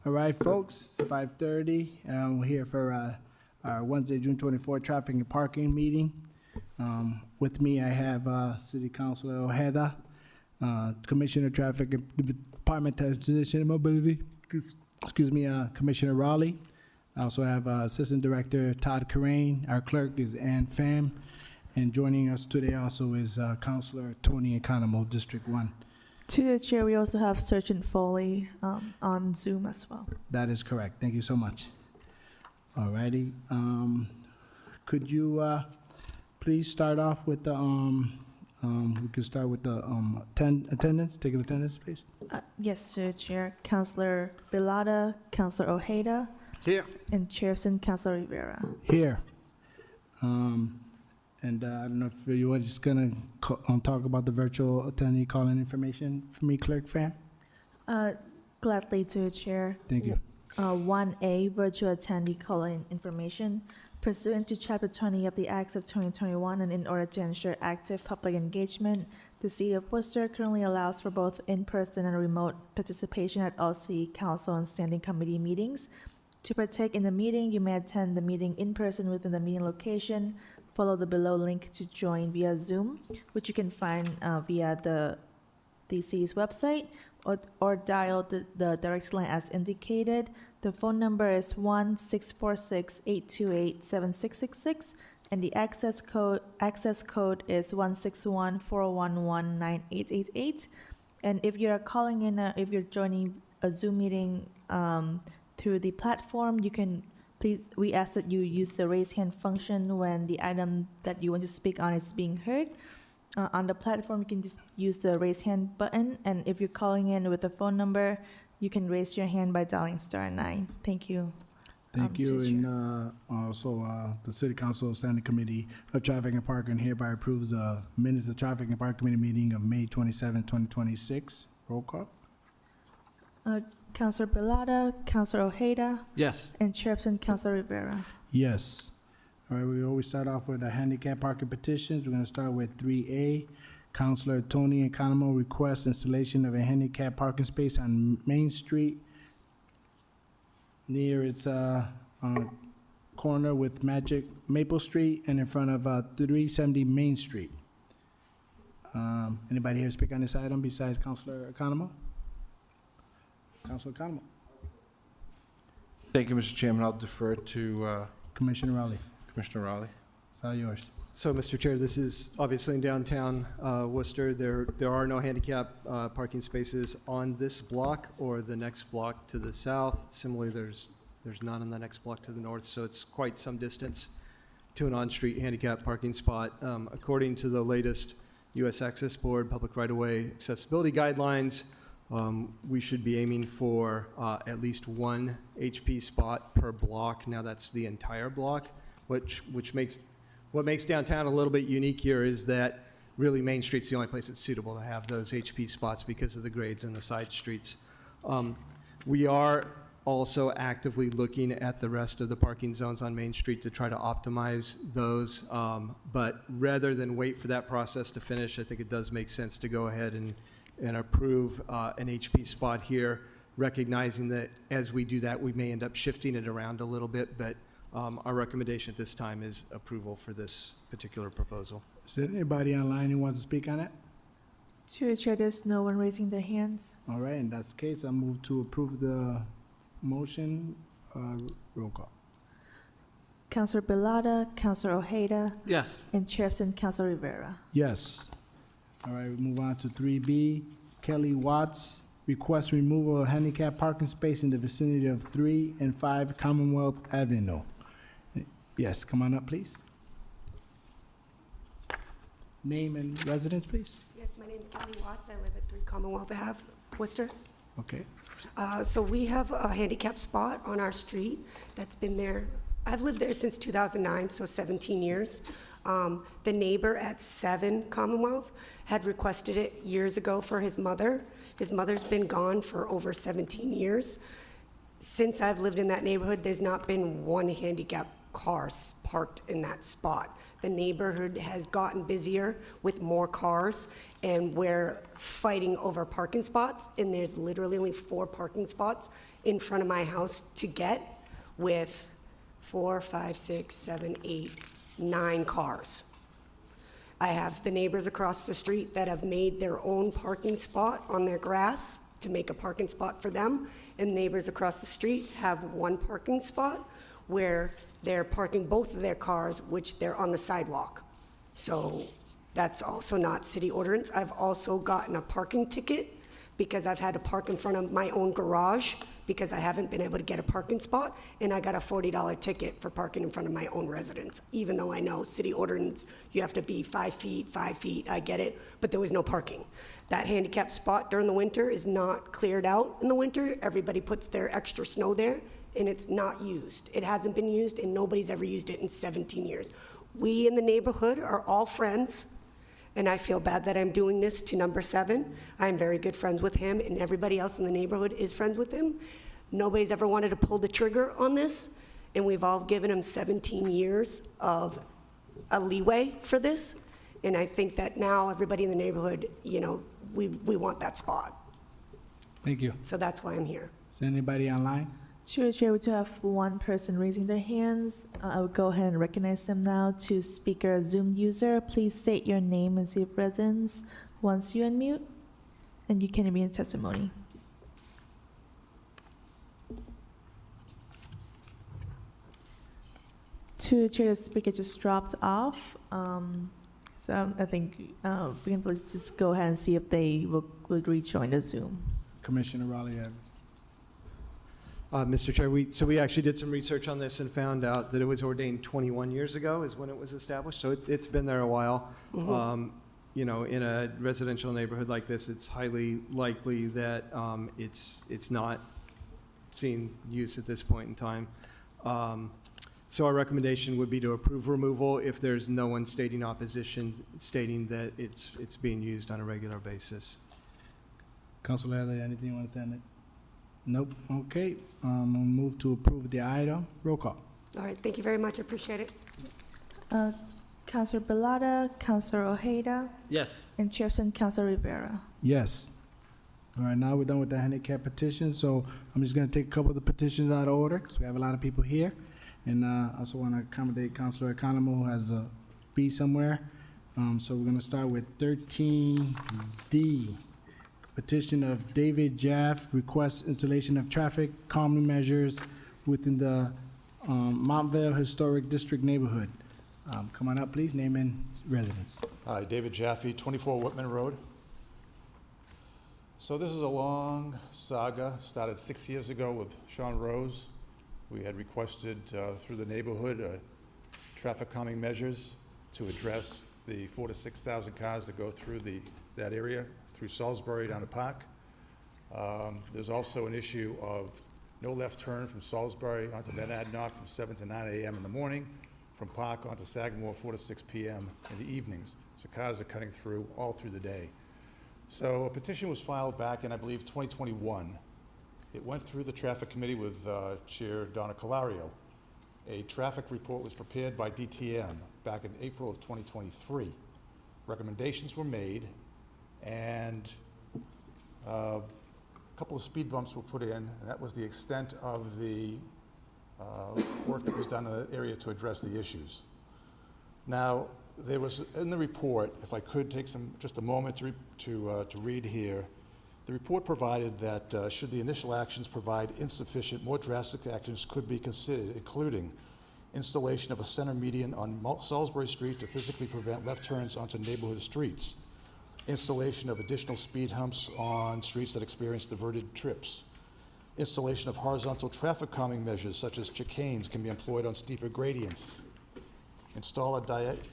All right, folks, it's 5:30. We're here for our Wednesday, June 24th traffic and parking meeting. With me, I have City Councilor Ojeda, Commissioner Traffic and Department Transportation and Mobility, Commissioner Raleigh. I also have Assistant Director Todd Corain. Our clerk is Ann Pham. And joining us today also is Councilor Tony Economo, District 1. To the chair, we also have Sergeant Foley on Zoom as well. That is correct. Thank you so much. All righty. Could you please start off with the, we could start with the attendance, taking attendance, please. Yes, to the chair. Councilor Bilada, Councilor Ojeda, Here. and Chairperson Councilor Rivera. Here. And I don't know if you were just gonna talk about the virtual attendee call-in information for me, Clerk Pham? Gladly, to the chair. Thank you. 1A, virtual attendee call-in information. Pursuant to Chapter 20 of the Acts of 2021, and in order to ensure active public engagement, the City of Worcester currently allows for both in-person and remote participation at all City Council and Standing Committee meetings. To partake in the meeting, you may attend the meeting in person within the meeting location. Follow the below link to join via Zoom, which you can find via the city's website, or dial the direct line as indicated. The phone number is 1-646-828-7666, and the access code is 161-411-9888. And if you're calling in, if you're joining a Zoom meeting through the platform, you can we ask that you use the raise hand function when the item that you want to speak on is being heard. On the platform, you can just use the raise hand button, and if you're calling in with a phone number, you can raise your hand by dialing *9. Thank you. Thank you, and also the City Council Standing Committee of Traffic and Parking hereby approves the minutes of Traffic and Parking Committee meeting of May 27, 2026. Roll call. Councilor Bilada, Councilor Ojeda, Yes. and Chairperson Councilor Rivera. Yes. All right, we always start off with the handicap parking petitions. We're gonna start with 3A. Councilor Tony Economo requests installation of a handicap parking space on Main Street near its corner with Maple Street and in front of 370 Main Street. Anybody here speak on this item besides Councilor Economo? Councilor Economo. Thank you, Mr. Chairman. I'll defer to Commissioner Raleigh, Commissioner Raleigh. it's all yours. So, Mr. Chair, this is obviously in downtown Worcester. There are no handicap parking spaces on this block or the next block to the south. Similarly, there's none on the next block to the north, so it's quite some distance to an on-street handicap parking spot. According to the latest U.S. Access Board Public Right-of-Way Accessibility Guidelines, we should be aiming for at least one HP spot per block. Now that's the entire block, what makes downtown a little bit unique here is that really Main Street's the only place that's suitable to have those HP spots because of the grades in the side streets. We are also actively looking at the rest of the parking zones on Main Street to try to optimize those. But rather than wait for that process to finish, I think it does make sense to go ahead and approve an HP spot here, recognizing that as we do that, we may end up shifting it around a little bit, but our recommendation at this time is approval for this particular proposal. Is there anybody online who wants to speak on it? To the chair, there's no one raising their hands. All right, in that case, I move to approve the motion. Roll call. Councilor Bilada, Councilor Ojeda, Yes. and Chairperson Councilor Rivera. Yes. All right, we move on to 3B. Kelly Watts requests removal of handicap parking space in the vicinity of 3 and 5 Commonwealth Avenue. Yes, come on up, please. Name and residence, please. Yes, my name's Kelly Watts. I live at 3 Commonwealth Ave, Worcester. Okay. So we have a handicap spot on our street that's been there. I've lived there since 2009, so 17 years. The neighbor at 7 Commonwealth had requested it years ago for his mother. His mother's been gone for over 17 years. Since I've lived in that neighborhood, there's not been one handicap car parked in that spot. The neighborhood has gotten busier with more cars, and we're fighting over parking spots, and there's literally only 4 parking spots in front of my house to get, with 4, 5, 6, 7, 8, 9 cars. I have the neighbors across the street that have made their own parking spot on their grass to make a parking spot for them, and neighbors across the street have 1 parking spot where they're parking both of their cars, which they're on the sidewalk. So that's also not city ordinance. I've also gotten a parking ticket because I've had to park in front of my own garage because I haven't been able to get a parking spot, and I got a $40 ticket for parking in front of my own residence, even though I know city ordinance, you have to be 5 feet, I get it, but there was no parking. That handicap spot during the winter is not cleared out in the winter. Everybody puts their extra snow there, and it's not used. It hasn't been used, and nobody's ever used it in 17 years. We in the neighborhood are all friends, and I feel bad that I'm doing this to number 7. I'm very good friends with him, and everybody else in the neighborhood is friends with him. Nobody's ever wanted to pull the trigger on this, and we've all given him 17 years of a leeway for this. And I think that now everybody in the neighborhood, you know, we want that spot. Thank you. So that's why I'm here. Is there anybody online? Through the chair, we do have 1 person raising their hands. I will go ahead and recognize them now. To speaker Zoom user, please state your name and city of residence once you unmute, and you can be in testimony. To the chair, the speaker just dropped off. So I think we can please just go ahead and see if they will rejoin the Zoom. Commissioner Raleigh. Mr. Chair, we actually did some research on this and found out that it was ordained 21 years ago is when it was established, so it's been there a while. You know, in a residential neighborhood like this, it's highly likely that it's not seeing use at this point in time. So our recommendation would be to approve removal if there's no one stating opposition, stating that it's being used on a regular basis. Councilor Heather, anything you want to say on it? Nope. Okay. We'll move to approve the item. Roll call. All right, thank you very much, I appreciate it. Councilor Bellotta, Councilor Ojeda, Yes. and Chairperson Councilor Rivera. Yes. All right, now we're done with the handicap petition, so I'm just going to take a couple of the petitions out of order because we have a lot of people here. And I also want to accommodate Councilor Economo, who has a B somewhere. So we're going to start with 13D. Petition of David Jaff, requests installation of traffic calming measures within the Montvale Historic District neighborhood. Come on up, please, name and residence. Hi, David Jaffe, 24 Whitman Road. So this is a long saga, started 6 years ago with Sean Rose. We had requested through the neighborhood traffic calming measures to address the 4,000 to 6,000 cars that go through that area, through Salisbury down to Park. There's also an issue of no left turn from Salisbury onto Monadnock from 7 to 9 a.m. in the morning, from Park onto Sagamore 4 to 6 p.m. in the evenings. So cars are cutting through all through the day. So a petition was filed back in, I believe, 2021. It went through the traffic committee with Chair Donna Calario. A traffic report was prepared by DTM back in April of 2023. Recommendations were made, and a couple of speed bumps were put in, and that was the extent of the work that was done in the area to address the issues. Now, there was in the report, if I could take just a moment to read here, the report provided that should the initial actions provide insufficient, more drastic actions could be considered, including installation of a center median on Salisbury Street to physically prevent left turns onto neighborhood streets, installation of additional speed humps on streets that experience diverted trips, installation of horizontal traffic calming measures such as chicanes can be employed on steeper gradients, install a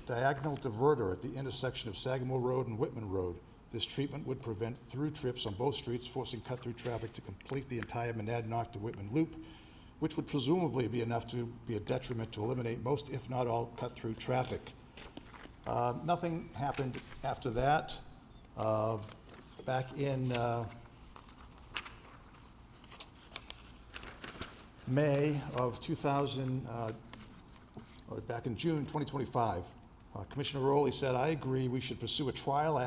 diagonal diverter at the intersection of Sagamore Road and Whitman Road. This treatment would prevent through trips on both streets, forcing cut-through traffic to complete the entire Monadnock to Whitman loop, which would presumably be enough to be a detriment to eliminate most, if not all, cut-through traffic. Nothing happened after that. Back in May of 2000, or back in June 2025, Commissioner Rowley said, "I agree, we should pursue a trial of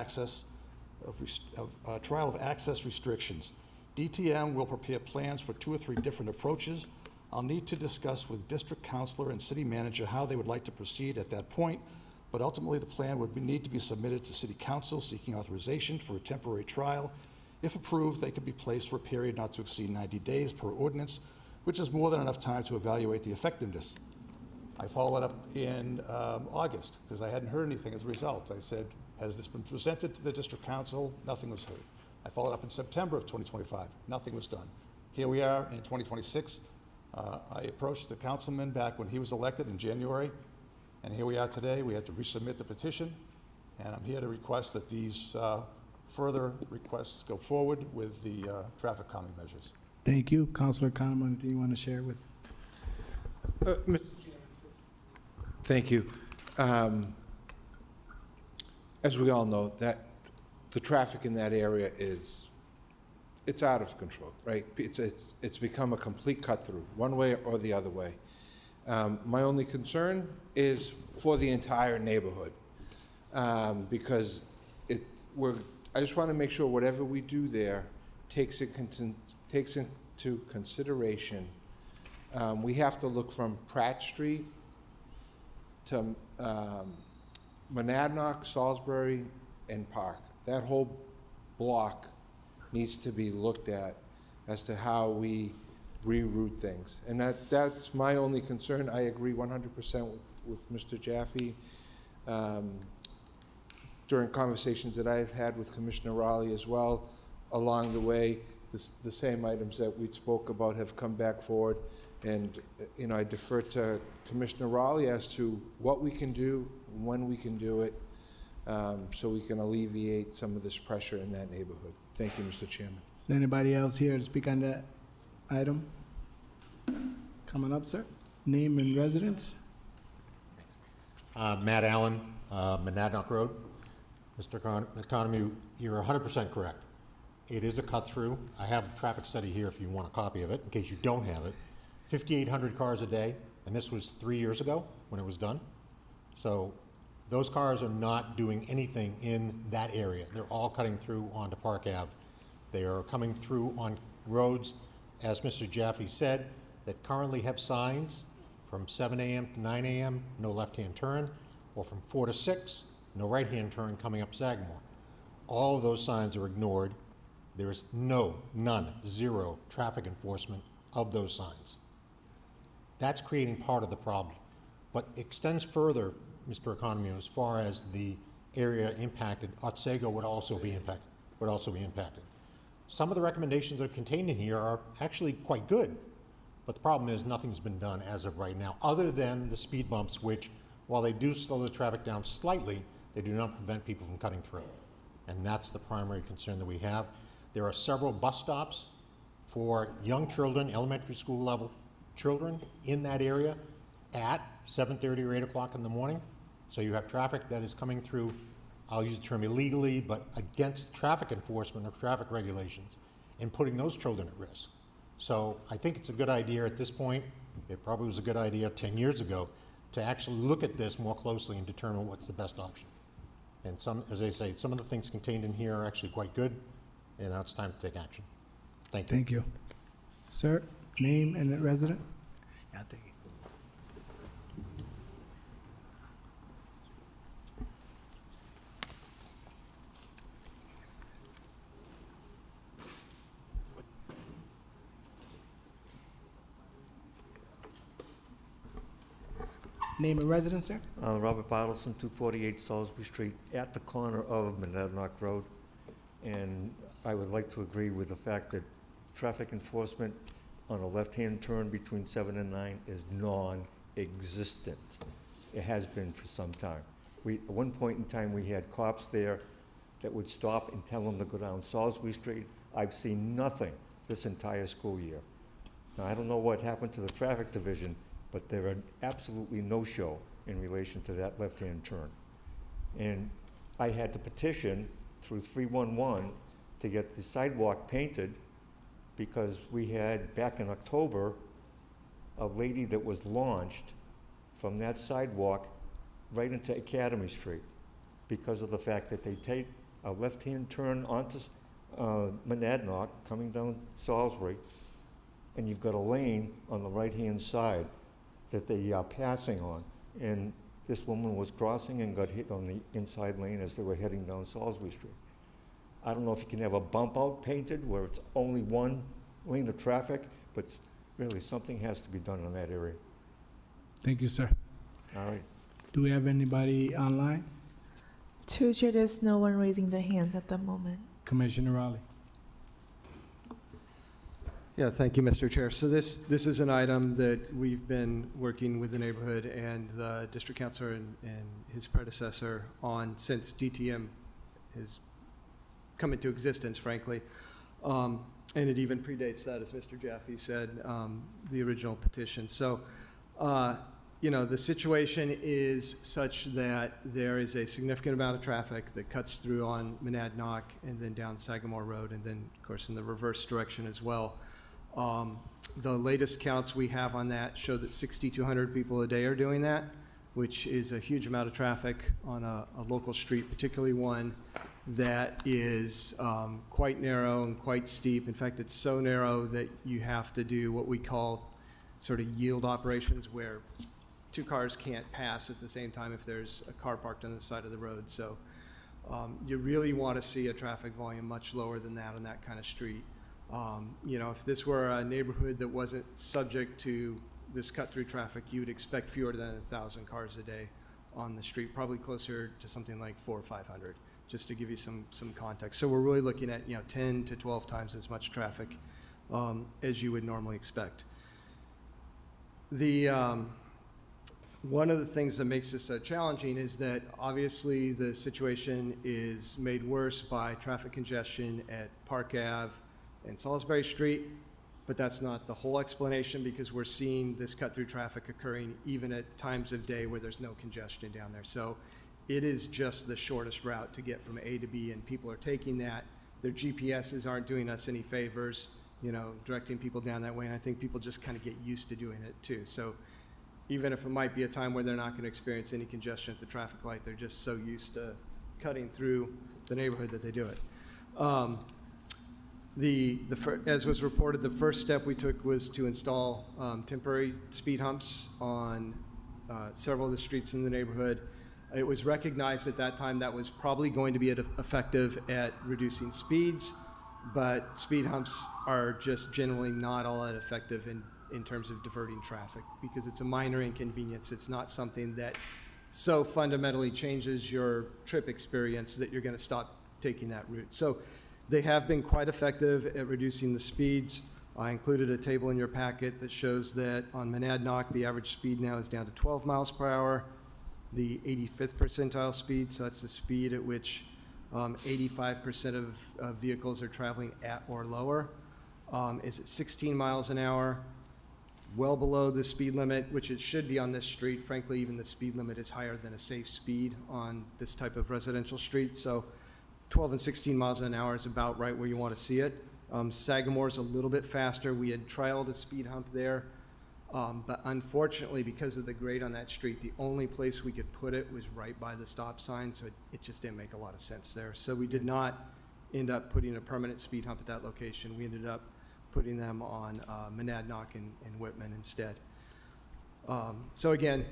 access restrictions. DTM will prepare plans for 2 or 3 different approaches. I'll need to discuss with district counselor and city manager how they would like to proceed at that point, but ultimately the plan would need to be submitted to city council seeking authorization for a temporary trial. If approved, they could be placed for a period not to exceed 90 days per ordinance, which is more than enough time to evaluate the effectiveness." I followed up in August, because I hadn't heard anything as a result. I said, "Has this been presented to the district council?" Nothing was heard. I followed up in September of 2025. Nothing was done. Here we are in 2026. I approached the councilman back when he was elected in January, and here we are today. We had to resubmit the petition, and I'm here to request that these further requests go forward with the traffic calming measures. Thank you. Councilor Khan, anything you want to share with? Thank you. As we all know, that the traffic in that area it's out of control, right? It's become a complete cut-through, one way or the other way. My only concern is for the entire neighborhood, because I just want to make sure whatever we do there takes into consideration. We have to look from Pratt Street to Monadnock, Salisbury, and Park. That whole block needs to be looked at as to how we reroute things. And that's my only concern. I agree 100% with Mr. Jaffe. During conversations that I've had with Commissioner Raleigh as well, along the way, the same items that we spoke about have come back forward. And, I defer to Commissioner Raleigh as to what we can do, when we can do it, so we can alleviate some of this pressure in that neighborhood. Thank you, Mr. Chairman. Is anybody else here to speak on that item? Coming up, sir. Name and residence? Matt Allen, Monadnock Road. Mr. Economy, you're 100% correct. It is a cut-through. I have the traffic study here if you want a copy of it, in case you don't have it. 5,800 cars a day, and this was 3 years ago when it was done. So those cars are not doing anything in that area. They're all cutting through onto Park Ave. They are coming through on roads, as Mr. Jaffe said, that currently have signs from 7 a.m. to 9 a.m., no left-hand turn, or from 4 to 6, no right-hand turn coming up Sagamore. All of those signs are ignored. There is none, zero traffic enforcement of those signs. That's creating part of the problem. But extends further, Mr. Economy, as far as the area impacted, Otsego would also be impacted. Some of the recommendations that are contained in here are actually quite good, but the problem is nothing's been done as of right now, other than the speed bumps, which, while they do slow the traffic down slightly, they do not prevent people from cutting through. And that's the primary concern that we have. There are several bus stops for young children, elementary school level children in that area at 7:30 or 8 o'clock in the morning. So you have traffic that is coming through, I'll use the term illegally, but against traffic enforcement or traffic regulations, and putting those children at risk. So I think it's a good idea at this point. It probably was a good idea 10 years ago to actually look at this more closely and determine what's the best option. And as I say, some of the things contained in here are actually quite good, and now it's time to take action. Thank you. Thank you. Sir, name and resident? Yeah, take it. Name and residence, sir? Robert Bartleson, 248 Salisbury Street, at the corner of Monadnock Road. And I would like to agree with the fact that traffic enforcement on a left-hand turn between 7 and 9 is non-existent. It has been for some time. At one point in time, we had cops there that would stop and tell them to go down Salisbury Street. I've seen nothing this entire school year. Now, I don't know what happened to the traffic division, but they're an absolutely no-show in relation to that left-hand turn. And I had to petition through 311 to get the sidewalk painted because we had, back in October, a lady that was launched from that sidewalk right into Academy Street because of the fact that they take a left-hand turn onto Monadnock, coming down Salisbury, and you've got a lane on the right-hand side that they are passing on. And this woman was crossing and got hit on the inside lane as they were heading down Salisbury Street. I don't know if you can have a bump out painted where it's only one lane of traffic, but really something has to be done in that area. Thank you, sir. All right. Do we have anybody online? To Chair, there's no one raising their hands at the moment. Commissioner Raleigh. Yeah, thank you, Mr. Chair. So this is an item that we've been working with the neighborhood and the district councilor and his predecessor on since DTM has come into existence, frankly. And it even predates that, as Mr. Jaffe said, the original petition. So, you know, the situation is such that there is a significant amount of traffic that cuts through on Monadnock and then down Sagamore Road, and then, of course, in the reverse direction as well. The latest counts we have on that show that 6,200 people a day are doing that, which is a huge amount of traffic on a local street, particularly one that is quite narrow and quite steep. In fact, it's so narrow that you have to do what we call sort of yield operations, where two cars can't pass at the same time if there's a car parked on the side of the road. So you really want to see a traffic volume much lower than that on that kind of street. You know, if this were a neighborhood that wasn't subject to this cut-through traffic, you would expect fewer than 1,000 cars a day on the street, probably closer to something like 400 or 500, just to give you some context. So we're really looking at, 10 to 12 times as much traffic as you would normally expect. One of the things that makes this so challenging is that obviously the situation is made worse by traffic congestion at Park Ave and Salisbury Street, but that's not the whole explanation, because we're seeing this cut-through traffic occurring even at times of day where there's no congestion down there. So it is just the shortest route to get from A to B, and people are taking that. Their GPSs aren't doing us any favors, directing people down that way, and I think people just kind of get used to doing it too. So even if it might be a time where they're not going to experience any congestion at the traffic light, they're just so used to cutting through the neighborhood that they do it. As was reported, the first step we took was to install temporary speed humps on several of the streets in the neighborhood. It was recognized at that time that was probably going to be effective at reducing speeds, but speed humps are just generally not all that effective in terms of diverting traffic, because it's a minor inconvenience. It's not something that so fundamentally changes your trip experience that you're going to stop taking that route. So they have been quite effective at reducing the speeds. I included a table in your packet that shows that on Monadnock, the average speed now is down to 12 miles per hour. The 85th percentile speed, so that's the speed at which 85% of vehicles are traveling at or lower, is at 16 miles an hour, well below the speed limit, which it should be on this street. Frankly, even the speed limit is higher than a safe speed on this type of residential street. So 12 and 16 miles an hour is about right where you want to see it. Sagamore's a little bit faster. We had trialed a speed hump there, but unfortunately, because of the grade on that street, the only place we could put it was right by the stop sign, so it just didn't make a lot of sense there. So we did not end up putting a permanent speed hump at that location. We ended up putting them on Monadnock and Whitman instead. So again,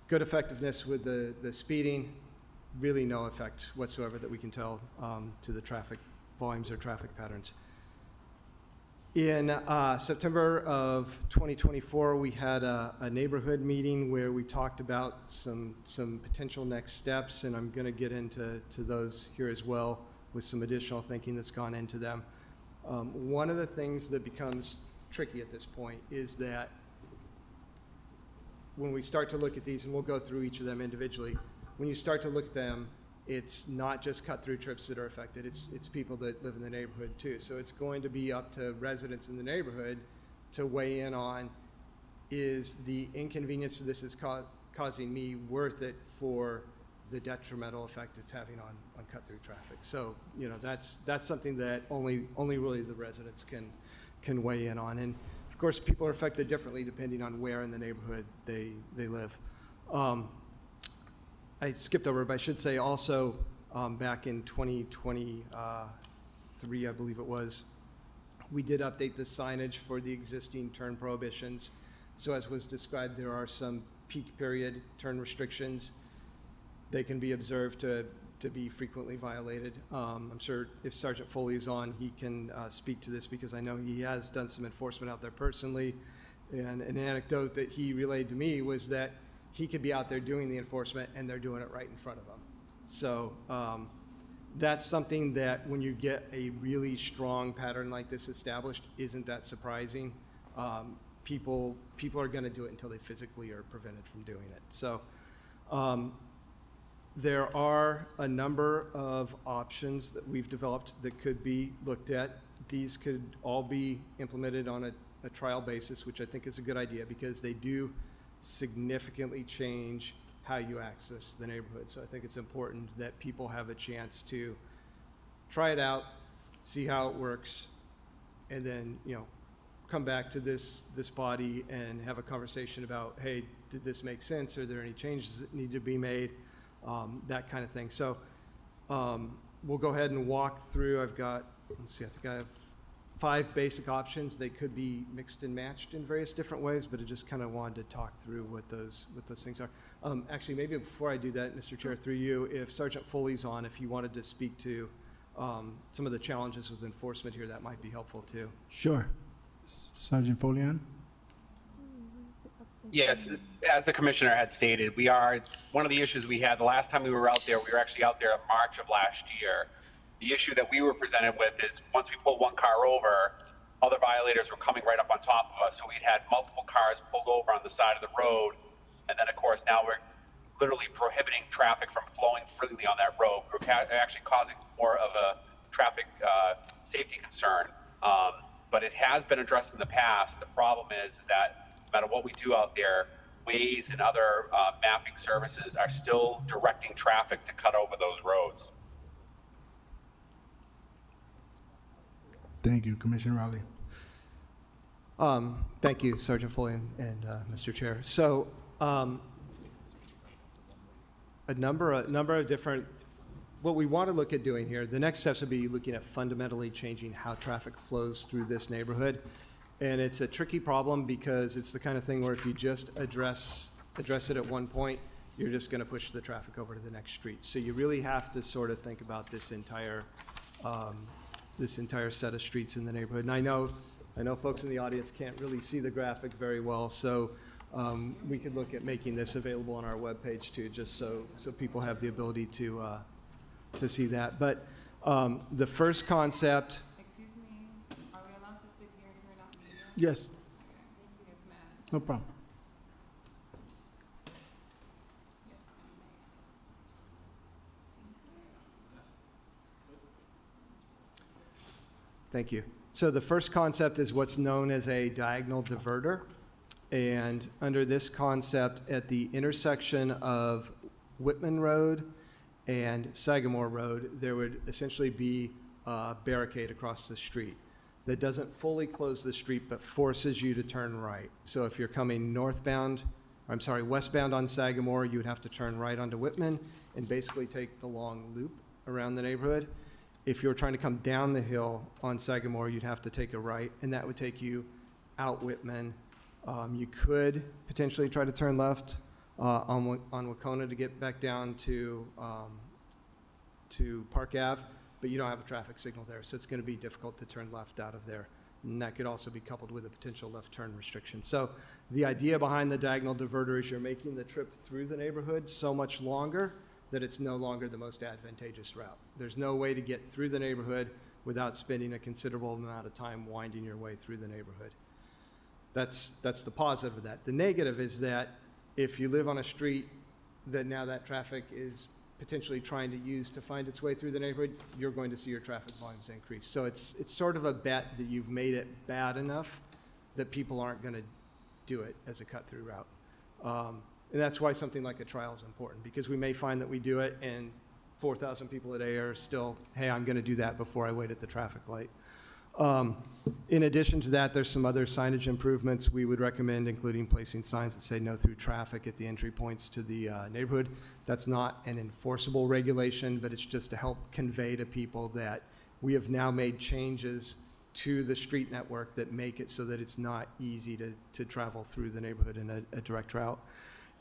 good effectiveness with the speeding. Really no effect whatsoever that we can tell to the traffic volumes or traffic patterns. In September of 2024, we had a neighborhood meeting where we talked about some potential next steps, and I'm going to get into those here as well with some additional thinking that's gone into them. One of the things that becomes tricky at this point is that when we start to look at these, and we'll go through each of them individually, when you start to look at them, it's not just cut-through trips that are affected, it's people that live in the neighborhood too. So it's going to be up to residents in the neighborhood to weigh in on, is the inconvenience this is causing me worth it for the detrimental effect it's having on cut-through traffic. So, that's something that only really the residents can weigh in on. And of course, people are affected differently depending on where in the neighborhood they live. I skipped over, but I should say also, back in 2023, I believe it was, we did update the signage for the existing turn prohibitions. So as was described, there are some peak period turn restrictions. They can be observed to be frequently violated. I'm sure if Sergeant Foley is on, he can speak to this because I know he has done some enforcement out there personally. And an anecdote that he relayed to me was that he could be out there doing the enforcement and they're doing it right in front of him. So that's something that when you get a really strong pattern like this established, isn't that surprising. People are going to do it until they physically are prevented from doing it. So there are a number of options that we've developed that could be looked at. These could all be implemented on a trial basis, which I think is a good idea because they do significantly change how you access the neighborhood. So I think it's important that people have a chance to try it out, see how it works, and then, come back to this body and have a conversation about, hey, did this make sense? Are there any changes that need to be made? That kind of thing. So we'll go ahead and walk through. I've got, let's see, I think I have 5 basic options. They could be mixed and matched in various different ways, but I just kind of wanted to talk through what those things are. Actually, maybe before I do that, Mr. Chair, through you, if Sergeant Foley's on, if you wanted to speak to some of the challenges with enforcement here, that might be helpful too. Sure. Sergeant Foley on? Yes, as the commissioner had stated, one of the issues we had the last time we were out there, we were actually out there in March of last year. The issue that we were presented with is once we pulled one car over, other violators were coming right up on top of us. So we'd had multiple cars pulled over on the side of the road. And then of course, now we're literally prohibiting traffic from flowing freely on that road. We're actually causing more of a traffic safety concern. But it has been addressed in the past. The problem is that no matter what we do out there, Waze and other mapping services are still directing traffic to cut over those roads. Thank you, Commissioner Rowley. Thank you, Sergeant Foley and Mr. Chair. So a number of different, what we want to look at doing here, the next steps would be looking at fundamentally changing how traffic flows through this neighborhood. And it's a tricky problem because it's the kind of thing where if you just address it at one point, you're just going to push the traffic over to the next street. So you really have to sort of think about this entire set of streets in the neighborhood. And I know folks in the audience can't really see the graphic very well, so we could look at making this available on our webpage too, just so people have the ability to see that. But the first concept. Excuse me, are we allowed to sit here if we're not media? Yes, Yes, ma'am. no problem. Yes, ma'am. Thank you. So the first concept is what's known as a diagonal diverter. And under this concept, at the intersection of Whitman Road and Sagamore Road, there would essentially be a barricade across the street that doesn't fully close the street but forces you to turn right. So if you're coming westbound on Sagamore, you would have to turn right onto Whitman and basically take the long loop around the neighborhood. If you're trying to come down the hill on Sagamore, you'd have to take a right, and that would take you out Whitman. You could potentially try to turn left on Wacona to get back down to Park Ave, but you don't have a traffic signal there, so it's going to be difficult to turn left out of there. And that could also be coupled with a potential left turn restriction. So the idea behind the diagonal diverter is you're making the trip through the neighborhood so much longer that it's no longer the most advantageous route. There's no way to get through the neighborhood without spending a considerable amount of time winding your way through the neighborhood. That's the positive of that. The negative is that if you live on a street that now that traffic is potentially trying to use to find its way through the neighborhood, you're going to see your traffic volumes increase. So it's sort of a bet that you've made it bad enough that people aren't going to do it as a cut-through route. And that's why something like a trial is important, because we may find that we do it and 4,000 people a day are still, hey, I'm going to do that before I wait at the traffic light. In addition to that, there's some other signage improvements we would recommend, including placing signs that say no through traffic at the entry points to the neighborhood. That's not an enforceable regulation, but it's just to help convey to people that we have now made changes to the street network that make it so that it's not easy to travel through the neighborhood in a direct route.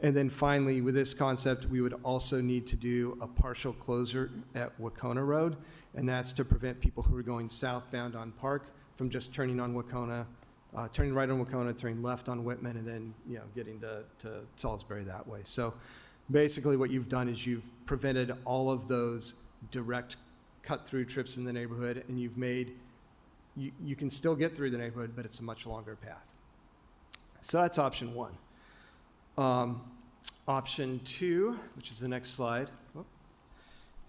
And then finally, with this concept, we would also need to do a partial closure at Wacona Road, and that's to prevent people who are going southbound on Park from just turning on Wacona, turning right on Wacona, turning left on Whitman, and then, getting to Salisbury that way. So basically what you've done is you've prevented all of those direct cut-through trips in the neighborhood, and you've made, you can still get through the neighborhood, but it's a much longer path. So that's option one. Option two, which is the next slide,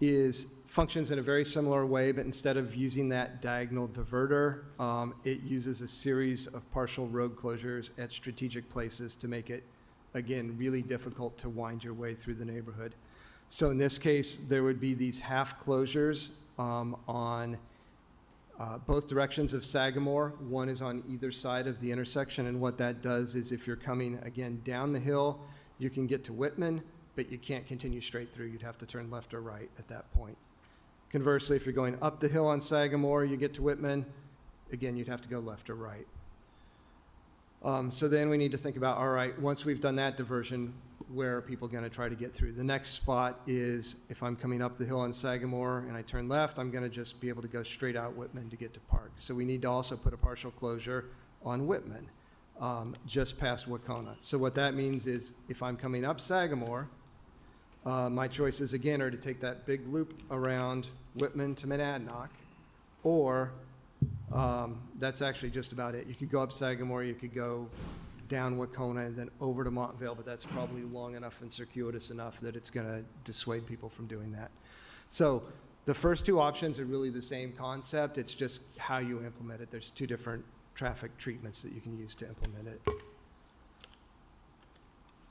is functions in a very similar way, but instead of using that diagonal diverter, it uses a series of partial road closures at strategic places to make it, again, really difficult to wind your way through the neighborhood. So in this case, there would be these half closures on both directions of Sagamore. One is on either side of the intersection, and what that does is if you're coming, again, down the hill, you can get to Whitman, but you can't continue straight through. You'd have to turn left or right at that point. Conversely, if you're going up the hill on Sagamore, you get to Whitman, again, you'd have to go left or right. So then we need to think about, all right, once we've done that diversion, where are people going to try to get through? The next spot is if I'm coming up the hill on Sagamore and I turn left, I'm going to just be able to go straight out Whitman to get to Park. So we need to also put a partial closure on Whitman, just past Wacona. So what that means is if I'm coming up Sagamore, my choices again are to take that big loop around Whitman to Monadnock, or that's actually just about it. You could go up Sagamore, you could go down Wacona and then over to Montvale, but that's probably long enough and circuitous enough that it's going to dissuade people from doing that. So the first two options are really the same concept. It's just how you implement it. There's two different traffic treatments that you can use to implement it.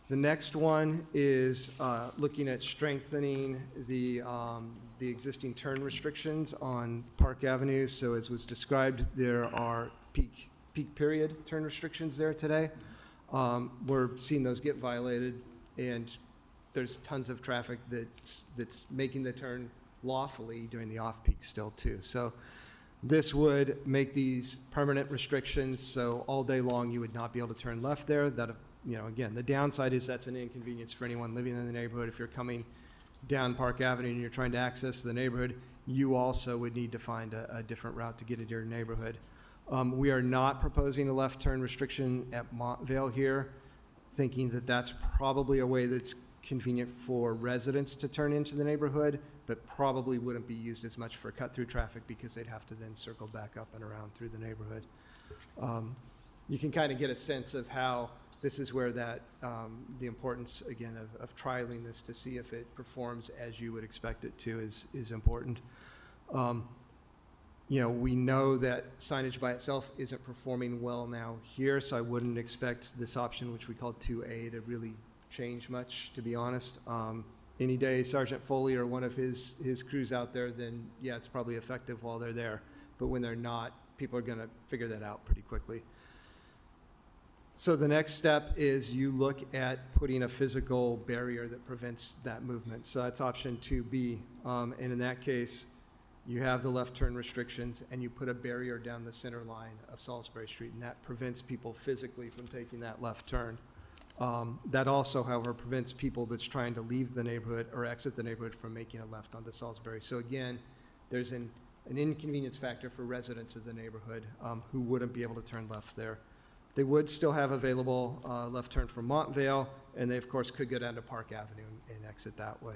The next one is looking at strengthening the existing turn restrictions on Park Avenue. So as was described, there are peak period turn restrictions there today. We're seeing those get violated, and there's tons of traffic that's making the turn lawfully during the off-peak still too. So this would make these permanent restrictions, so all day long you would not be able to turn left there. That, again, the downside is that's an inconvenience for anyone living in the neighborhood. If you're coming down Park Avenue and you're trying to access the neighborhood, you also would need to find a different route to get into your neighborhood. We are not proposing a left turn restriction at Montvale here, thinking that that's probably a way that's convenient for residents to turn into the neighborhood, but probably wouldn't be used as much for cut-through traffic because they'd have to then circle back up and around through the neighborhood. You can kind of get a sense of how this is where that, the importance, again, of trialing this to see if it performs as you would expect it to is important. We know that signage by itself isn't performing well now here, so I wouldn't expect this option, which we call 2A, to really change much, to be honest. Any day Sergeant Foley or one of his crews out there, then yeah, it's probably effective while they're there. But when they're not, people are going to figure that out pretty quickly. So the next step is you look at putting a physical barrier that prevents that movement. So that's option 2B. And in that case, you have the left turn restrictions and you put a barrier down the center line of Salisbury Street, and that prevents people physically from taking that left turn. That also, however, prevents people that's trying to leave the neighborhood or exit the neighborhood from making a left onto Salisbury. So again, there's an inconvenience factor for residents of the neighborhood who wouldn't be able to turn left there. They would still have available left turn from Montvale, and they, of course, could go down to Park Avenue and exit that way.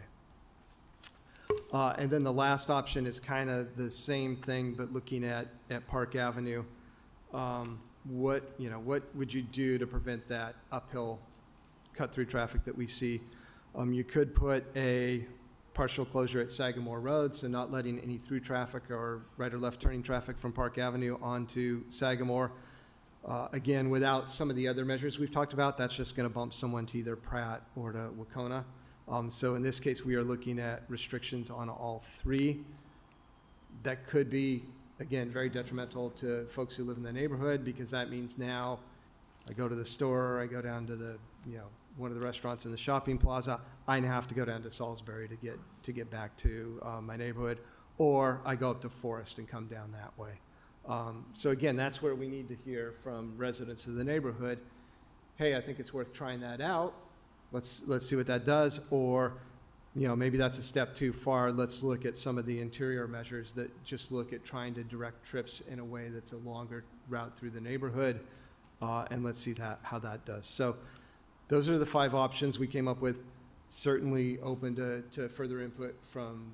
And then the last option is kind of the same thing, but looking at Park Avenue. What would you do to prevent that uphill cut-through traffic that we see? You could put a partial closure at Sagamore Road, so not letting any through traffic or right or left turning traffic from Park Avenue onto Sagamore. Again, without some of the other measures we've talked about, that's just going to bump someone to either Pratt or to Wacona. So in this case, we are looking at restrictions on all three. That could be again, very detrimental to folks who live in the neighborhood, because that means now I go to the store, I go down to the, one of the restaurants in the shopping plaza, I now have to go down to Salisbury to get back to my neighborhood, or I go up to Forest and come down that way. So again, that's where we need to hear from residents of the neighborhood, hey, I think it's worth trying that out. Let's see what that does. Or, maybe that's a step too far. Let's look at some of the interior measures that just look at trying to direct trips in a way that's a longer route through the neighborhood. And let's see how that does. So those are the 5 options we came up with. Certainly open to further input from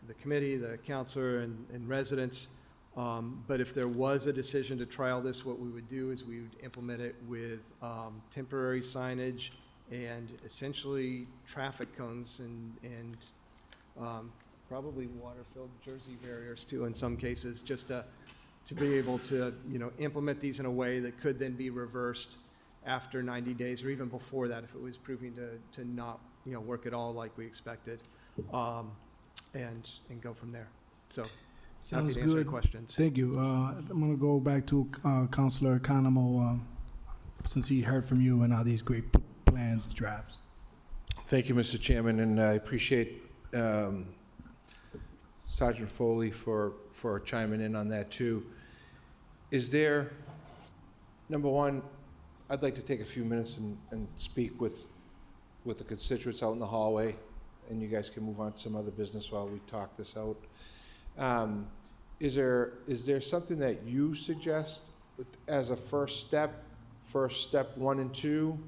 the committee, the counselor, and residents. But if there was a decision to trial this, what we would do is we would implement it with temporary signage and essentially traffic cones and probably water-filled jersey barriers too in some cases, just to be able to implement these in a way that could then be reversed after 90 days or even before that if it was proving to not work at all like we expected, and go from there. So. Happy Sounds to answer your good. questions. Thank you. I'm going to go back to Councilor Economo, since he heard from you and all these great plans, drafts. Thank you, Mr. Chairman, and I appreciate Sergeant Foley for chiming in on that too. Is there, number one, I'd like to take a few minutes and speak with the constituents out in the hallway, and you guys can move on to some other business while we talk this out. Is there something that you suggest as a first step 1 and 2,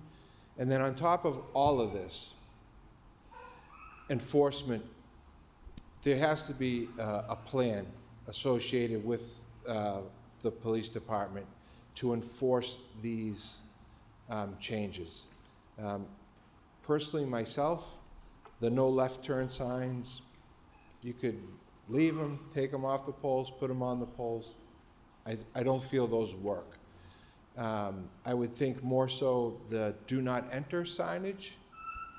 and then on top of all of this, enforcement, there has to be a plan associated with the police department to enforce these changes. Personally, myself, the no left turn signs, you could leave them, take them off the poles, put them on the poles. I don't feel those work. I would think more so the do not enter signage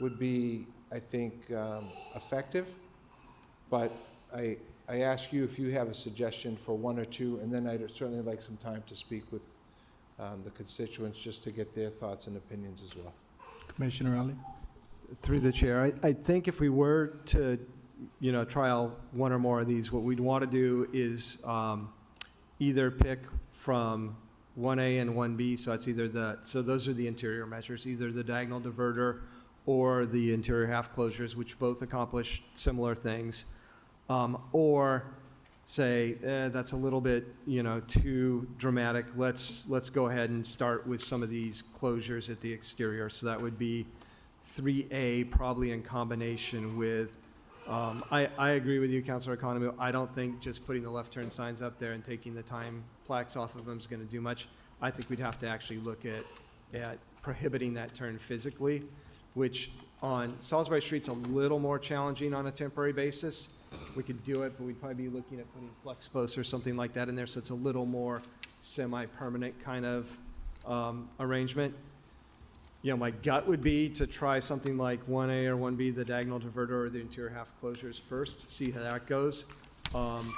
would be, I think, effective. But I ask you if you have a suggestion for 1 or 2, and then I'd certainly like some time to speak with the constituents just to get their thoughts and opinions as well. Commissioner Ali? Through the chair, I think if we were to trial 1 or more of these, what we'd want to do is either pick from 1A and 1B, so it's either so those are the interior measures, either the diagonal diverter or the interior half closures, which both accomplish similar things, or say, that's a little bit, too dramatic. Let's go ahead and start with some of these closures at the exterior. So that would be 3A, probably in combination with I agree with you, Councilor Economy. I don't think just putting the left turn signs up there and taking the time plaques off of them is going to do much. I think we'd have to actually look at prohibiting that turn physically, which on Salisbury Street's a little more challenging on a temporary basis. We could do it, but we'd probably be looking at putting flex posts or something like that in there, so it's a little more semi-permanent kind of arrangement. My gut would be to try something like 1A or 1B, the diagonal diverter or the interior half closures first, see how that goes. I'm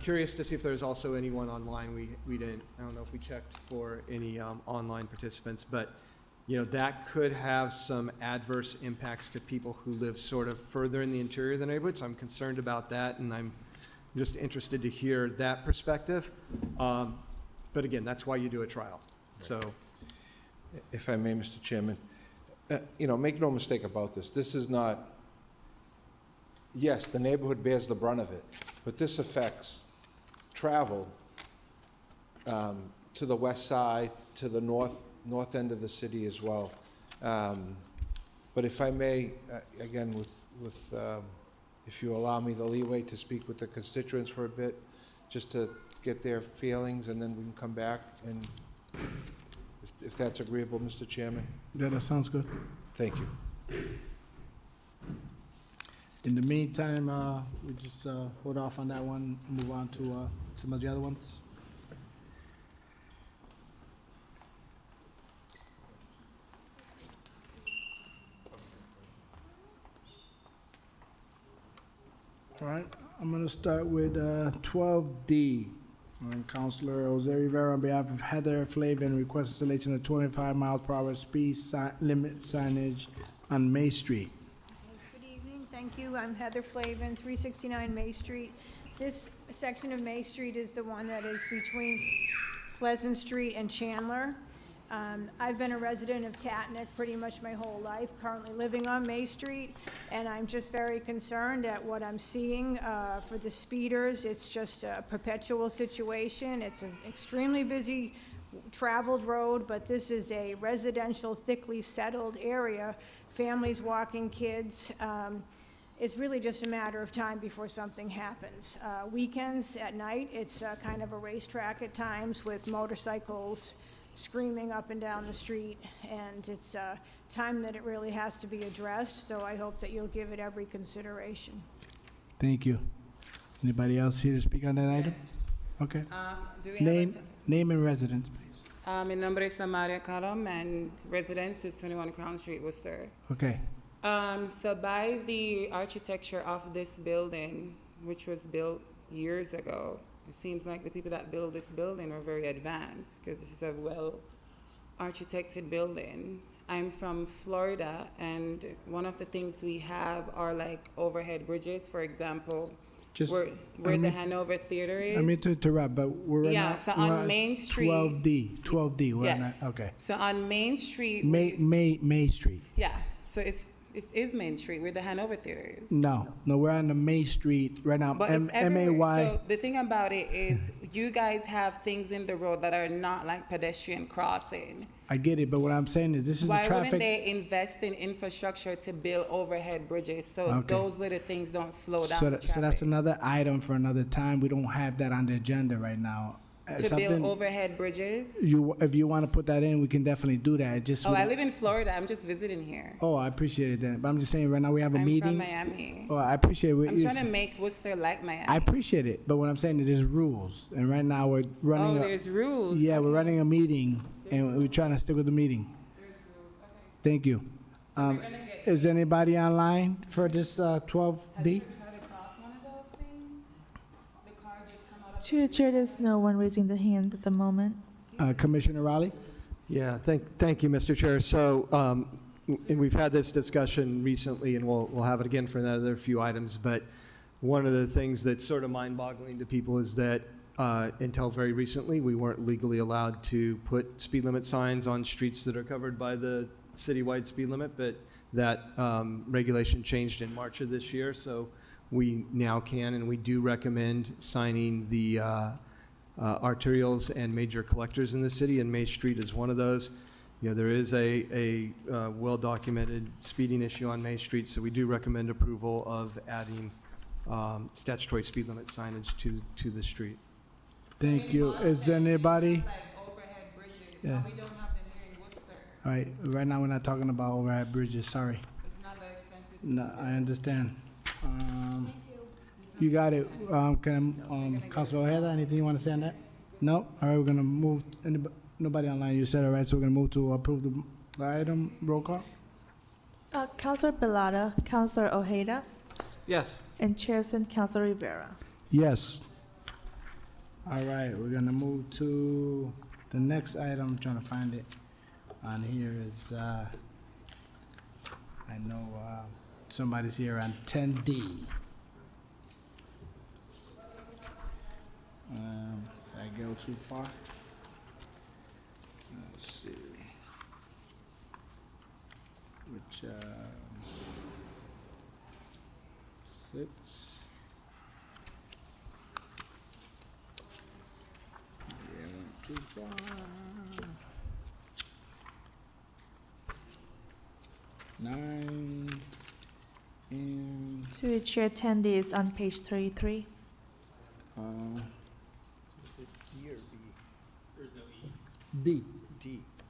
curious to see if there's also anyone online. We didn't, I don't know if we checked for any online participants, but that could have some adverse impacts to people who live sort of further in the interior of the neighborhood. So I'm concerned about that, and I'm just interested to hear that perspective. But again, that's why you do a trial. So. If I may, Mr. Chairman, make no mistake about this. This is not, yes, the neighborhood bears the brunt of it, but this affects travel to the west side, to the north end of the city as well. But if I may, again, if you allow me the leeway to speak with the constituents for a bit, just to get their feelings, and then we can come back and. If that's agreeable, Mr. Chairman. Yeah, that sounds good. Thank you. In the meantime, we just hold off on that one, move on to some of the other ones. All right. I'm gonna start with 12D. Counselor Jose Rivera on behalf of Heather Flavin requests installation of 25 miles per hour speed limit signage on May Street. Good evening, thank you. I'm Heather Flavin, 369 May Street. This section of May Street is the one that is between Pleasant Street and Chandler. I've been a resident of Tatnick pretty much my whole life, currently living on May Street, and I'm just very concerned at what I'm seeing for the speeders. It's just a perpetual situation. It's an extremely busy traveled road, but this is a residential, thickly settled area, families walking kids. It's really just a matter of time before something happens. Weekends at night, it's kind of a racetrack at times with motorcycles screaming up and down the street, and it's time that it really has to be addressed, so I hope that you'll give it every consideration. Thank you. Anybody else here to speak on that item? Okay. Do we have Name and residence, please. Mi nombre es Samaria Colum and residence is 21 Crown Street, Worcester. Okay. So by the architecture of this building, which was built years ago, it seems like the people that built this building are very advanced because this is a well-architected building. I'm from Florida, and one of the things we have are like overhead bridges, for example, Just, where I the mean- Hanover Theater is. I mean to interrupt, but we're right Yeah, now- so we're on Main Street- 12D, we're on Yes. that, okay. So on Main Street. May Street. Yeah, so it is Main Street where the Hanover Theater is. No, we're on the May Street right now. But it's everywhere. MAY. So the thing about it is you guys have things in the road that are not like pedestrian crossing. I get it, but what I'm saying is this is the Why wouldn't traffic. they invest in infrastructure to build overhead bridges so Okay. those little things don't slow down So, the so that's traffic? another item for another time. We don't have that on the agenda right now. To build Something overhead bridges? if you want to put that in, we can definitely do that. It just Oh, I live in Florida. I'm just visiting here. Oh, I appreciate it then. But I'm just saying right now we have a I'm meeting. from Miami. Oh, I appreciate it. I'm trying to make Worcester like Miami. I appreciate it, but what I'm saying is there's rules, and right now we're running. Oh, there's rules. Yeah, we're Okay. running a meeting, and we're trying to stick with the meeting. Thank you. Is anybody online for this 12D? To the chair, there's no one raising their hand at the moment. Commissioner Raleigh? Yeah, thank you, Mr. Chair. So, and we've had this discussion recently, and we'll have it again for another few items, but one of the things that's sort of mind-boggling to people is that until very recently, we weren't legally allowed to put speed limit signs on streets that are covered by the citywide speed limit, but that regulation changed in March of this year, so we now can, and we do recommend signing the arterials and major collectors in the city, and May Street is one of those. You know, there is a well-documented speeding issue on May Street, so we do recommend approval of adding statutory speed limit signage to the street. Thank you. Is there anybody? Like overhead bridges. Yeah. We don't have them here in Worcester. All right, right now we're not talking about overhead bridges, sorry. It's not that expensive. No, I understand. You got it. Councilor Ojeda, anything you want to say on that? No? All right, we're gonna move, nobody online, you said all right, so we're gonna move to approve the item, roll call? Councilor Bellotta, Councilor Ojeda, Yes. and Chairperson Councilor Rivera. Yes. All right, we're gonna move to the next item, I'm trying to find it on here is, I know, somebody's here on 10D. Did I go too far? Let's see. Which, 6. Yeah, went too far. 9 and, To the chair, 10D is on page 33. D.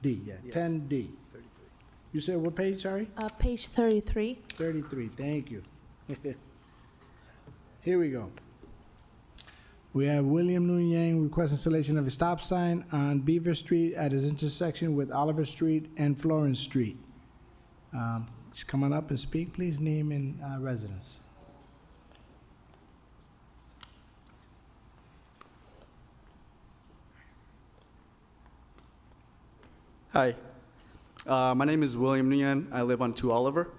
D, yeah, 10D. You said what page, sorry? Page 33. 33, thank you. Here we go. We have William Nguyen Yang request installation of a stop sign on Beaver Street at its intersection with Oliver Street and Florence Street. Just come on up and speak, please, name and residence. Hi, my name is William Nguyen. I live on 2 Oliver.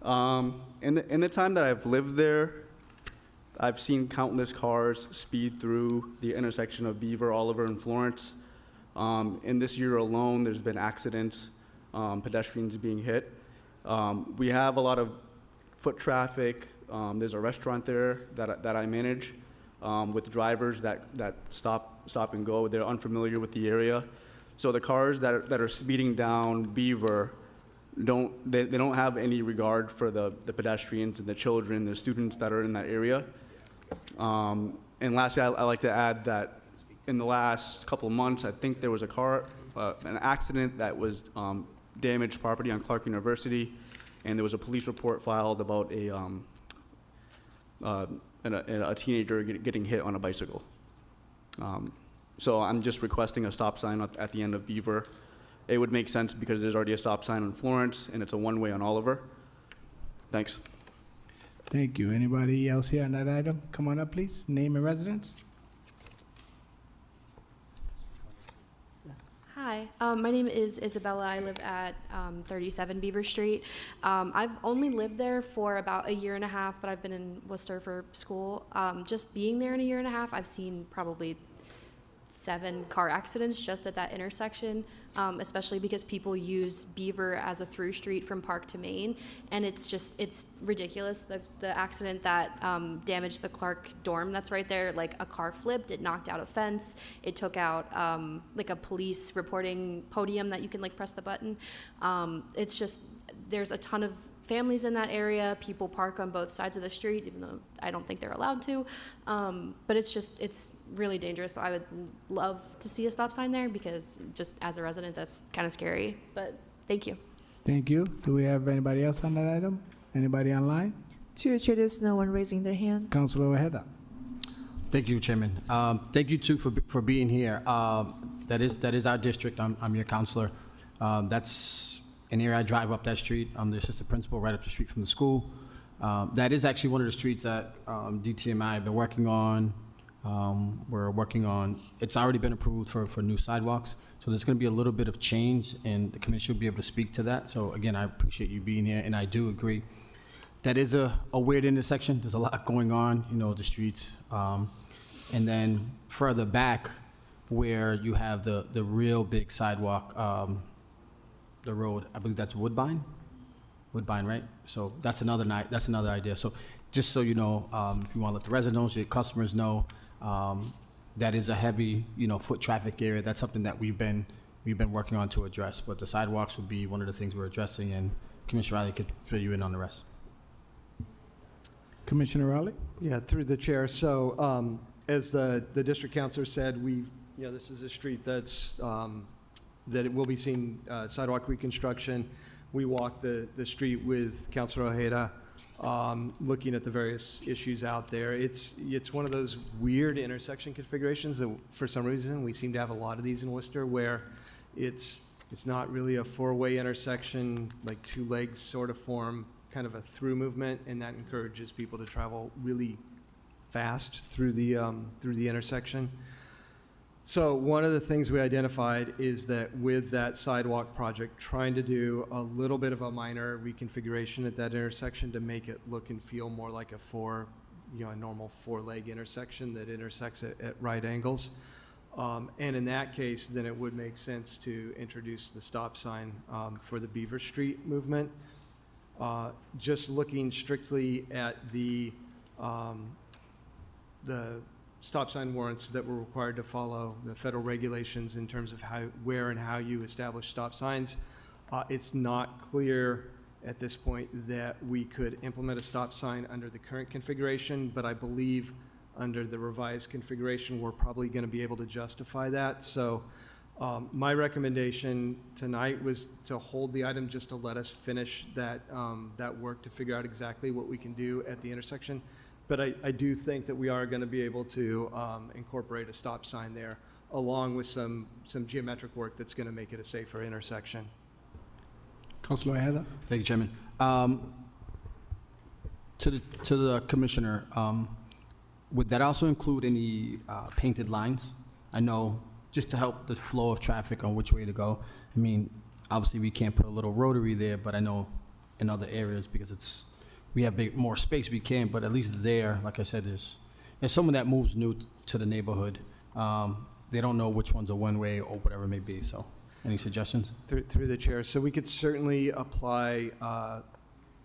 In the time that I've lived there, I've seen countless cars speed through the intersection of Beaver, Oliver, and Florence. In this year alone, there's been accidents, pedestrians being hit. We have a lot of foot traffic. There's a restaurant there that I manage with drivers that stop and go. They're unfamiliar with the area. So the cars that are speeding down Beaver they don't have any regard for the pedestrians and the children, the students that are in that area. And lastly, I like to add that in the last couple of months, I think there was an accident that was damaged property on Clark University, and there was a police report filed about a teenager getting hit on a bicycle. So I'm just requesting a stop sign at the end of Beaver. It would make sense because there's already a stop sign on Florence, and it's a one-way on Oliver. Thanks. Thank you. Anybody else here on that item? Come on up, please. Name and residence. Hi, my name is Isabella. I live at 37 Beaver Street. I've only lived there for about a year and a half, but I've been in Worcester for school. Just being there in a year and a half, I've seen probably 7 car accidents just at that intersection, especially because people use Beaver as a through street from Park to Main, and it's ridiculous. The accident that damaged the Clark dorm that's right there, like a car flipped, it knocked out a fence, it took out like a police reporting podium that you can like press the button. It's just, there's a ton of families in that area. People park on both sides of the street, even though I don't think they're allowed to. But it's really dangerous. So I would love to see a stop sign there because just as a resident, that's kind of scary. But thank you. Thank you. Do we have anybody else on that item? Anybody online? To introduce, no one raising their hand. Councilor Ojeda. Thank you, Chairman. Thank you too for being here. That is our district. I'm your counselor. That's an area I drive up that street. I'm the assistant principal right up the street from the school. That is actually one of the streets that DTMI have been working on. We're working on, it's already been approved for new sidewalks. So there's going to be a little bit of change, and the commission will be able to speak to that. So again, I appreciate you being here, and I do agree. That is a weird intersection. There's a lot going on, the streets. And then further back where you have the real big sidewalk, the road, I believe that's Woodbine, right? So that's another idea. So just so you know, if you want to let the residents, your customers know, that is a heavy, foot traffic area. That's something that we've been working on to address. But the sidewalks would be one of the things we're addressing, and Commissioner Riley could fill you in on the rest. Commissioner Raleigh? Yeah, through the chair. So as the district councilor said, this is a street that's that it will be seeing sidewalk reconstruction. We walked the street with Councilor Ojeda, looking at the various issues out there. It's one of those weird intersection configurations that for some reason we seem to have a lot of these in Worcester, where it's not really a 4-way intersection, like 2 legs sort of form kind of a through movement, and that encourages people to travel really fast through the intersection. So one of the things we identified is that with that sidewalk project, trying to do a little bit of a minor reconfiguration at that intersection to make it look and feel more like a normal 4-leg intersection that intersects at right angles. And in that case, then it would make sense to introduce the stop sign for the Beaver Street movement. Just looking strictly at the stop sign warrants that were required to follow the federal regulations in terms of where and how you establish stop signs. It's not clear at this point that we could implement a stop sign under the current configuration, but I believe under the revised configuration, we're probably going to be able to justify that. So my recommendation tonight was to hold the item just to let us finish that work to figure out exactly what we can do at the intersection. But I do think that we are going to be able to incorporate a stop sign there, along with some geometric work that's going to make it a safer intersection. Councilor Ojeda? Thank you, Chairman. To the commissioner, would that also include any painted lines? I know just to help the flow of traffic on which way to go. I mean, obviously, we can't put a little rotary there, but I know in other areas, because we have more space, we can, but at least there, like I said, there's someone that moves new to the neighborhood. They don't know which one's a one-way or whatever it may be, so any suggestions? Through the chair, so we could certainly apply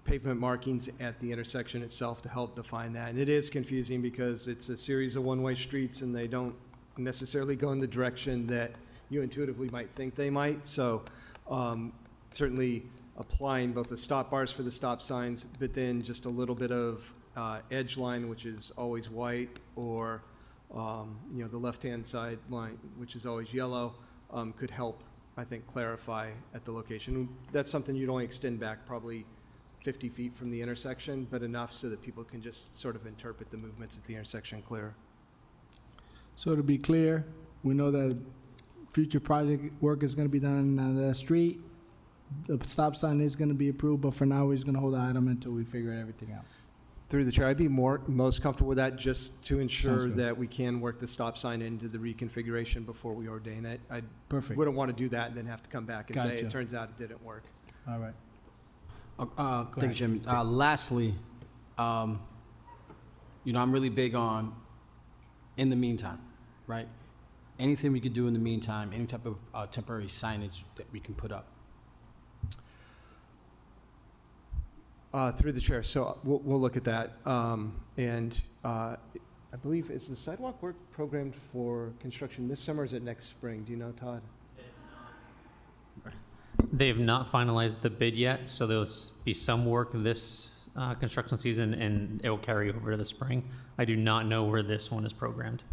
pavement markings at the intersection itself to help define that. And it is confusing because it's a series of one-way streets and they don't necessarily go in the direction that you intuitively might think they might. So certainly applying both the stop bars for the stop signs, but then just a little bit of edge line, which is always white, or the left-hand side line, which is always yellow, could help, I think, clarify at the location. That's something you'd only extend back probably 50 feet from the intersection, but enough so that people can just sort of interpret the movements at the intersection clear. So to be clear, we know that future project work is going to be done on the street. The stop sign is going to be approved, but for now, we're just going to hold the item until we figure everything out. Through the chair, I'd be most comfortable with that, just to Sounds ensure good. that we can work the stop sign into the reconfiguration before we ordain it. I Perfect. wouldn't want to do that and then have to come back and say, Gotcha. it turns out it didn't work. All right. Thank you, Jim. Lastly, I'm really big on, in the meantime, right? Anything we could do in the meantime, any type of temporary signage that we can put up. Through the chair, so we'll look at that. And I believe, is the sidewalk work programmed for construction this summer or is it next spring? Do you know, Todd? They have not finalized the bid yet, so there'll be some work this construction season, and it will carry over to the spring. I do not know where this one is programmed.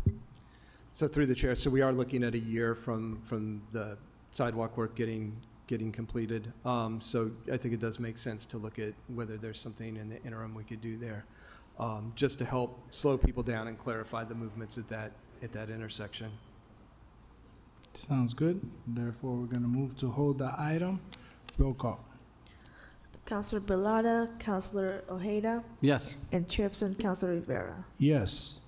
So through the chair, so we are looking at a year from the sidewalk work getting completed. So I think it does make sense to look at whether there's something in the interim we could do there, just to help slow people down and clarify the movements at that intersection. Sounds good. Therefore, we're going to move to hold the item. Roll call. Counselor Bilada, Counselor Ojeda, Yes. and Chairperson Counselor Rivera. Yes.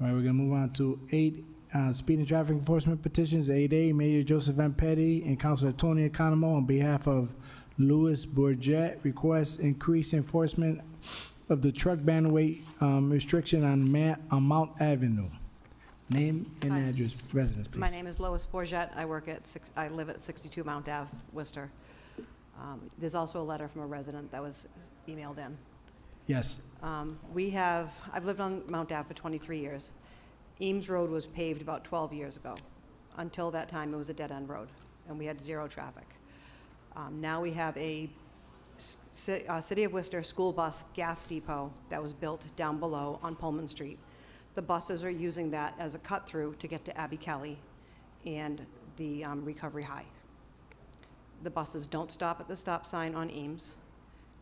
All right, we're going to move on to 8 speed and traffic enforcement petitions. 8A, Mayor Joseph M. Petty and Councilor Tony Economo on behalf of Louis Bourget requests increased enforcement of the truck ban weight restriction on Mount Avenue. Name and Hi. address, residence, please. My name is Lois Bourget. I live at 62 Mount Ave, Worcester. There's also a letter from a resident that was emailed in. Yes. I've lived on Mount Ave for 23 years. Eames Road was paved about 12 years ago. Until that time, it was a dead-end road, and we had zero traffic. Now we have a City of Worcester school bus gas depot that was built down below on Pullman Street. The buses are using that as a cut-through to get to Abbey Kelly and the Recovery High. The buses don't stop at the stop sign on Eames,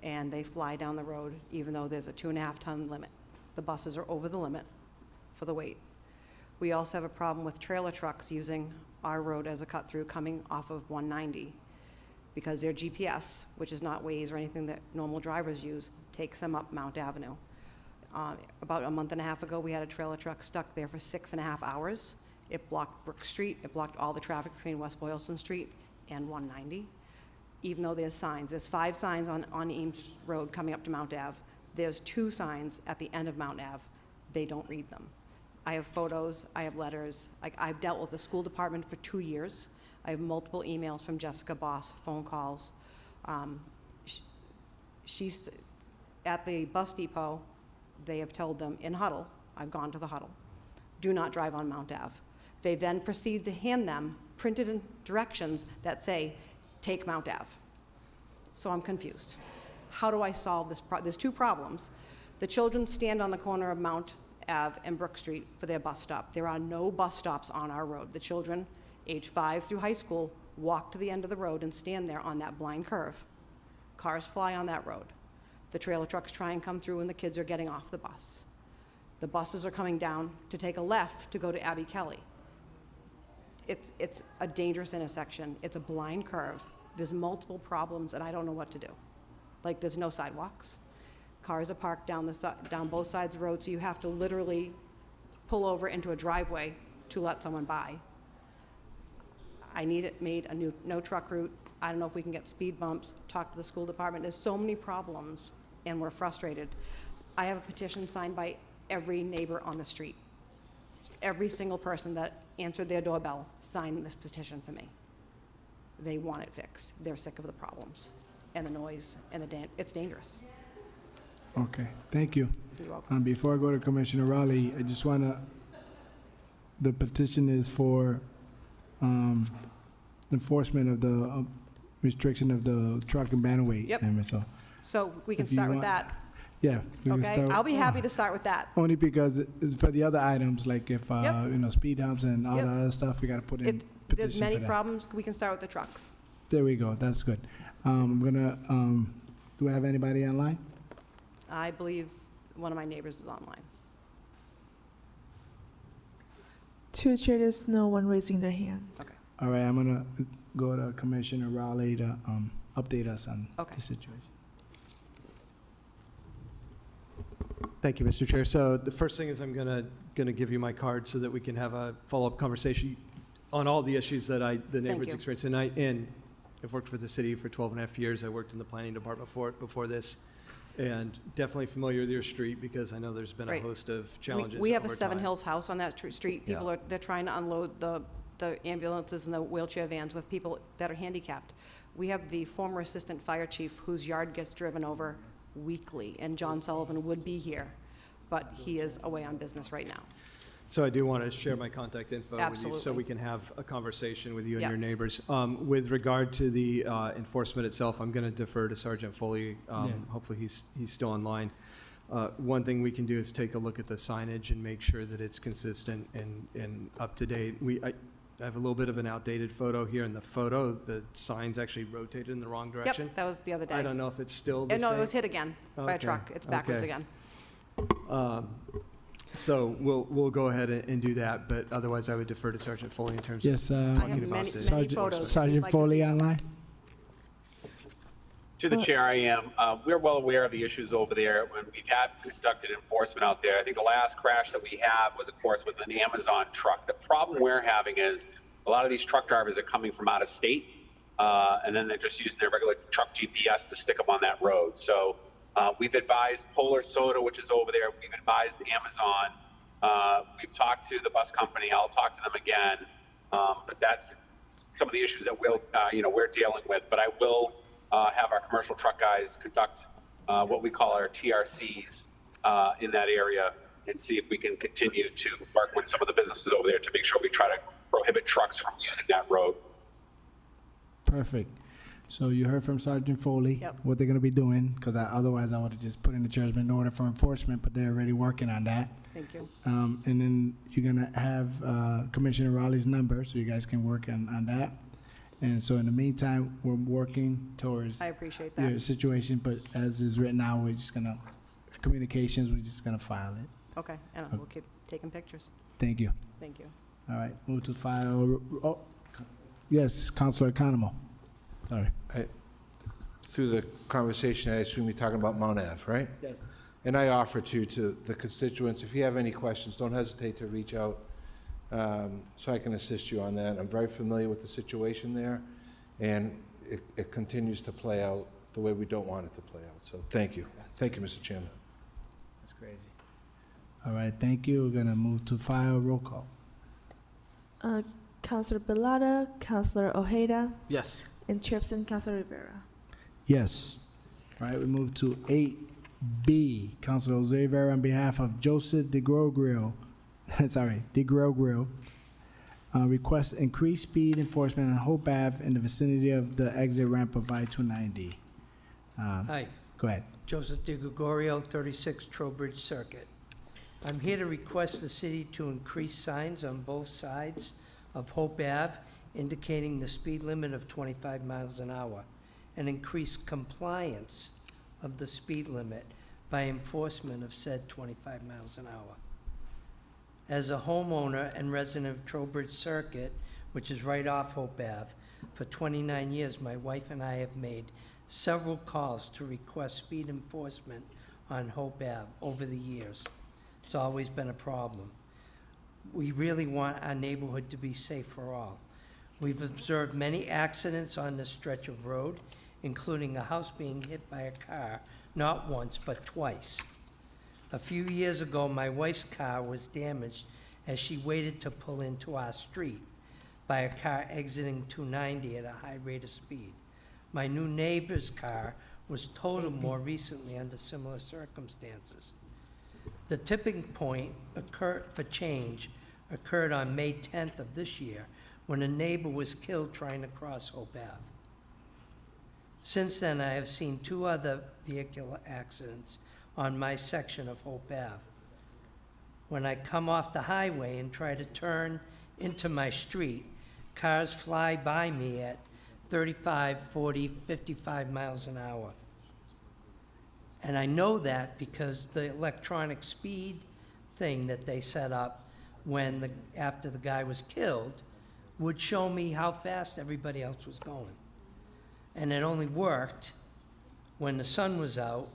and they fly down the road even though there's a 2.5-ton limit. The buses are over the limit for the weight. We also have a problem with trailer trucks using our road as a cut-through coming off of 190 because their GPS, which is not Waze or anything that normal drivers use, takes them up Mount Avenue. About a month and a half ago, we had a trailer truck stuck there for 6.5 hours. It blocked Brook Street. It blocked all the traffic between West Boylston Street and 190, even though there's signs. There's 5 signs on Eames Road coming up to Mount Ave. There's 2 signs at the end of Mount Ave. They don't read them. I have photos. I have letters. I've dealt with the school department for 2 years. I have multiple emails from Jessica Boss, phone calls. She's at the bus depot. They have told them in huddle, I've gone to the huddle, do not drive on Mount Ave. They then proceed to hand them printed in directions that say, take Mount Ave. So I'm confused. How do I solve this? There's 2 problems. The children stand on the corner of Mount Ave and Brook Street for their bus stop. There are no bus stops on our road. The children, age 5 through high school, walk to the end of the road and stand there on that blind curve. Cars fly on that road. The trailer trucks try and come through and the kids are getting off the bus. The buses are coming down to take a left to go to Abbey Kelly. It's a dangerous intersection. It's a blind curve. There's multiple problems and I don't know what to do. Like there's no sidewalks. Cars are parked down both sides of the road, so you have to literally pull over into a driveway to let someone by. I need it made a new, no truck route. I don't know if we can get speed bumps, talk to the school department. There's so many problems, and we're frustrated. I have a petition signed by every neighbor on the street. Every single person that answered their doorbell signed this petition for me. They want it fixed. They're sick of the problems and the noise and it's dangerous. Okay, thank you. You're welcome. Before I go to Commissioner Raleigh, I just want to, the petition is for enforcement of the restriction of the truck and banner weight. Yep. limit. So, So we can If you start with want- that, yeah. we can okay? start- I'll be happy to start with that. Only because it's for the other items, like if, Yep. speed humps and all Yep. the other stuff, we got to put in There's petition many for that. problems. We can start with the trucks. There we go, that's good. I'm gonna, do I have anybody online? I believe one of my neighbors is online. To the chair, there's no one raising their hands. Okay. All right, I'm gonna go to Commissioner Raleigh to update us on Okay. the situation. Thank you, Mr. Chair. So the first thing is I'm gonna give you my card so that we can have a follow-up conversation on all the issues that the neighbors you. experience. And I've worked for the city for 12 and a half years. I worked in the planning department before this, and definitely familiar with your street because I know there's been a Right. host of challenges We have a over Seven time. Hills house on that street. Yeah. People they're trying to unload the ambulances and the wheelchair vans with people that are handicapped. We have the former assistant fire chief whose yard gets driven over weekly, and John Sullivan would be here, but he is away on business right now. So I do want to share my contact info with you so Absolutely. we can have a conversation with you and Yeah. your neighbors. With regard to the enforcement itself, I'm going to defer to Sergeant Foley. Hopefully he's still online. One thing we can do is take a look at the signage and make sure that it's consistent and up to date. I have a little bit of an outdated photo here. In the photo, the sign's actually rotated in the wrong direction. Yep, that was the other day. I don't know if it's still the same. No, it was hit again by a Okay, truck. It's backwards okay. again. So we'll go ahead and do that, but otherwise I would defer to Sergeant Foley in terms of Yes, have talking many- about many the Sergeant, photos if you'd Sergeant like to Foley see them. online? To the chair, I am. We're well aware of the issues over there when we've had conducted enforcement out there. I think the last crash that we had was, of course, with an Amazon truck. The problem we're having is a lot of these truck drivers are coming from out of state, and then they're just using their regular truck GPS to stick them on that road. So we've advised Polar Soda, which is over there. We've advised Amazon. We've talked to the bus company. I'll talk to them again. But that's some of the issues that we're dealing with. But I will have our commercial truck guys conduct what we call our TRCs in that area and see if we can continue to work with some of the businesses over there to make sure we try to prohibit trucks from using that road. Perfect. So you heard from Sergeant Foley, Yep. what they're gonna be doing, because otherwise I would have just put in the judgment order for enforcement, but they're already working on that. Thank you. And then you're gonna have Commissioner Raleigh's number, so you guys can work on that. And so in the meantime, we're working towards I appreciate your that. situation, but as is written now, we're just gonna, communications, we're just gonna file it. Okay, and we'll keep taking pictures. Thank you. Thank you. All right, move to file, yes, Counselor Economo. Sorry. Through the conversation, I assume you're talking about Mount Ave, right? Yes. And I offer to the constituents, if you have any questions, don't hesitate to reach out so I can assist you on that. I'm very familiar with the situation there, and it continues to play out the way we don't want it to play out. So thank you. Thank you, Mr. Chairman. That's crazy. All right, thank you. We're gonna move to file roll call. Counselor Bellotta, Counselor Ojeda, Yes. and Chairperson Counselor Rivera. Yes. All right, we move to 8B. Councilor Jose Rivera on behalf of Joseph DeGrogrio, requests increased speed enforcement on Hope Ave in the vicinity of the exit ramp of I-290. Hi, Go ahead. Joseph DeGregorio, 36 Trowbridge Circuit. I'm here to request the city to increase signs on both sides of Hope Ave indicating the speed limit of 25 miles an hour and increase compliance of the speed limit by enforcement of said 25 miles an hour. As a homeowner and resident of Trowbridge Circuit, which is right off Hope Ave, for 29 years, my wife and I have made several calls to request speed enforcement on Hope Ave over the years. It's always been a problem. We really want our neighborhood to be safe for all. We've observed many accidents on this stretch of road, including a house being hit by a car, not once, but twice. A few years ago, my wife's car was damaged as she waited to pull into our street by a car exiting 290 at a high rate of speed. My new neighbor's car was totaled more recently under similar circumstances. The tipping point for change occurred on May 10th of this year, when a neighbor was killed trying to cross Hope Ave. Since then, I have seen 2 other vehicular accidents on my section of Hope Ave. When I come off the highway and try to turn into my street, cars fly by me at 35, 40, 55 miles an hour. And I know that because the electronic speed thing that they set up after the guy was killed would show me how fast everybody else was going. And it only worked when the sun was out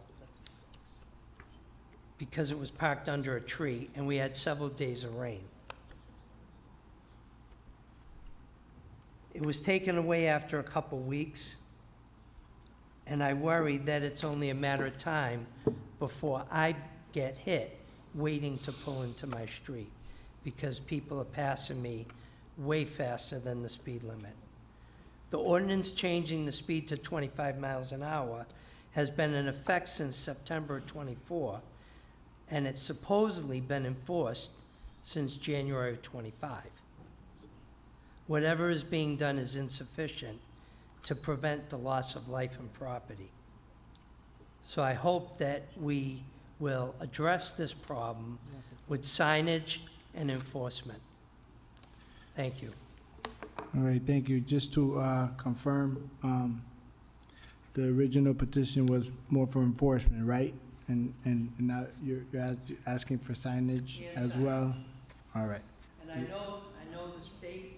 because it was parked under a tree and we had several days of rain. It was taken away after a couple weeks, and I worry that it's only a matter of time before I get hit waiting to pull into my street because people are passing me way faster than the speed limit. The ordinance changing the speed to 25 miles an hour has been in effect since September 24, and it's supposedly been enforced since January 25. Whatever is being done is insufficient to prevent the loss of life and property. So I hope that we will address this problem with signage and enforcement. Thank you. All right, thank you. Just to confirm, the original petition was more for enforcement, right? And now you're asking for signage as well? All right. And I know the state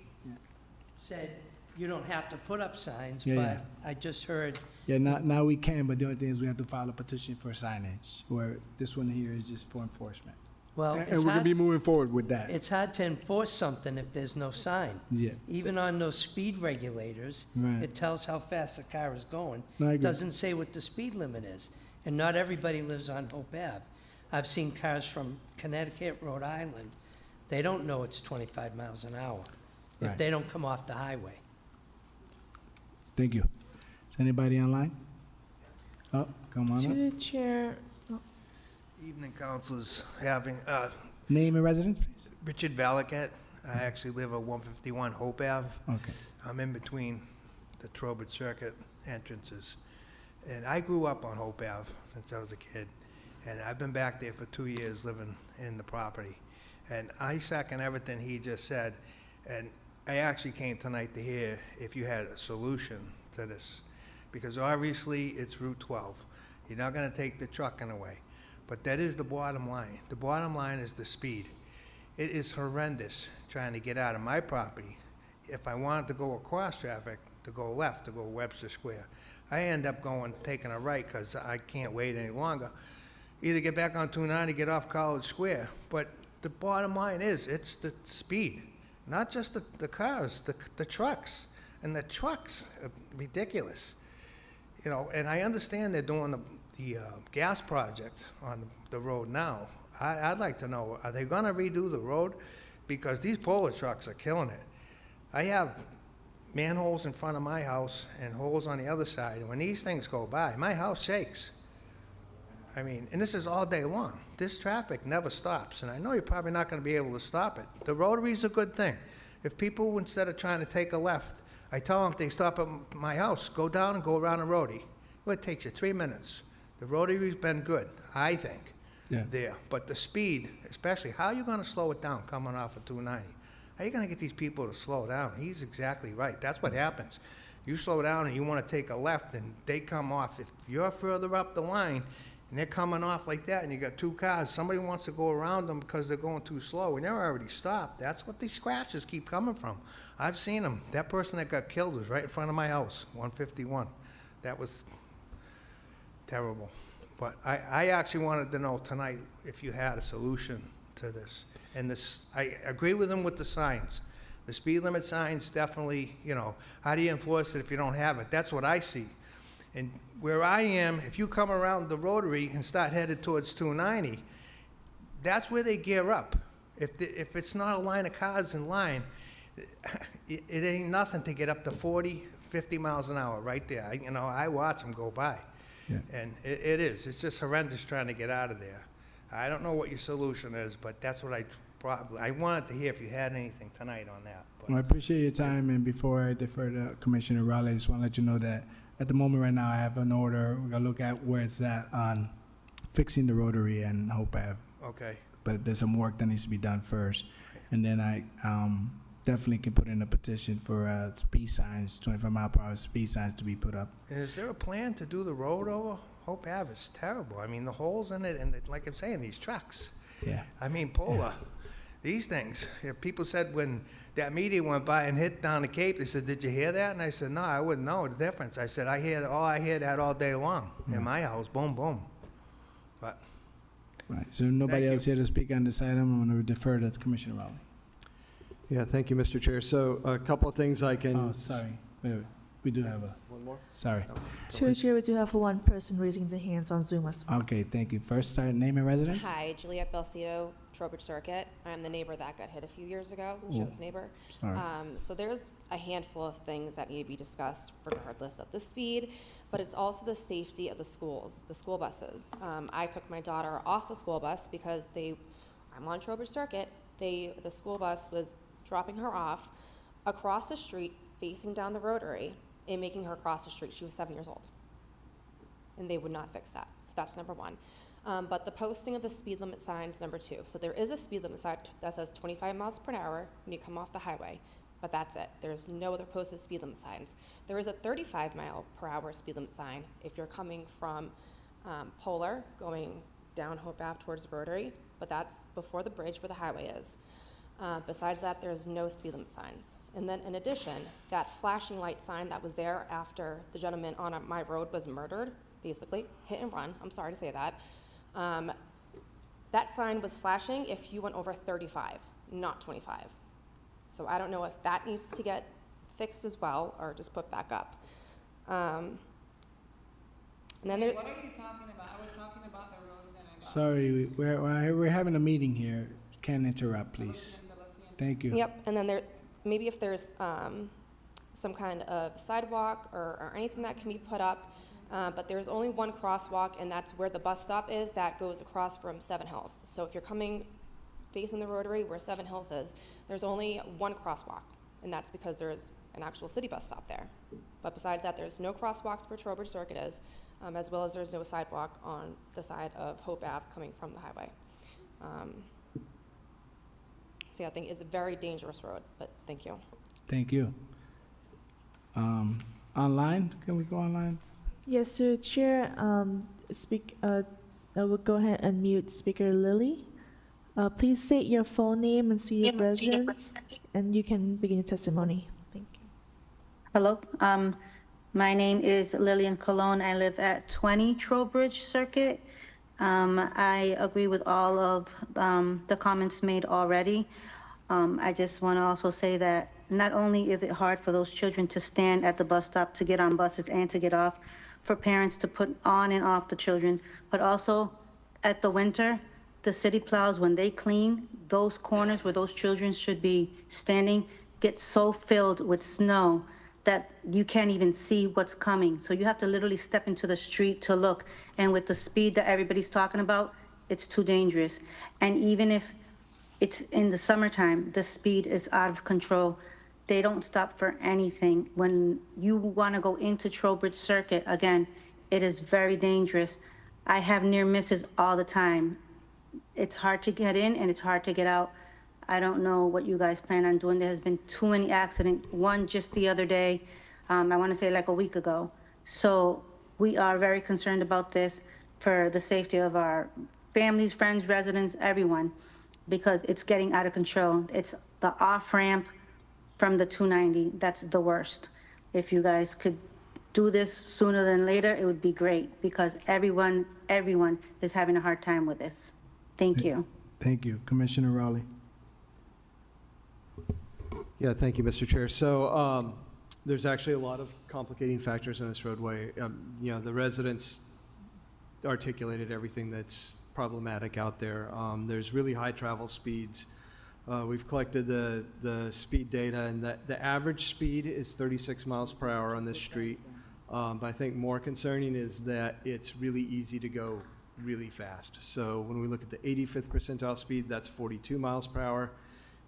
said you don't have to put up signs, Yeah, but yeah. I just heard, Yeah, now we can, but the only thing is we have to file a petition for signage, where this one here is just for enforcement. well, And it's we're gonna be hard, moving forward with that. it's hard to enforce something if there's no sign. Yeah, Even on those speed regulators, right. it tells how fast the car is going. No, I It agree. doesn't say what the speed limit is. And not everybody lives on Hope Ave. I've seen cars from Connecticut, Rhode Island. They don't know it's 25 miles an hour if Right. they don't come off the highway. Thank you. Is anybody online? Oh, come on To up. the chair, Evening, councilors. Having, Name and residence, please. Richard Valakat. I actually live at 151 Hope Ave. Okay. I'm in between the Trowbridge Circuit entrances. And I grew up on Hope Ave since I was a kid. And I've been back there for 2 years living in the property. And I second everything he just said. And I actually came tonight to hear if you had a solution to this. Because obviously, it's Route 12. You're not gonna take the trucking away. But that is the bottom line. The bottom line is the speed. It is horrendous trying to get out of my property. If I wanted to go across traffic, to go left, to go Webster Square, I end up taking a right because I can't wait any longer. Either get back on 290, get off College Square. But the bottom line is, it's the speed. Not just the cars, the trucks. And the trucks are ridiculous. You know, and I understand they're doing the gas project on the road now. I'd like to know, are they gonna redo the road? Because these Polar trucks are killing it. I have manholes in front of my house and holes on the other side, and when these things go by, my house shakes. I mean, and this is all day long. This traffic never stops, and I know you're probably not gonna be able to stop it. The rotary's a good thing. If people, instead of trying to take a left, I tell them if they stop at my house, go down and go around the rotary. Well, it takes you 3 minutes. The rotary's been good, I think, there. But the speed, especially, how are you gonna slow it down coming off of 290? How are you gonna get these people to slow down? He's exactly right. That's what happens. You slow down and you wanna take a left and they come off. If you're further up the line and they're coming off like that and you got 2 cars, somebody wants to go around them because they're going too slow and they're already stopped. That's what these crashes keep coming from. I've seen them. That person that got killed was right in front of my house, 151. That was terrible. But I actually wanted to know tonight if you had a solution to this. And this, I agree with him with the signs. The speed limit signs definitely, how do you enforce it if you don't have it? That's what I see. And where I am, if you come around the rotary and start headed towards 290, that's where they gear up. If it's not a line of cars in line, it ain't nothing to get up to 40, 50 miles an hour right there. I watch them go by. Yeah. And it is. It's just horrendous trying to get out of there. I don't know what your solution is, but that's what I wanted to hear if you had anything tonight on that. But Well, I appreciate your time, and before I defer to Commissioner Raleigh, I just want to let you know that at the moment right now, I have an order. We're gonna look at where it's at on fixing the rotary and Hope Ave. okay. But there's some work that needs to be done first. And then I definitely can put in a petition for speed signs, 25-mile-per-hour speed signs to be put up. And is there a plan to do the road over Hope Ave? It's terrible. I mean, the holes in it, and like I'm saying, these trucks. Yeah. I mean, Pola, these things. People said when that meteor went by and hit down the Cape, they said, "Did you hear that?" And I said, "No, I wouldn't know the difference." I said, I hear that all day long in my house, boom, boom. But Right. So nobody Thank else here to speak on this item. I'm going to defer to Commissioner Raleigh. Yeah, thank you, Mr. Chair. So a couple of things I can. Oh, sorry. Wait. We do have a. One more? Sorry. To the chair, we do have one person raising their hands on Zoom as well. Okay, thank you. First, start name and residence. Hi, Juliette Belcito, Trowbridge Circuit. I'm the neighbor that got hit a few years ago, Oh, Joe's neighbor. sorry. So there's a handful of things that need to be discussed regardless of the speed, but it's also the safety of the schools, the school buses. I took my daughter off the school bus because I'm on Trowbridge Circuit. The school bus was dropping her off across the street, facing down the rotary, and making her cross the street. She was 7 years old. And they would not fix that. So that's number one. But the posting of the speed limit signs, number two. So there is a speed limit sign that says 25 miles per hour when you come off the highway, but that's it. There's no other posted speed limit signs. There is a 35 mile per hour speed limit sign if you're coming from Polar, going down Hope Ave towards the rotary, but that's before the bridge where the highway is. Besides that, there's no speed limit signs. And then in addition, that flashing light sign that was there after the gentleman on my road was murdered, basically, hit and run, I'm sorry to say that. That sign was flashing if you went over 35, not 25. So I don't know if that needs to get fixed as well or just put back up. And then there, What are you talking about? I was talking about the roads and Sorry, we're having a meeting here. Can't interrupt, please. Thank you. Yep, and then maybe if there's some kind of sidewalk or anything that can be put up, but there's only one crosswalk, and that's where the bus stop is that goes across from Seven Hills. So if you're coming facing the rotary where Seven Hills is, there's only one crosswalk, and that's because there's an actual city bus stop there. But besides that, there's no crosswalks where Trowbridge Circuit is, as well as there's no sidewalk on the side of Hope Ave coming from the highway. So yeah, I think it's a very dangerous road, but thank you. Thank you. Online? Can we go online? Yes, through the chair, I will go ahead and mute Speaker Lily. Please state your full name and city of residence, and you can begin your testimony. Thank you. Hello, my name is Lillian Colon. I live at 20 Trowbridge Circuit. I agree with all of the comments made already. I just want to also say that not only is it hard for those children to stand at the bus stop to get on buses and to get off, for parents to put on and off the children, but also at the winter, the city plows, when they clean, those corners where those children should be standing get so filled with snow that you can't even see what's coming. So you have to literally step into the street to look. And with the speed that everybody's talking about, it's too dangerous. And even if it's in the summertime, the speed is out of control. They don't stop for anything. When you want to go into Trowbridge Circuit, again, it is very dangerous. I have near misses all the time. It's hard to get in and it's hard to get out. I don't know what you guys plan on doing. There has been too many accidents. One just the other day, I want to say like a week ago. So we are very concerned about this for the safety of our families, friends, residents, everyone, because it's getting out of control. It's the off-ramp from the 290. That's the worst. If you guys could do this sooner than later, it would be great, because everyone is having a hard time with this. Thank you. Thank you. Commissioner Raleigh. Yeah, thank you, Mr. Chair. So there's actually a lot of complicating factors in this roadway. You know, the residents articulated everything that's problematic out there. There's really high travel speeds. We've collected the speed data, and the average speed is 36 miles per hour on this street. But I think more concerning is that it's really easy to go really fast. So when we look at the 85th percentile speed, that's 42 miles per hour.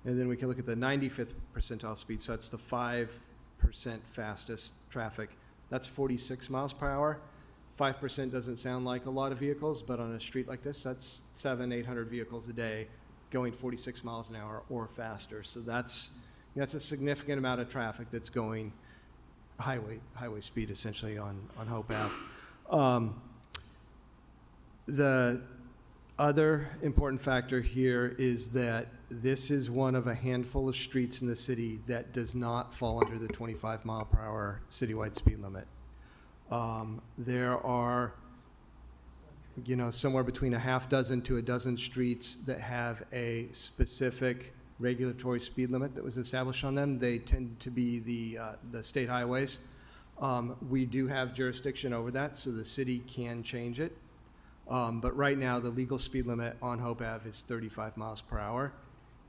And then we can look at the 95th percentile speed, so that's the 5% fastest traffic. That's 46 miles per hour. 5% doesn't sound like a lot of vehicles, but on a street like this, that's 700-800 vehicles a day going 46 miles an hour or faster. So that's a significant amount of traffic that's going highway speed essentially on Hope Ave. The other important factor here is that this is one of a handful of streets in the city that does not fall under the 25 mile per hour citywide speed limit. There are, you know, somewhere between a half dozen to a dozen streets that have a specific regulatory speed limit that was established on them. They tend to be the state highways. We do have jurisdiction over that, so the city can change it. But right now, the legal speed limit on Hope Ave is 35 miles per hour.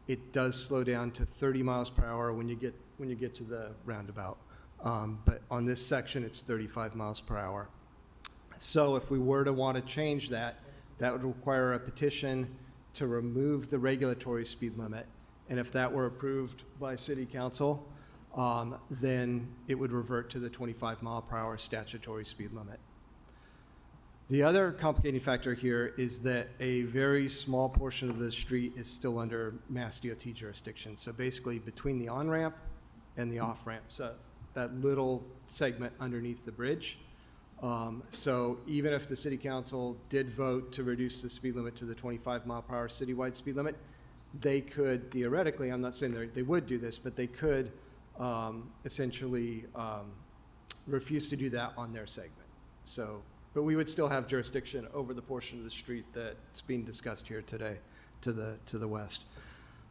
It does slow down to 30 miles per hour when you get to the roundabout. But on this section, it's 35 miles per hour. So if we were to want to change that, that would require a petition to remove the regulatory speed limit. And if that were approved by City Council, then it would revert to the 25 mile per hour statutory speed limit. The other complicating factor here is that a very small portion of the street is still under Mass DOT jurisdiction. So basically between the on-ramp and the off-ramp, so that little segment underneath the bridge. So even if the City Council did vote to reduce the speed limit to the 25 mile per hour citywide speed limit, they could theoretically, I'm not saying they would do this, but they could essentially refuse to do that on their segment. So, but we would still have jurisdiction over the portion of the street that's being discussed here today to the west.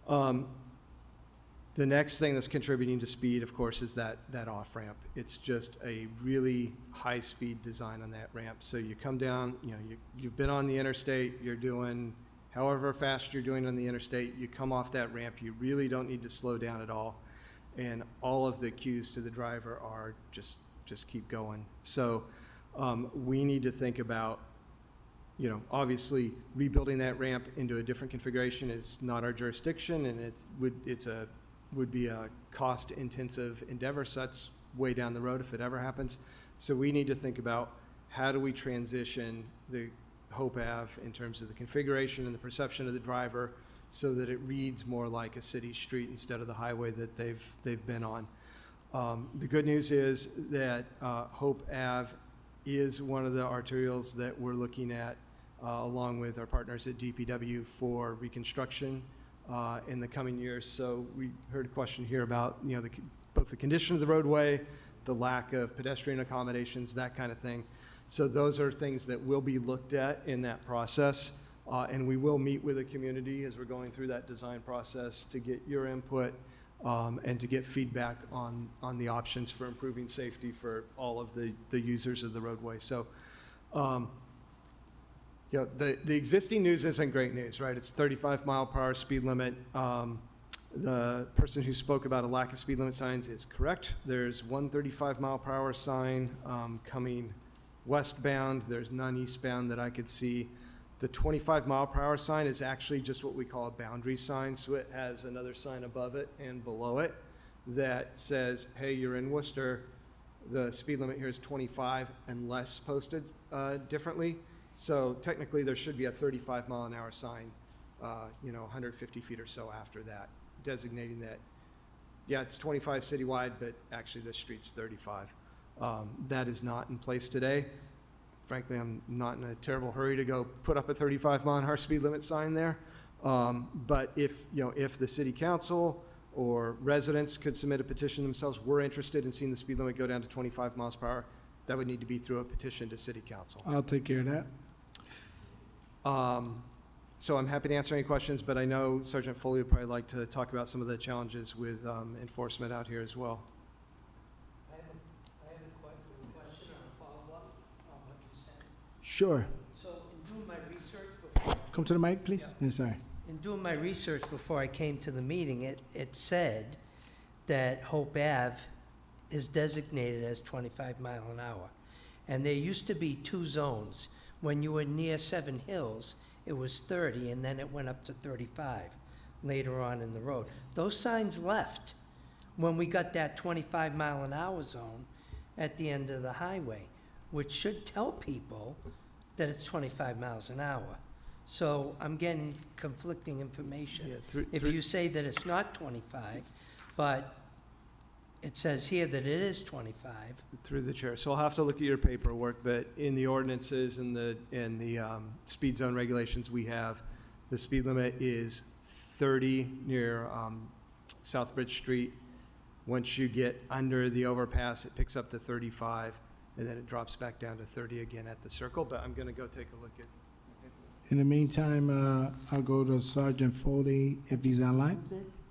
The next thing that's contributing to speed, of course, is that off-ramp. It's just a really high-speed design on that ramp. So you come down, you know, you've been on the interstate, you're doing however fast you're doing on the interstate, you come off that ramp, you really don't need to slow down at all. And all of the cues to the driver are just keep going. So we need to think about, you know, obviously rebuilding that ramp into a different configuration is not our jurisdiction, and it would be a cost-intensive endeavor, so that's way down the road if it ever happens. So we need to think about how do we transition the Hope Ave in terms of the configuration and the perception of the driver so that it reads more like a city street instead of the highway that they've been on. The good news is that Hope Ave is one of the arterials that we're looking at along with our partners at DPW for reconstruction in the coming years. So we heard a question here about, you know, both the condition of the roadway, the lack of pedestrian accommodations, that kind of thing. So those are things that will be looked at in that process. And we will meet with the community as we're going through that design process to get your input and to get feedback on the options for improving safety for all of the users of the roadway. So, you know, the existing news isn't great news, right? It's 35 mile per hour speed limit. The person who spoke about a lack of speed limit signs is correct. There's one 35 mile per hour sign coming westbound. There's none eastbound that I could see. The 25 mile per hour sign is actually just what we call a boundary sign. So it has another sign above it and below it that says, hey, you're in Worcester. The speed limit here is 25 unless posted differently. So technically there should be a 35 mile an hour sign, 150 feet or so after that, designating that, yeah, it's 25 citywide, but actually this street's 35. That is not in place today. Frankly, I'm not in a terrible hurry to go put up a 35 mile an hour speed limit sign there. But if the city council or residents could submit a petition themselves, we're interested in seeing the speed limit go down to 25 miles per hour, that would need to be through a petition to city council. I'll take care of that. So I'm happy to answer any questions, but I know Sergeant Foley would probably like to talk about some of the challenges with enforcement out here as well. I have a question or a follow-up on what you said. Sure. So in doing my research before, Come to the mic, please. Yes, sorry. in doing my research before I came to the meeting, it said that Hope Ave is designated as 25 mile an hour. And there used to be two zones. When you were near Seven Hills, it was 30, and then it went up to 35 later on in the road. Those signs left when we got that 25 mile an hour zone at the end of the highway, which should tell people that it's 25 miles an hour. So I'm getting conflicting information. Yeah, If you say that it's not 25, but it says here that it is 25. Through the chair. So I'll have to look at your paperwork, but in the ordinances and the speed zone regulations we have, the speed limit is 30 near Southbridge Street. Once you get under the overpass, it picks up to 35, and then it drops back down to 30 again at the circle, but I'm gonna go take a look at. In the meantime, I'll go to Sergeant Foley if he's online.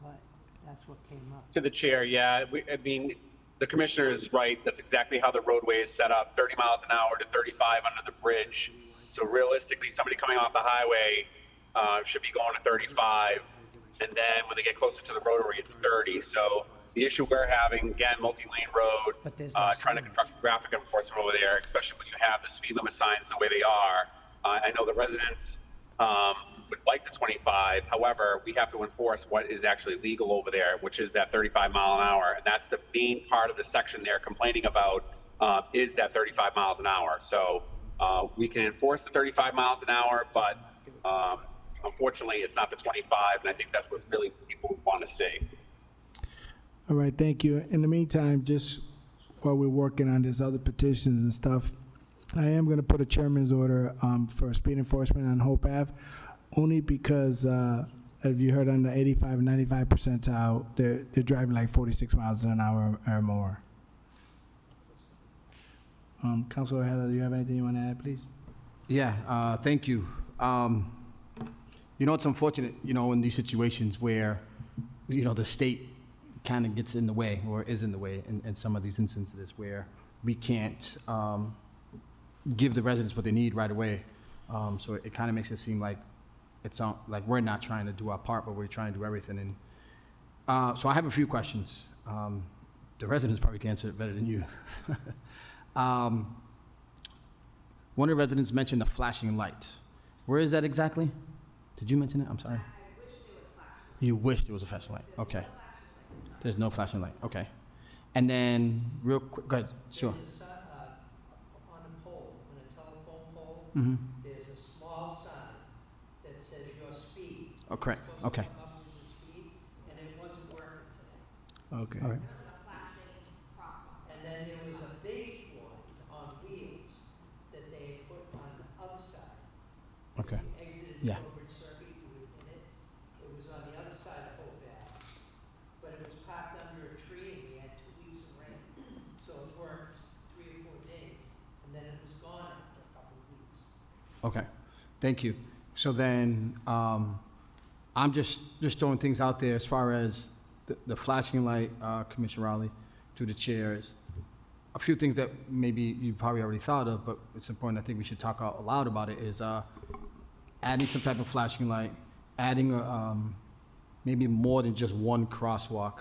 But that's what came up. To the chair, yeah, I mean, the commissioner is right. That's exactly how the roadway is set up, 30 miles an hour to 35 under the bridge. So realistically, somebody coming off the highway should be going to 35. And then when they get closer to the rotary, it's 30. So the issue we're having, again, multi-lane road, trying to conduct traffic enforcement over there, especially when you have the speed limit signs the way they are. I know the residents would like the 25. However, we have to enforce what is actually legal over there, which is that 35 mile an hour. And that's the main part of the section they're complaining about, is that 35 miles an hour. So we can enforce the 35 miles an hour, but unfortunately, it's not the 25. And I think that's what really people want to see. All right, thank you. In the meantime, just while we're working on these other petitions and stuff, I am going to put a chairman's order for speed enforcement on Hope Ave, only because if you heard on the 85 and 95 percentile, they're driving like 46 miles an hour or more. Councilor Heather, do you have anything you want to add, please? Yeah, thank you. You know, it's unfortunate, you know, in these situations where, you know, the state kind of gets in the way or is in the way in some of these instances where we can't give the residents what they need right away. So it kind of makes it seem like it's like we're not trying to do our part, but we're trying to do everything. And so I have a few questions. The residents probably can answer it better than you. One of the residents mentioned the flashing lights. Where is that exactly? Did you mention it? I'm sorry. You wished there was a flashing light. Okay. There's no flashing light. Okay. And then, real quick, go ahead. Sure. On a pole, on a telephone pole, Mm-hmm. there's a small sign that says your speed. Oh, correct. It's supposed to Okay. come up with your speed, and it wasn't working today. Okay. All right. And then there was a big one on wheels that they put on the other side. Okay. As you exited Yeah. Strawbridge Circuit, you would hit it. It was on the other side of Hope Ave. But it was parked under a tree, and we had 2 weeks of rain. So it worked 3 or 4 days, and then it was gone after a couple of weeks. Okay, thank you. So then, I'm just throwing things out there as far as the flashing light, Commissioner Rowley, through the chairs. A few things that maybe you've probably already thought of, but it's important, I think we should talk out loud about it, is adding some type of flashing light, adding maybe more than just one crosswalk,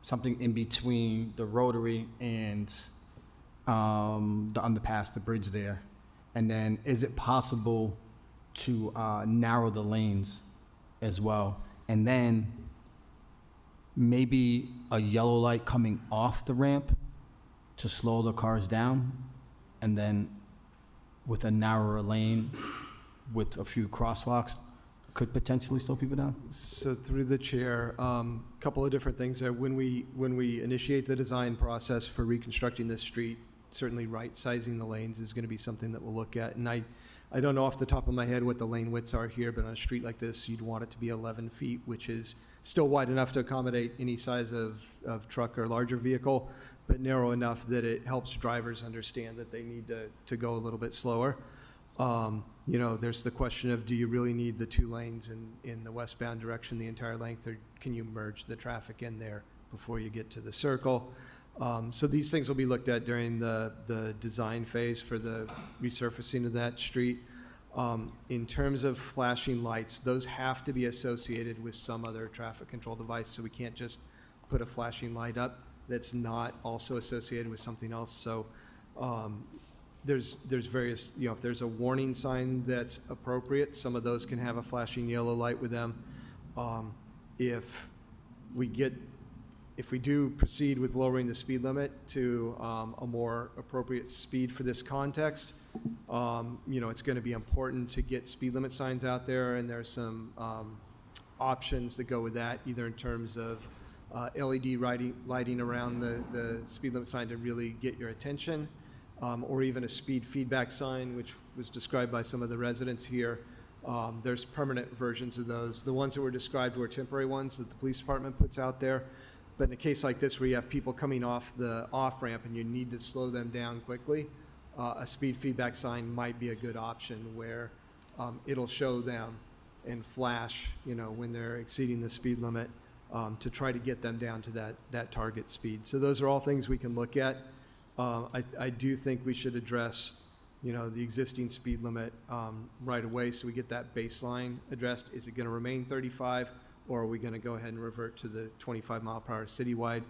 something in between the rotary and the underpass, the bridge there. And then, is it possible to narrow the lanes as well? And then maybe a yellow light coming off the ramp to slow the cars down, and then with a narrower lane with a few crosswalks could potentially slow people down? So through the chair, couple of different things there. When we initiate the design process for reconstructing this street, certainly right-sizing the lanes is going to be something that we'll look at. And I don't know off the top of my head what the lane widths are here, but on a street like this, you'd want it to be 11 feet, which is still wide enough to accommodate any size of truck or larger vehicle, but narrow enough that it helps drivers understand that they need to go a little bit slower. You know, there's the question of, do you really need the 2 lanes in the westbound direction the entire length, or can you merge the traffic in there before you get to the circle? So these things will be looked at during the design phase for the resurfacing of that street. In terms of flashing lights, those have to be associated with some other traffic control device, so we can't just put a flashing light up that's not also associated with something else. So there's various, you know, if there's a warning sign that's appropriate, some of those can have a flashing yellow light with them. If we do proceed with lowering the speed limit to a more appropriate speed for this context, you know, it's going to be important to get speed limit signs out there, and there's some options that go with that, either in terms of LED lighting around the speed limit sign to really get your attention, or even a speed feedback sign, which was described by some of the residents here. There's permanent versions of those. The ones that were described were temporary ones that the police department puts out there. But in a case like this, where you have people coming off the off-ramp and you need to slow them down quickly, a speed feedback sign might be a good option, where it'll show them and flash, you know, when they're exceeding the speed limit, to try to get them down to that target speed. So those are all things we can look at. I do think we should address, you know, the existing speed limit right away, so we get that baseline addressed. Is it going to remain 35, or are we going to go ahead and revert to the 25-mile-per-hour citywide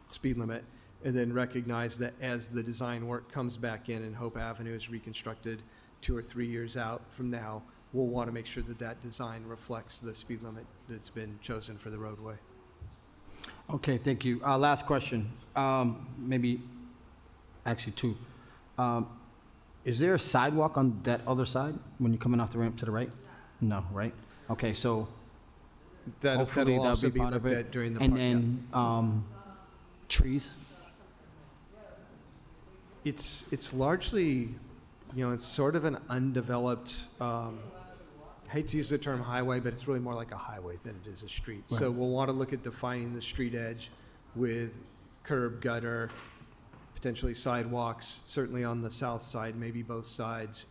speed limit, and then recognize that as the design work comes back in and Hope Avenue is reconstructed 2 or 3 years out from now, we'll want to make sure that that design reflects the speed limit that's been chosen for the roadway. Okay, thank you. Last question, maybe, actually 2. Is there a sidewalk on that other side when you're coming off the ramp to the right? No, right? Okay, so hopefully That'll also that'll be be part of looked it. at during the And park, yeah. then, trees? It's largely, you know, it's sort of an undeveloped, hate to use the term highway, but it's really more like a highway than it is a street. So Right. we'll want to look at defining the street edge with curb, gutter, potentially sidewalks, certainly on the south side, maybe both sides.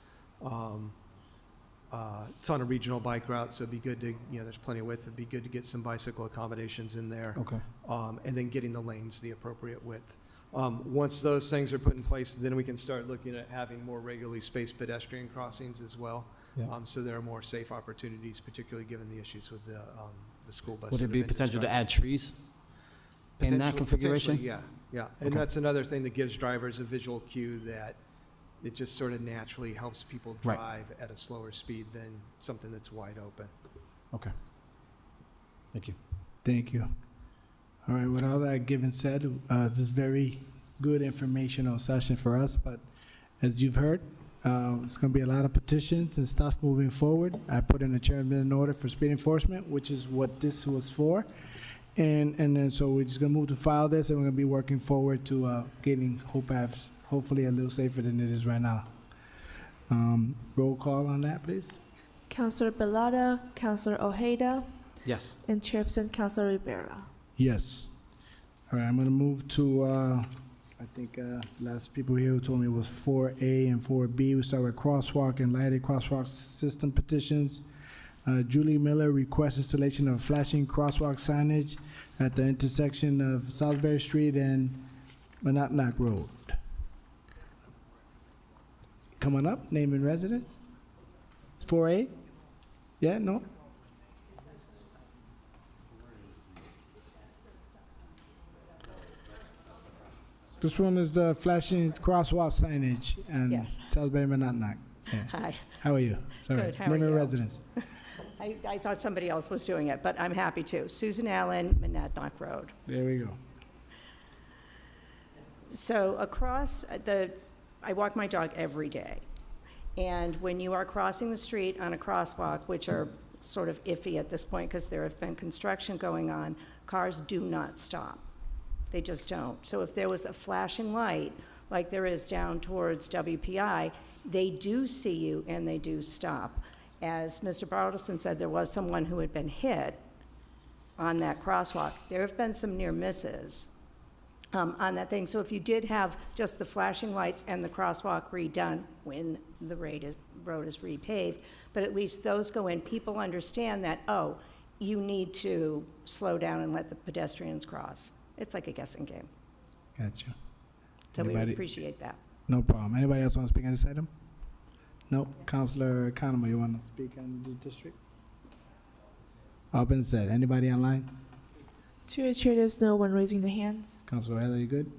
It's on a regional bike route, so it'd be good to, you know, there's plenty of width. It'd be good to get some bicycle accommodations in there. Okay. And then getting the lanes the appropriate width. Once those things are put in place, then we can start looking at having more regularly spaced pedestrian crossings as well. Yeah. So there are more safe opportunities, particularly given the issues with the school buses. Would that there be have been potential to described. add trees in that configuration? Potentially, yeah. And Okay. that's another thing that gives drivers a visual cue that it just sort of naturally helps people Right. drive at a slower speed than something that's wide open. Okay. Thank you. Thank you. All right, with all that given said, this is very good informational session for us, but as you've heard, it's going to be a lot of petitions and stuff moving forward. I put in a chairman order for speed enforcement, which is what this was for. And then, so we're just going to move to file this, and we're going to be working forward to getting Hope Ave hopefully a little safer than it is right now. Roll call on that, please. Councilor Bellotta, Councilor Ojeda, Yes. and Chairperson Councilor Rivera. Yes. All right, I'm going to move to, I think last people here who told me was 4A and 4B. We start with crosswalk and lighted crosswalk system petitions. Julie Miller requests installation of flashing crosswalk signage at the intersection of Salisbury Street and Monadnock Road. Coming up, name and residence. 4A? Yeah, no? This one is the flashing crosswalk signage and Yes. Salisbury Monadnock. Yeah. Hi. How are you? Sorry. Good, how are Name and you? residence. I thought somebody else was doing it, but I'm happy to. Susan Allen, Monadnock Road. There we go. So across I walk my dog every day. And when you are crossing the street on a crosswalk, which are sort of iffy at this point because there have been construction going on, cars do not stop. They just don't. So if there was a flashing light, like there is down towards WPI, they do see you and they do stop. As Mr. Bartleson said, there was someone who had been hit on that crosswalk. There have been some near misses on that thing. So if you did have just the flashing lights and the crosswalk redone when the road is repaved, but at least those go in, people understand that, oh, you need to slow down and let the pedestrians cross. It's like a guessing game. Gotcha. So we would Anybody- appreciate that. No problem. Anybody else want to speak on this item? No. Councilor Economo, you want to speak on the district? All been said. Anybody online? To the chair, there's no one raising their hands. Councilor Heather, you good?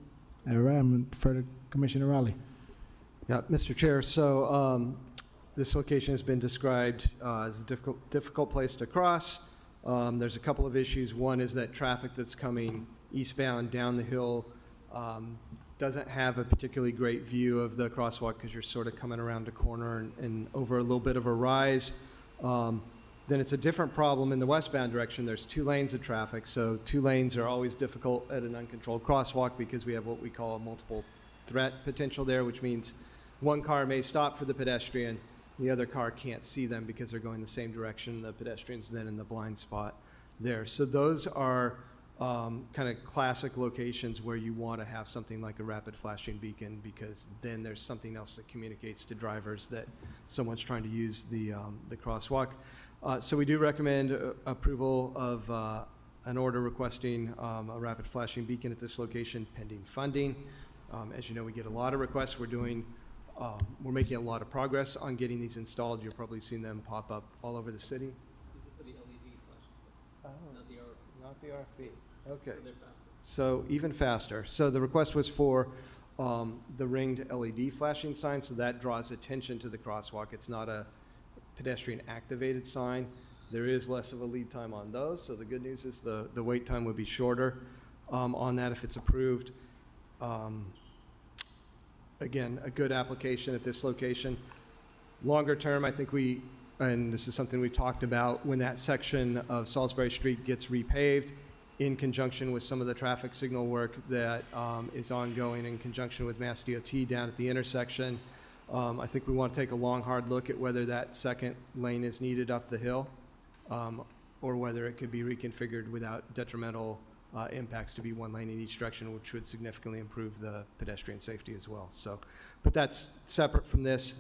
All right, I'm going for Commissioner Raleigh. Yeah, Mr. Chair, so this location has been described as a difficult place to cross. There's a couple of issues. One is that traffic that's coming eastbound down the hill doesn't have a particularly great view of the crosswalk because you're sort of coming around a corner and over a little bit of a rise. Then it's a different problem in the westbound direction. There's 2 lanes of traffic, so 2 lanes are always difficult at an uncontrolled crosswalk because we have what we call a multiple threat potential there, which means one car may stop for the pedestrian, the other car can't see them because they're going the same direction. The pedestrian's then in the blind spot there. So those are kind of classic locations where you want to have something like a rapid flashing beacon because then there's something else that communicates to drivers that someone's trying to use the crosswalk. So we do recommend approval of an order requesting a rapid flashing beacon at this location pending funding. As you know, we get a lot of requests. We're making a lot of progress on getting these installed. You've probably seen them pop up all over the city. These are for the LED flashing signs, Not the RFB. Okay. So even faster. So the request was for the ringed LED flashing sign, so that draws attention to the crosswalk. It's not a pedestrian activated sign. There is less of a lead time on those, so the good news is the wait time would be shorter on that if it's approved. Again, a good application at this location. Longer term, I think and this is something we talked about, when that section of Salisbury Street gets repaved in conjunction with some of the traffic signal work that is ongoing in conjunction with Mass DOT down at the intersection. I think we want to take a long, hard look at whether that second lane is needed up the hill or whether it could be reconfigured without detrimental impacts to be 1 lane in each direction, which would significantly improve the pedestrian safety as well. So, but that's separate from this.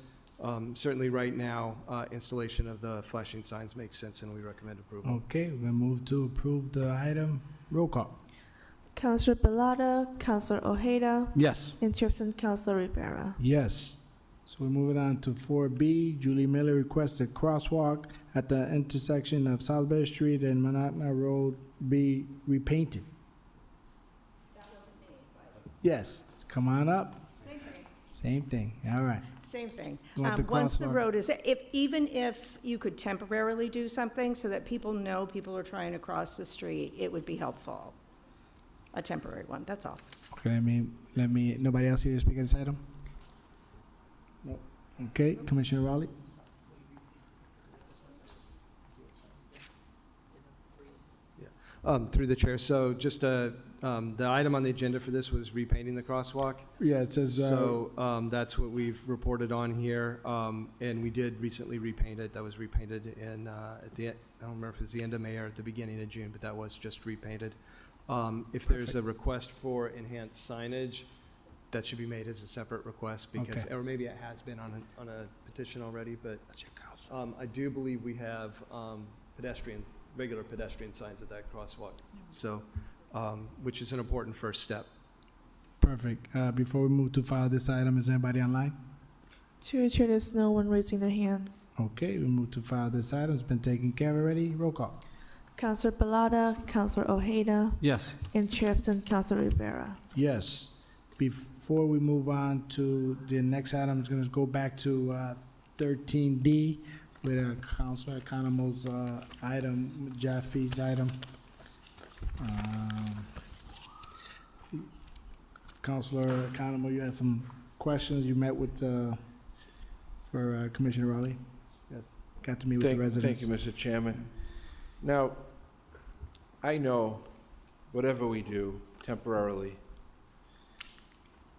Certainly right now, installation of the flashing signs makes sense and we recommend approval. Okay, we're going to move to approve the item. Roll call. Councilor Balata, Councilor Ojeda, Yes. and Chairperson Councilor Rivera. Yes. So we're moving on to 4B. Julie Miller requests a crosswalk at the intersection of Salisbury Street and Monotna Road be repainted. That wasn't me, but Yes. Come on up. same thing. Same thing. All right. Same thing. You want the Once the crosswalk? road is, even if you could temporarily do something so that people know people are trying to cross the street, it would be helpful. A temporary one, that's all. Okay, let me, nobody else here to speak on this item? No. Okay, Commissioner Raleigh? Through the chair, so just the item on the agenda for this was repainting the crosswalk. Yeah, it says, So that's what we've reported on here, and we did recently repaint it. That was repainted in, I don't remember if it was the end of May or at the beginning of June, but that was just repainted. If there's a request for enhanced signage, that should be made as a separate request because, Okay. or maybe it has been on a petition already, but I do believe we have regular pedestrian signs at that crosswalk, so, which is an important first step. perfect. Before we move to file this item, is anybody online? To the chair, there's no one raising their hands. Okay, we move to file this item. It's been taken care of already. Roll call. Councilor Balata, Councilor Ojeda, Yes. and Chairperson Councilor Rivera. Yes. Before we move on to the next item, I'm going to go back to 13D with Councilor Economo's item, Jaffe's item. Councilor Economo, you had some questions. You met with, for Commissioner Raleigh? Yes. Got to meet with the residents. Thank you, Mr. Chairman. Now, I know whatever we do temporarily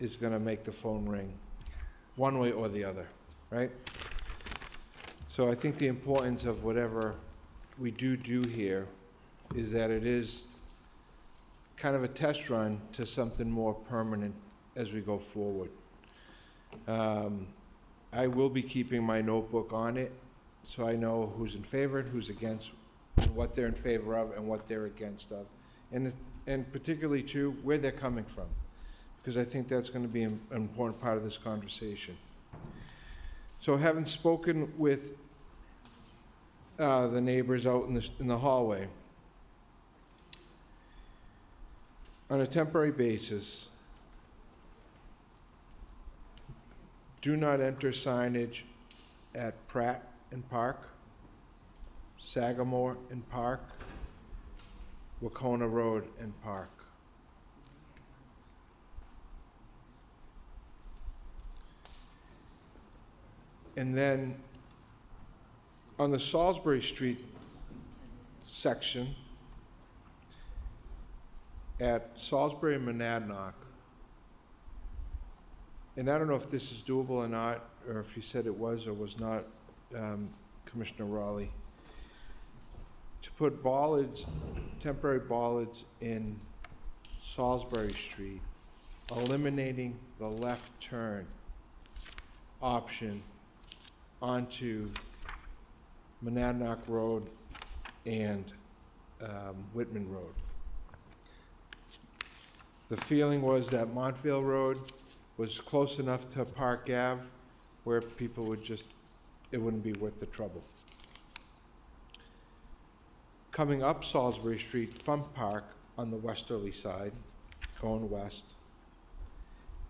is going to make the phone ring one way or the other, right? So I think the importance of whatever we do here is that it is kind of a test run to something more permanent as we go forward. I will be keeping my notebook on it, so I know who's in favor and who's against, and what they're in favor of and what they're against of. And particularly, too, where they're coming from, because I think that's going to be an important part of this conversation. So having spoken with the neighbors out in the hallway, on a temporary basis, do not enter signage at Pratt and Park, Sagamore and Park, Wacona Road and Park. And then on the Salisbury Street section, at Salisbury and Monadnock, and I don't know if this is doable or not, or if you said it was or was not, Commissioner Raleigh, to put bollards, temporary bollards in Salisbury Street, eliminating the left turn option onto Monadnock Road and Whitman Road. The feeling was that Montvale Road was close enough to Park Ave where people would just, it wouldn't be worth the trouble. Coming up Salisbury Street from Park on the westerly side, going west,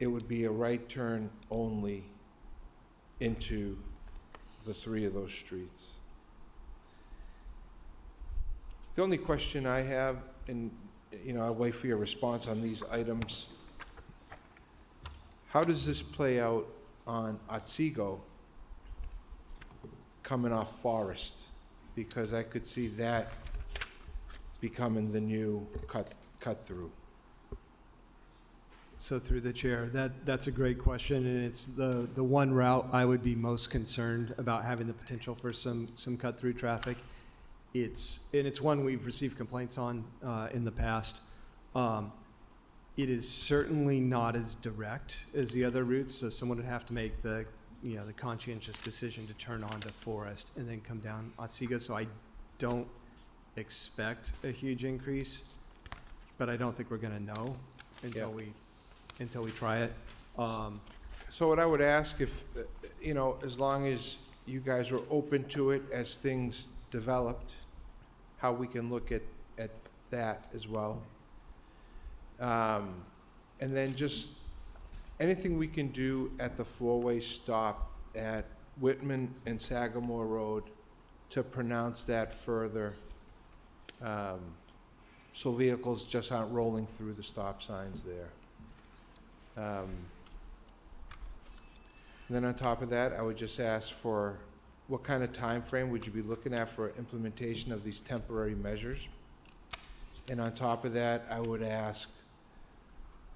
it would be a right turn only into the three of those streets. The only question I have, and I'll wait for your response on these items. How does this play out on Otsego coming off Forest? Because I could see that becoming the new cut through. So through the chair, that's a great question, and it's the one route I would be most concerned about having the potential for some cut-through traffic. It's one we've received complaints on in the past. It is certainly not as direct as the other routes, so someone would have to make the conscientious decision to turn onto Forest and then come down Otsego. So I don't expect a huge increase, but I don't think we're going to know until we try it. So what I would ask, if as long as you guys are open to it as things developed, how we can look at that as well. And then just anything we can do at the four-way stop at Whitman and Sagamore Road to pronounce that further, so vehicles just aren't rolling through the stop signs there. And then on top of that, I would just ask for what kind of time frame would you be looking at for implementation of these temporary measures? And on top of that, I would ask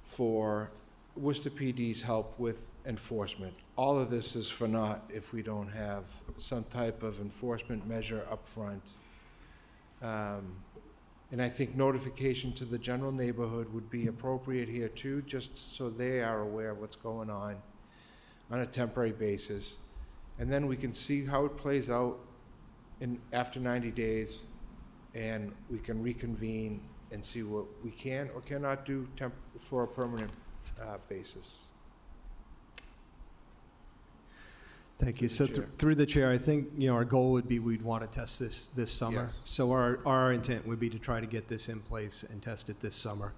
for Worcester PD's help with enforcement. All of this is for naught if we don't have some type of enforcement measure up front. And I think notification to the general neighborhood would be appropriate here too, just so they are aware of what's going on a temporary basis. And then we can see how it plays out after 90 days, and we can reconvene and see what we can or cannot do for a permanent basis. Thank you. So through the chair, I think our goal would be we'd want to test this summer. Yes. So our intent would be to try to get this in place and test it this summer.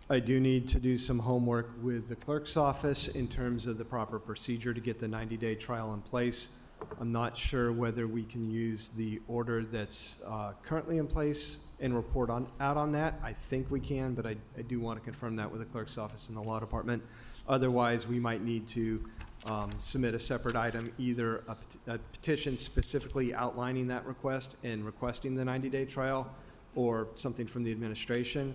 I do need to do some homework with the clerk's office in terms of the proper procedure to get the 90-day trial in place. I'm not sure whether we can use the order that's currently in place and report out on that. I think we can, but I do want to confirm that with the clerk's office and the law department. Otherwise, we might need to submit a separate item, either a petition specifically outlining that request and requesting the 90-day trial, or something from the administration.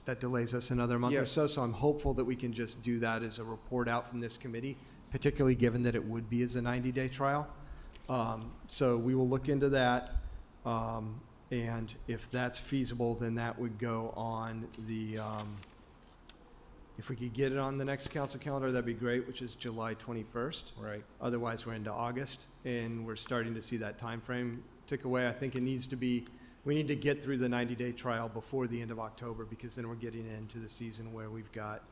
That delays us another month or so. So I'm hopeful that we can just do that as a report out from this committee, particularly given that it would be as a 90-day trial. So we will look into that. And if that's feasible, then that would go on the, if we could get it on the next council calendar, that'd be great, which is July 21st. Right. Otherwise, we're into August, and we're starting to see that time frame tick away. I think it needs to be, we need to get through the 90-day trial before the end of October, because then we're getting into the season where we've got,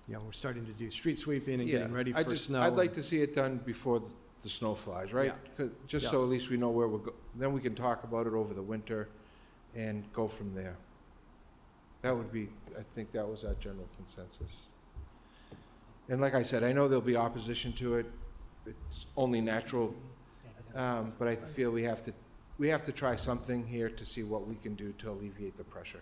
we're starting to do street sweeping and getting ready for snow. I'd like to see it done before the snow flies, right? Yeah. Just so at least we know where we're then we can talk about it over the winter and go from there. That would be, I think that was our general consensus. And like I said, I know there'll be opposition to it. It's only natural. But I feel we have to try something here to see what we can do to alleviate the pressure.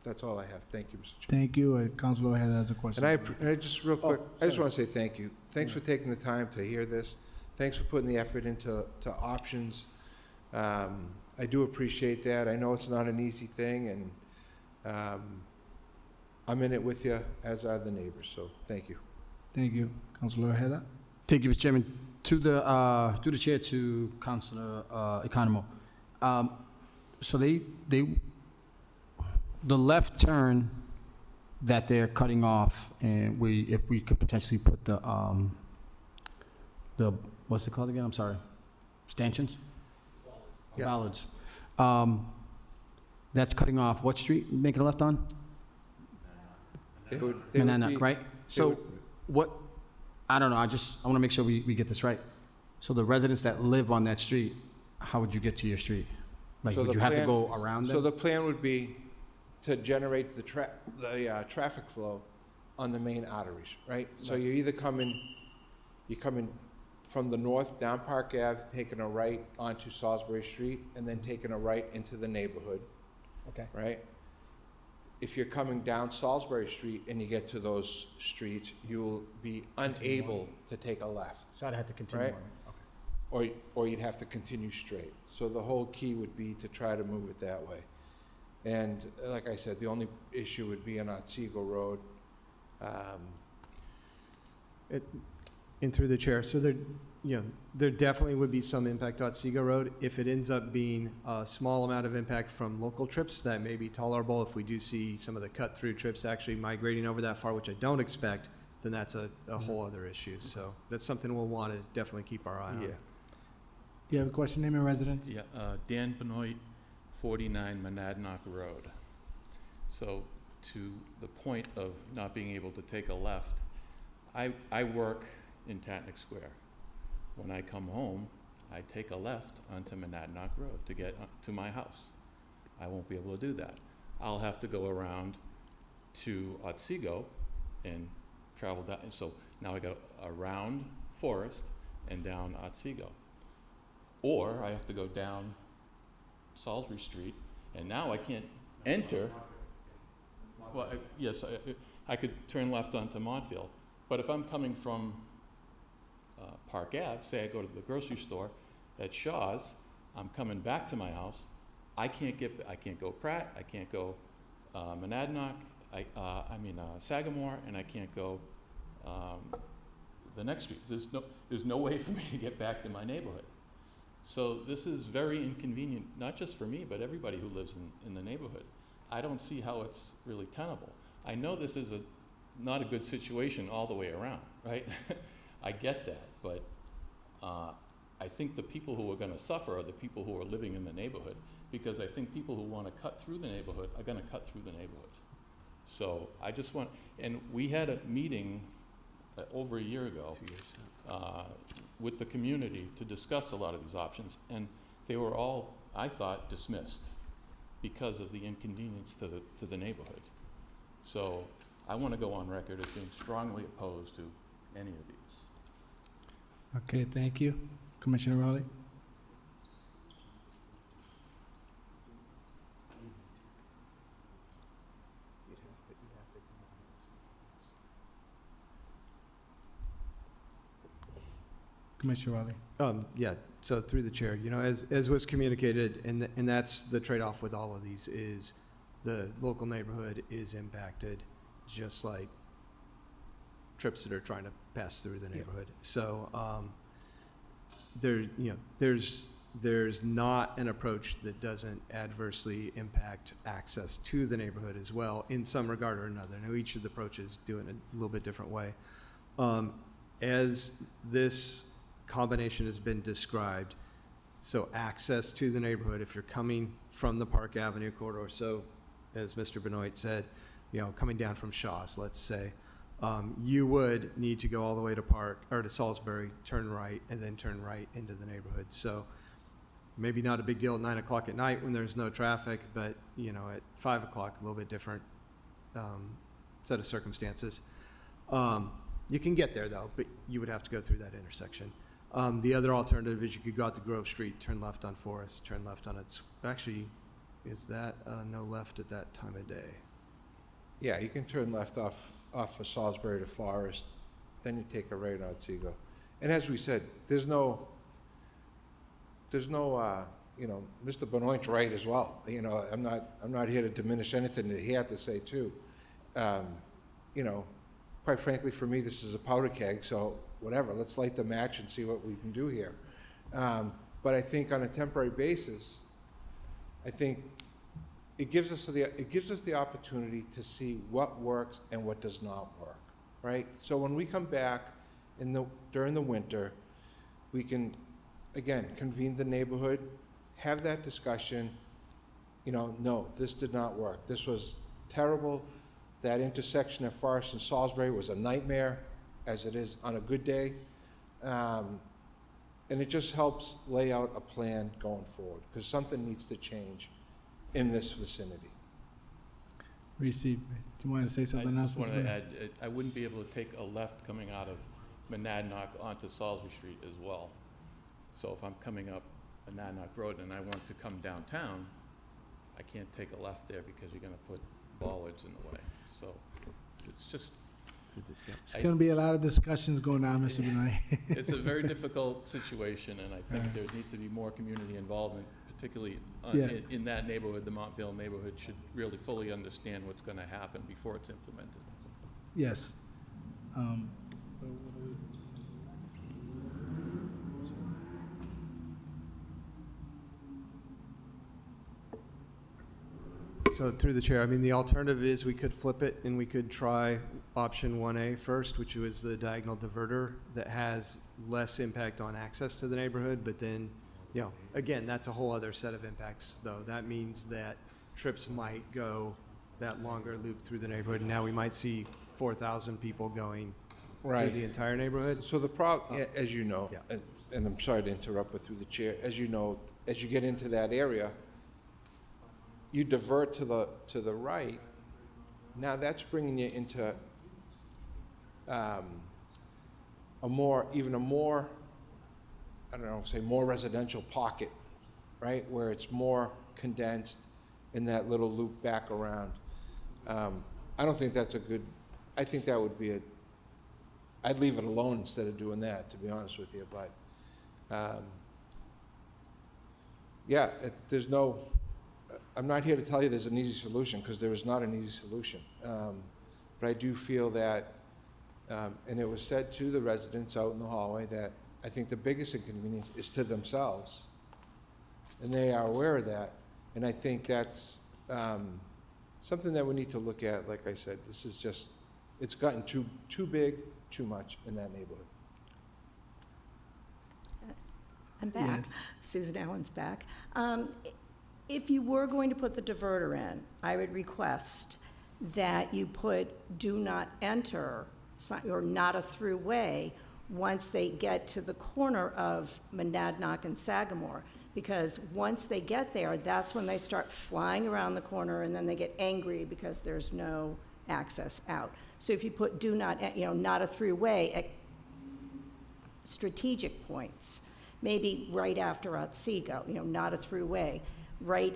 That's all I have. Thank you, Mr. Chair. Thank you. Councilor Ojeda has a question. And I just real quick, I just sorry. want to say thank you. Thanks for taking the time to hear this. Thanks for putting the effort into options. I do appreciate that. I know it's not an easy thing, and I'm in it with you, as are the neighbors. So thank you. Thank you. Councilor Ojeda? Thank you, Mr. Chairman. Through the chair to Councilor Economo. So the left turn that they're cutting off, and if we could potentially put the what's it called again? I'm sorry, stanchions? Yeah. Bollards. That's cutting off what street? Making a left on? Monadnock, right? So what? I don't know. I want to make sure we get this right. So the residents that live on that street, how would you get to your street? Like, So would the you have to plan- go around them? So the plan would be to generate the traffic flow on the main arteries, right? So you're either coming from the north down Park Ave, taking a right onto Salisbury Street, and then taking a right into the neighborhood, Okay. right? If you're coming down Salisbury Street and you get to those streets, you'll be unable to take a left. So I'd have to continue Right. on. Okay. Or you'd have to continue straight. So the whole key would be to try to move it that way. And like I said, the only issue would be on Otsego Road. And through the chair, so there definitely would be some impact on Otsego Road. If it ends up being a small amount of impact from local trips, that may be tolerable. If we do see some of the cut-through trips actually migrating over that far, which I don't expect, then that's a whole other issue. So that's something we'll want to definitely keep our eye on. Yeah. You have a question, name and residence? Yeah, Dan Benoit, 49 Monadnock Road. So to the point of not being able to take a left, I work in Tatnick Square. When I come home, I take a left onto Monadnock Road to get to my house. I won't be able to do that. I'll have to go around to Otsego and travel down. And so now I go around Forest and down Otsego. Or I have to go down Salisbury Street, and now I can't enter. Well, yes, I could turn left onto Montfield. But if I'm coming from Park Ave, say I go to the grocery store at Shaw's, I'm coming back to my house, I can't go Pratt, I can't go Monadnock, Sagamore, and I can't go the next street. There's no way for me to get back to my neighborhood. So this is very inconvenient, not just for me, but everybody who lives in the neighborhood. I don't see how it's really tenable. I know this is not a good situation all the way around, right? I get that, but I think the people who are going to suffer are the people who are living in the neighborhood, because I think people who want to cut through the neighborhood are going to cut through the neighborhood. So I just want, and we had a meeting over a year ago with the community to discuss a lot of these options, and they were all, I thought, dismissed because of the inconvenience to the neighborhood. So I want to go on record as being strongly opposed to any of these. Okay, thank you. Commissioner Rowley? Commissioner Rowley? Yeah, so through the chair, as was communicated, and that's the trade-off with all of these, is the local neighborhood is impacted, just like trips that are trying to pass through the neighborhood. So there's there's not an approach that doesn't adversely impact access to the neighborhood as well in some regard or another. I know each of the approaches do it in a little bit different way. As this combination has been described, so access to the neighborhood, if you're coming from the Park Avenue corridor, so as Mr. Benoit said, coming down from Shaw's, let's say, you would need to go all the way to Park, or to Salisbury, turn right, and then turn right into the neighborhood. So maybe not a big deal at 9 o'clock at night when there's no traffic, but, at 5 o'clock, a little bit different set of circumstances. You can get there, though, but you would have to go through that intersection. The other alternative is you could go out to Grove Street, turn left on Forest, turn left on its, actually, is that no left at that time of day? Yeah, you can turn left off of Salisbury to Forest, then you take a right on Otsego. And as we said, there's no, Mr. Benoit's right as well. I'm not here to diminish anything that he had to say too. Quite frankly, for me, this is a powder keg, so whatever, let's light the match and see what we can do here. But I think on a temporary basis, I think it gives us the opportunity to see what works and what does not work, right? So when we come back during the winter, we can, again, convene the neighborhood, have that discussion, no, this did not work. This was terrible. That intersection at Forest and Salisbury was a nightmare, as it is on a good day. And it just helps lay out a plan going forward, because something needs to change in this vicinity. Reese, do you want to say something I else? just want to add, I wouldn't be able to take a left coming out of Monadnock onto Salisbury Street as well. So if I'm coming up Monadnock Road and I want to come downtown, I can't take a left there because you're going to put bollards in the way. So it's just... It's going to be a lot of discussions going on, Mr. Benoit. It's a very difficult situation, and I think there needs to be more community involvement, particularly in that neighborhood. The Montvale neighborhood should really fully understand what's going to happen before it's implemented. Yes. So through the chair, the alternative is we could flip it and we could try option 1A first, which was the diagonal diverter that has less impact on access to the neighborhood. But then, again, that's a whole other set of impacts, though. That means that trips might go that longer loop through the neighborhood. And now we might see 4,000 people going through the entire neighborhood. So the problem, as you know, and I'm sorry to interrupt, but through the chair, as you know, as you get into that area, you divert to the right. Now that's bringing you into more residential pocket, right? Where it's more condensed in that little loop back around. I don't think that's I think that would be I'd leave it alone instead of doing that, to be honest with you, but I'm not here to tell you there's an easy solution, because there is not an easy solution. But I do feel that, and it was said to the residents out in the hallway, that I think the biggest inconvenience is to themselves. And they are aware of that. And I think that's something that we need to look at. Like I said, this is just, it's gotten too big, too much in that neighborhood. I'm back. Yes. Susan Allen's back. If you were going to put the diverter in, I would request that you put do not enter or not a throughway once they get to the corner of Monadnock and Sagamore. Because once they get there, that's when they start flying around the corner, and then they get angry because there's no access out. So if you put do not, not a throughway at strategic points, maybe right after Otsego, not a throughway, right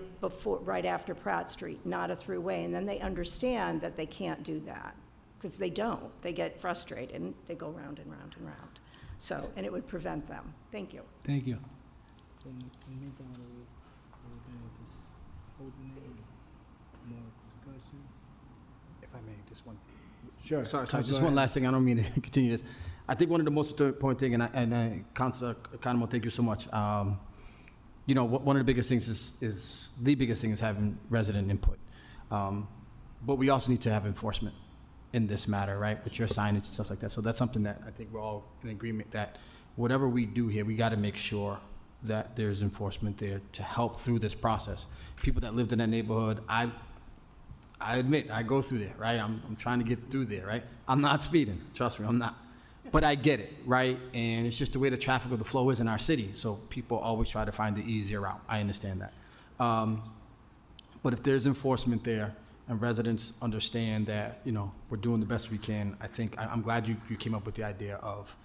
after Pratt Street, not a throughway, and then they understand that they can't do that, because they don't. They get frustrated, and they go round and round and round. So, and it would prevent them. Thank you. Thank you. If I may, just one. Sure. Sorry, Go just ahead. one last thing. I don't mean to continue this. I think one of the most important thing, and Councilor Economo, thank you so much. you know, one of the biggest things is the biggest thing is having resident input. But we also need to have enforcement in this matter, right, with your signage and stuff like that. So that's something that I think we're all in agreement that whatever we do here, we got to make sure that there's enforcement there to help through this process. People that lived in that neighborhood, I admit, I go through there, right? I'm trying to get through there, right? I'm not speeding, trust me, I'm not. But I get it, right? And it's just the way the traffic or the flow is in our city. So people always try to find the easier route. I understand that. But if there's enforcement there and residents understand that, you know, we're doing the best we can, I think, I'm glad you came up with the idea of,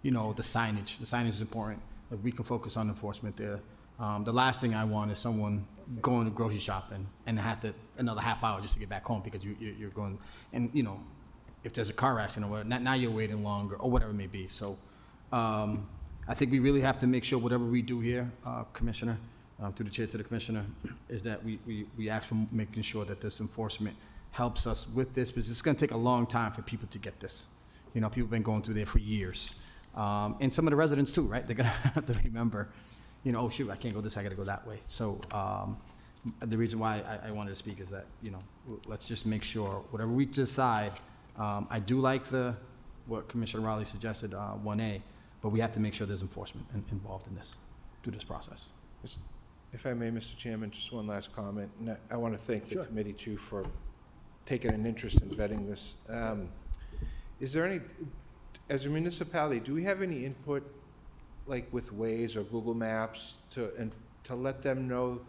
you know, the signage. The signage is important. Like, we can focus on enforcement there. The last thing I want is someone going to grocery shopping and have to another half hour just to get back home because you're going, and, you know, if there's a car accident or whatever, now you're waiting longer or whatever it may be. So I think we really have to make sure whatever we do here, Commissioner, through the chair to the Commissioner, is that we ask for making sure that this enforcement helps us with this, because it's going to take a long time for people to get this. You know, people have been going through there for years. And some of the residents too, right? They're going to have to remember, you know, oh shoot, I can't go this, I got to go that way. So the reason why I wanted to speak is that, you know, let's just make sure whatever we decide. I do like what Commissioner Raleigh suggested, 1A, but we have to make sure there's enforcement involved in this, through this process. If I may, Mr. Chairman, just one last comment. And I want to thank the committee too for taking an interest in vetting this. Is there any, as a municipality, do we have any input, like with Waze or Google Maps, to let them know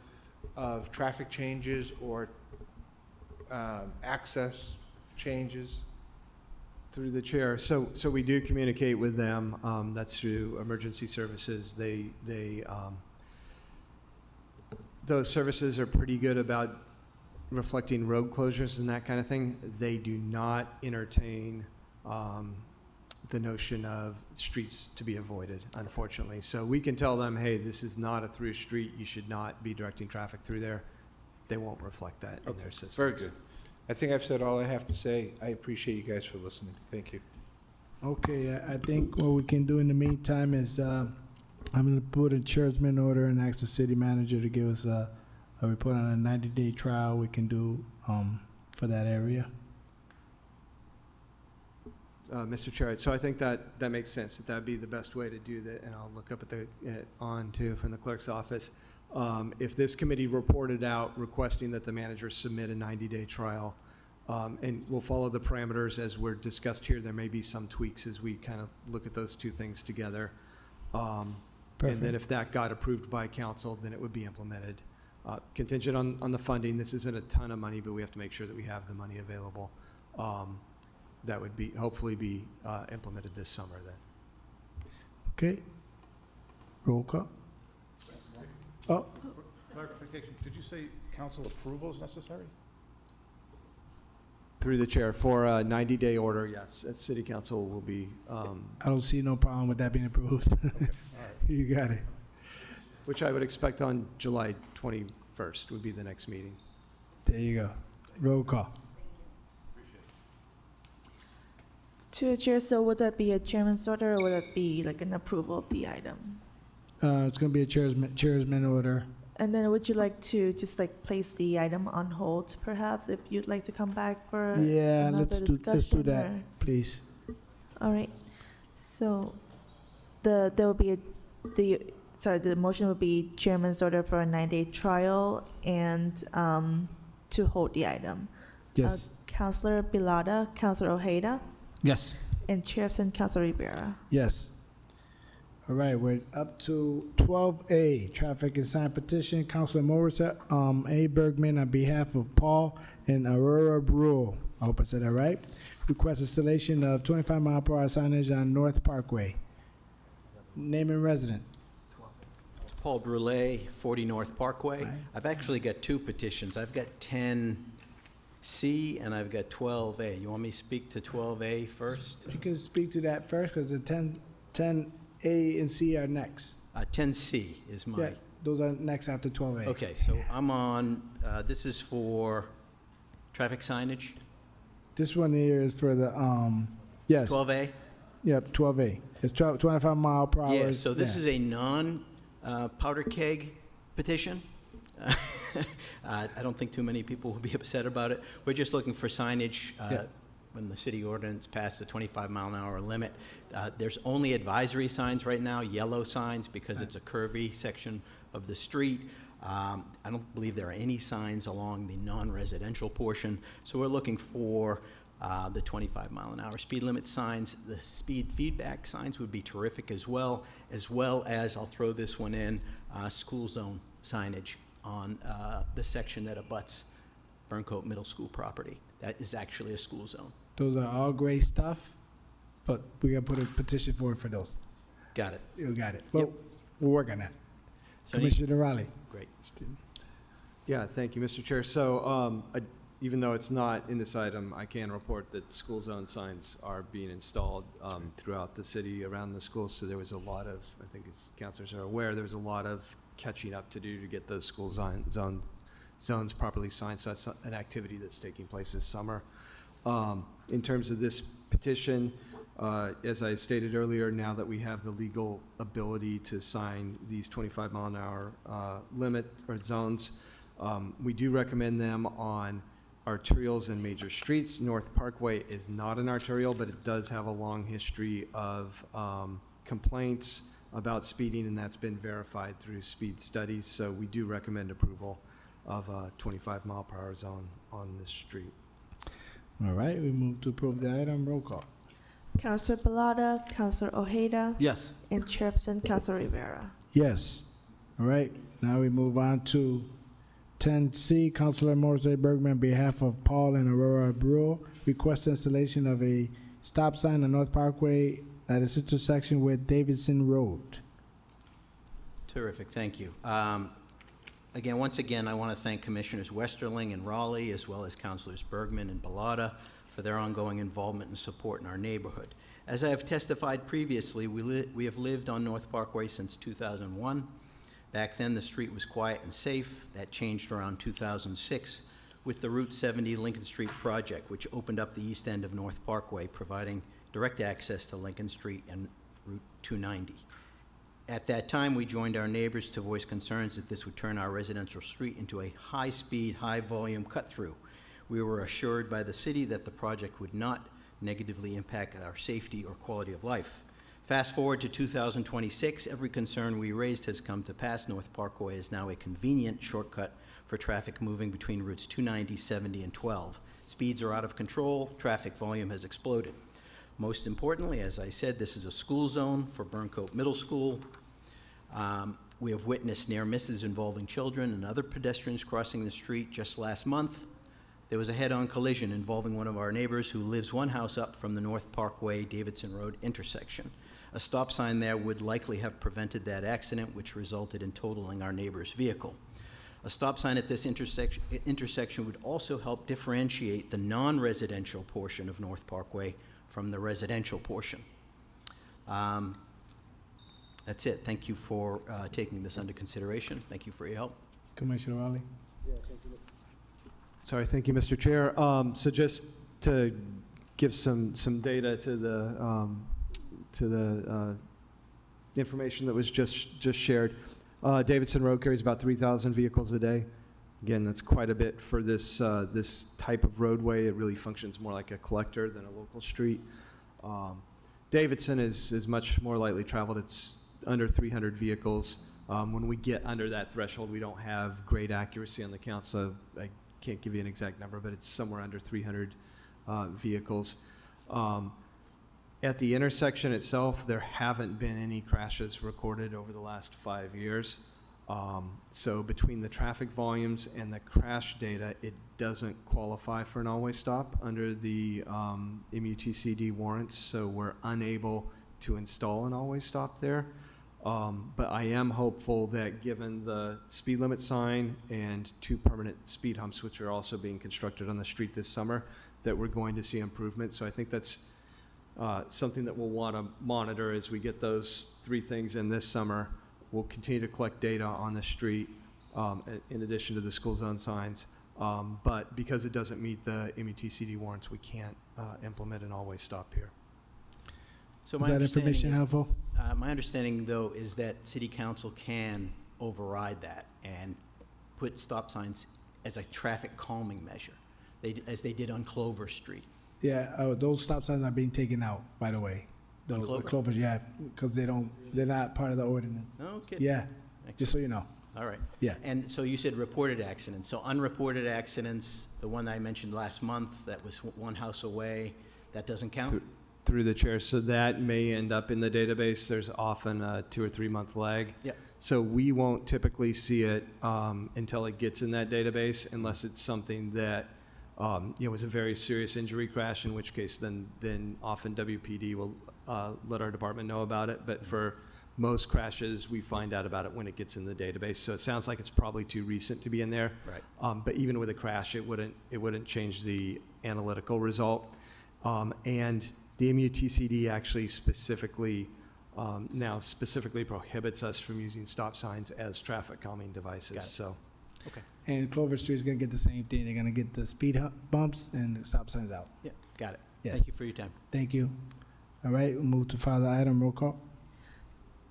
of traffic changes or access changes? Through the chair, so we do communicate with them. That's through emergency services. Those services are pretty good about reflecting road closures and that kind of thing. They do not entertain the notion of streets to be avoided, unfortunately. So we can tell them, hey, this is not a through street. You should not be directing traffic through there. They won't reflect that in their systems. Very good. I think I've said all I have to say. I appreciate you guys for listening. Thank you. Okay, I think what we can do in the meantime is, I'm gonna put a chairman order and ask the city manager to give us a report on a 90-day trial we can do, for that area. Mr. Chair, so I think that makes sense, that would be the best way to do that, and I'll look up on too from the clerk's office. If this committee reported out requesting that the manager submit a 90-day trial, and we'll follow the parameters as we're discussed here, there may be some tweaks as we kind of look at those two things together. And then if that got approved by council, then it would be implemented. Contingent on the funding. This isn't a ton of money, but we have to make sure that we have the money available. That would be hopefully be implemented this summer then. Okay. Roll call. Oh, Clarification, did you say council approval is necessary? Through the chair, for a 90-day order, yes, city council will be. I don't see no problem with that being approved. Okay. All right. You got it. Which I would expect on July 21st would be the next meeting. There you go. Roll call. To the chair, so would that be a chairman's order, or would that be like an approval of the item? It's gonna be a chairman order. And then would you like to just like place the item on hold, perhaps, if you'd like to come back for Yeah, another let's do discussion, that, or- please. All right. So there will be the motion would be chairman's order for a 9-day trial and to hold the item. Yes. Councilor Bilada, Councilor Ojeda, Yes. and Chairperson Councilor Rivera. Yes. All right, we're up to 12A, traffic and sign petition. Councilor Morris, A. Bergman on behalf of Paul and Aurora Brule. I hope I said that right. Request installation of 25-mile-per-hour signage on North Parkway. Name and resident. It's Paul Brule, 40 North Parkway. I've actually got two petitions. I've got 10C and I've got 12A. You want me to speak to 12A first? You can speak to that first, because the 10A and C are next. 10C is my... Yeah, those are next after 12A. Okay, so I'm on, this is for traffic signage? This one here is for the, yes. 12A? Yep, 12A. It's 25 mile per hour. Yeah, so this is a non-powder keg petition. I don't think too many people will be upset about it. We're just looking for signage. Yeah. When the city ordinance passed the 25-mile-an-hour limit, there's only advisory signs right now, yellow signs, because it's a curvy section of the street. I don't believe there are any signs along the non-residential portion, so we're looking for the 25-mile-an-hour speed limit signs. The speed feedback signs would be terrific as well as, I'll throw this one in, school zone signage on the section that abuts Burncoat Middle School property. That is actually a school zone. Those are all great stuff, but we gotta put a petition forward for those. Got it. You got it. Well, we'll work on that. So Commissioner Raleigh. Great. Yeah, thank you, Mr. Chair. So even though it's not in this item, I can report that school zone signs are being installed throughout the city around the schools. So there was a lot of, I think as councilors are aware, there was a lot of catching up to do to get those school zones properly signed. So that's an activity that's taking place this summer. In terms of this petition, as I stated earlier, now that we have the legal ability to sign these 25-mile-an-hour limit or zones, we do recommend them on arterials and major streets. North Parkway is not an arterial, but it does have a long history of complaints about speeding, and that's been verified through speed studies. So we do recommend approval of a 25-mile-per-hour zone on this street. All right, we move to approve the item. Roll call. Councilor Balata, Councilor Ojeda, Yes. and Chairperson Councilor Rivera. Yes. All right, now we move on to 10C. Councilor Mosley Bergman, on behalf of Paul and Aurora Brule, request installation of a stop sign on North Parkway at its intersection with Davidson Road. Terrific, thank you. Once again, I want to thank Commissioners Westerling and Raleigh, as well as Councilors Bergman and Balata, for their ongoing involvement and support in our neighborhood. As I have testified previously, we have lived on North Parkway since 2001. Back then, the street was quiet and safe. That changed around 2006 with the Route 70 Lincoln Street project, which opened up the east end of North Parkway, providing direct access to Lincoln Street and Route 290. At that time, we joined our neighbors to voice concerns that this would turn our residential street into a high-speed, high-volume cut-through. We were assured by the city that the project would not negatively impact our safety or quality of life. Fast forward to 2026, every concern we raised has come to pass. North Parkway is now a convenient shortcut for traffic moving between routes 290, 70, and 12. Speeds are out of control, traffic volume has exploded. Most importantly, as I said, this is a school zone for Burncoat Middle School. We have witnessed near misses involving children and other pedestrians crossing the street. Just last month, there was a head-on collision involving one of our neighbors who lives one house up from the North Parkway Davidson Road intersection. A stop sign there would likely have prevented that accident, which resulted in totaling our neighbor's vehicle. A stop sign at this intersection would also help differentiate the non-residential portion of North Parkway from the residential portion. That's it. Thank you for taking this under consideration. Thank you for your help. Commissioner Raleigh. Sorry, thank you, Mr. Chair. So just to give some data to the information that was just shared, Davidson Road carries about 3,000 vehicles a day. Again, that's quite a bit for this this type of roadway. It really functions more like a collector than a local street. Davidson is much more lightly traveled. It's under 300 vehicles. When we get under that threshold, we don't have great accuracy on the count, so I can't give you an exact number, but it's somewhere under 300 vehicles. At the intersection itself, there haven't been any crashes recorded over the last 5 years. So between the traffic volumes and the crash data, it doesn't qualify for an always stop under the MUTCD warrants, so we're unable to install an always stop there. But I am hopeful that given the speed limit sign and 2 permanent speed humps, which are also being constructed on the street this summer, that we're going to see improvement. So I think that's something that we'll want to monitor as we get those 3 things in this summer. We'll continue to collect data on the street in addition to the school zone signs. But because it doesn't meet the MUTCD warrants, we can't implement an always stop here. So Is that information helpful? My understanding, though, is that City Council can override that and put stop signs as a traffic calming measure, as they did on Clover Street. Yeah, those stop signs are being taken out, by the way. Those Clover? Clovers, yeah, because they're not part of the ordinance. No kidding. Yeah, just so you know. All right. Yeah. And so you said reported accidents. So unreported accidents, the one I mentioned last month, that was one house away, that doesn't count? Through the chair, so that may end up in the database. There's often a 2 or 3 month lag. Yep. So we won't typically see it until it gets in that database, unless it's something that was a very serious injury crash, in which case then often WPD will let our department know about it. But for most crashes, we find out about it when it gets in the database. So it sounds like it's probably too recent to be in there. Right. But even with a crash, it wouldn't change the analytical result. And the MUTCD actually specifically prohibits us from using stop signs as traffic calming devices. Got it. So, Okay. And Clover Street is gonna get the same thing. They're gonna get the speed bumps and the stop signs out. Yeah, got it. Yes. Thank you for your time. Thank you. All right, we'll move to further item, roll call.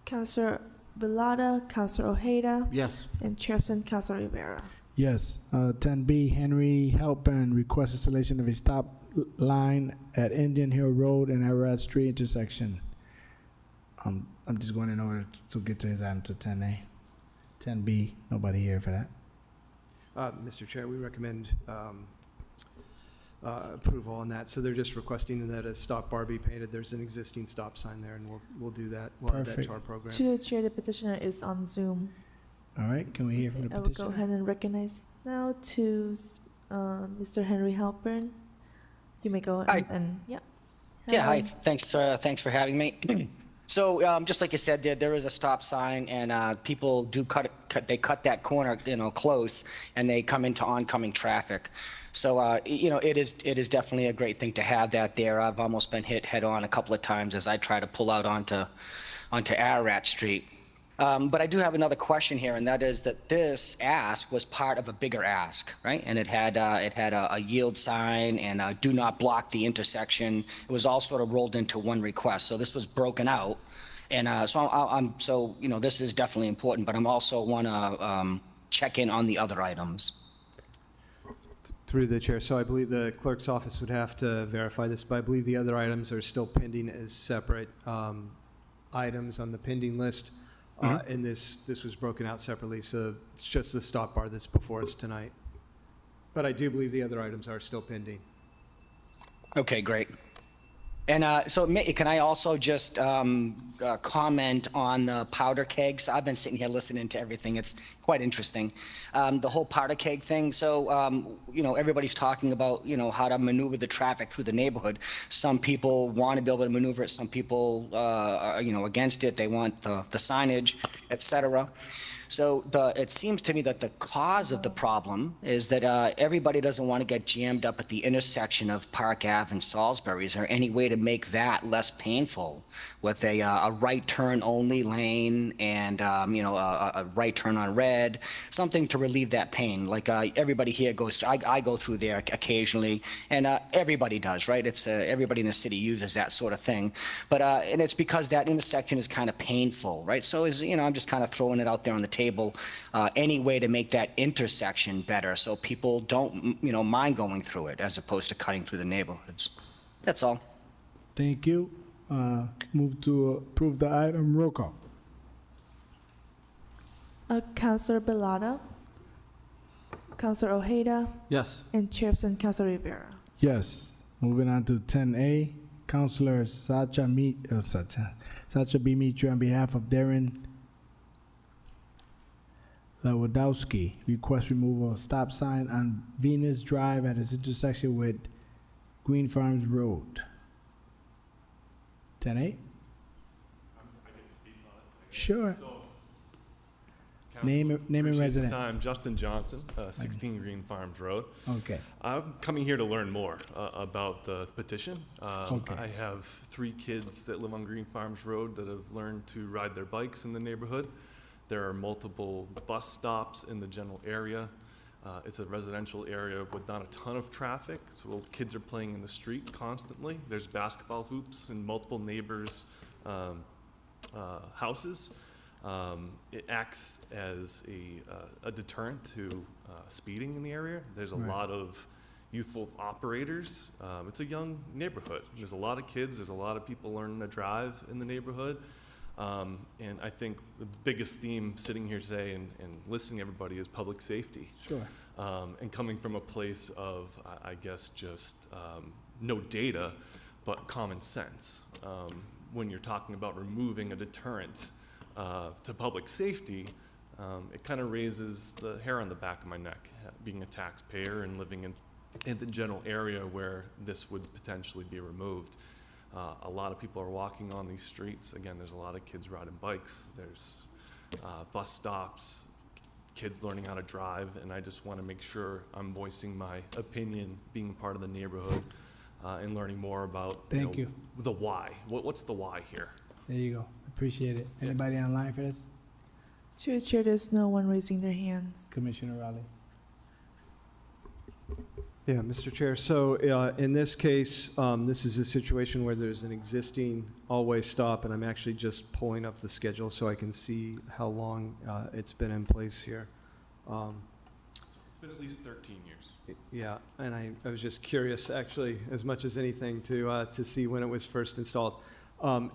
Counselor Bilada, Counselor Ojeda, Yes. and Chairperson Counselor Rivera. Yes, 10B, Henry Halpern requests installation of a stop line at Indian Hill Road and Arad Street intersection. I'm just going in order to get to his item to 10A. 10B, nobody here for that. Mr. Chair, we recommend approval on that. So they're just requesting that a stop bar be painted. There's an existing stop sign there, and we'll do that. We'll add that Perfect. to our program. To the chair, the petitioner is on Zoom. All right, can we hear from the I will go petitioner? ahead and recognize now to Mr. Henry Halpern. You may go Hi. and yeah. Yeah, hi. Henry. Thanks for having me. So, just like you said, there is a stop sign, and people do cut that corner, close, and they come into oncoming traffic. So, it is definitely a great thing to have that there. I've almost been hit head on a couple of times as I try to pull out onto Ararat Street. But I do have another question here, and that is that this ask was part of a bigger ask, right? And it had a yield sign and do not block the intersection. It was all sort of rolled into one request. So this was broken out, and so this is definitely important. But I'm also want to check in on the other items. Through the chair, so I believe the clerk's office would have to verify this, but I believe the other items are still pending as separate items on the pending list. And this was broken out separately, so it's just the stop bar that's before us tonight. But I do believe the other items are still pending. Okay, great. And so can I also just comment on the powder kegs? I've been sitting here listening to everything. It's quite interesting. The whole powder keg thing. So, everybody's talking about, how to maneuver the traffic through the neighborhood. Some people want to be able to maneuver it. Some people are, against it. They want the signage, et cetera. So it seems to me that the cause of the problem is that everybody doesn't want to get jammed up at the intersection of Park Ave and Salisbury. Is there any way to make that less painful with a right turn only lane and a right turn on red, something to relieve that pain? Like everybody here goes, I go through there occasionally, and everybody does, right? It's everybody in the city uses that sort of thing, but and it's because that intersection is kind of painful, right? So I'm just kind of throwing it out there on the table. Any way to make that intersection better so people don't, mind going through it as opposed to cutting through the neighborhoods. That's all. Thank you. Move to approve the item, roll call. Counselor Bilada, Counselor Ojeda, Yes. and Chairperson Counselor Rivera. Yes. Moving on to 10A, Counselor Sacha B. Mitchell on behalf of Darren Lewandowski request removal of stop sign on Venus Drive at its intersection with Green Farms Road. 10A? Sure. Name and resident. Time, Justin Johnson, 16 Green Farms Road. Okay. I'm coming here to learn more about the petition. Okay. I have 3 kids that live on Green Farms Road that have learned to ride their bikes in the neighborhood. There are multiple bus stops in the general area. It's a residential area with not a ton of traffic, so kids are playing in the street constantly. There's basketball hoops in multiple neighbors' houses. It acts as a deterrent to speeding in the area. There's a Right. lot of youthful operators. It's a young neighborhood. There's a lot of kids. There's a lot of people learning to drive in the neighborhood. And I think the biggest theme sitting here today and listening to everybody is public safety. Sure. And coming from a place of, I guess, just no data, but common sense. When you're talking about removing a deterrent to public safety, it kind of raises the hair on the back of my neck, being a taxpayer and living in the general area where this would potentially be removed. A lot of people are walking on these streets. Again, there's a lot of kids riding bikes. There's bus stops, kids learning how to drive, and I just want to make sure I'm voicing my opinion, being part of the neighborhood, and learning more about Thank you. the why. What's the why here? There you go. Appreciate it. Anybody online for this? To the chair, there's no one raising their hands. Commissioner Raleigh. Yeah, Mr. Chair, so in this case, this is a situation where there's an existing all-way stop, and I'm actually just pulling up the schedule so I can see how long it's been in place here. It's been at least 13 years. Yeah, and I was just curious, actually, as much as anything, to see when it was first installed.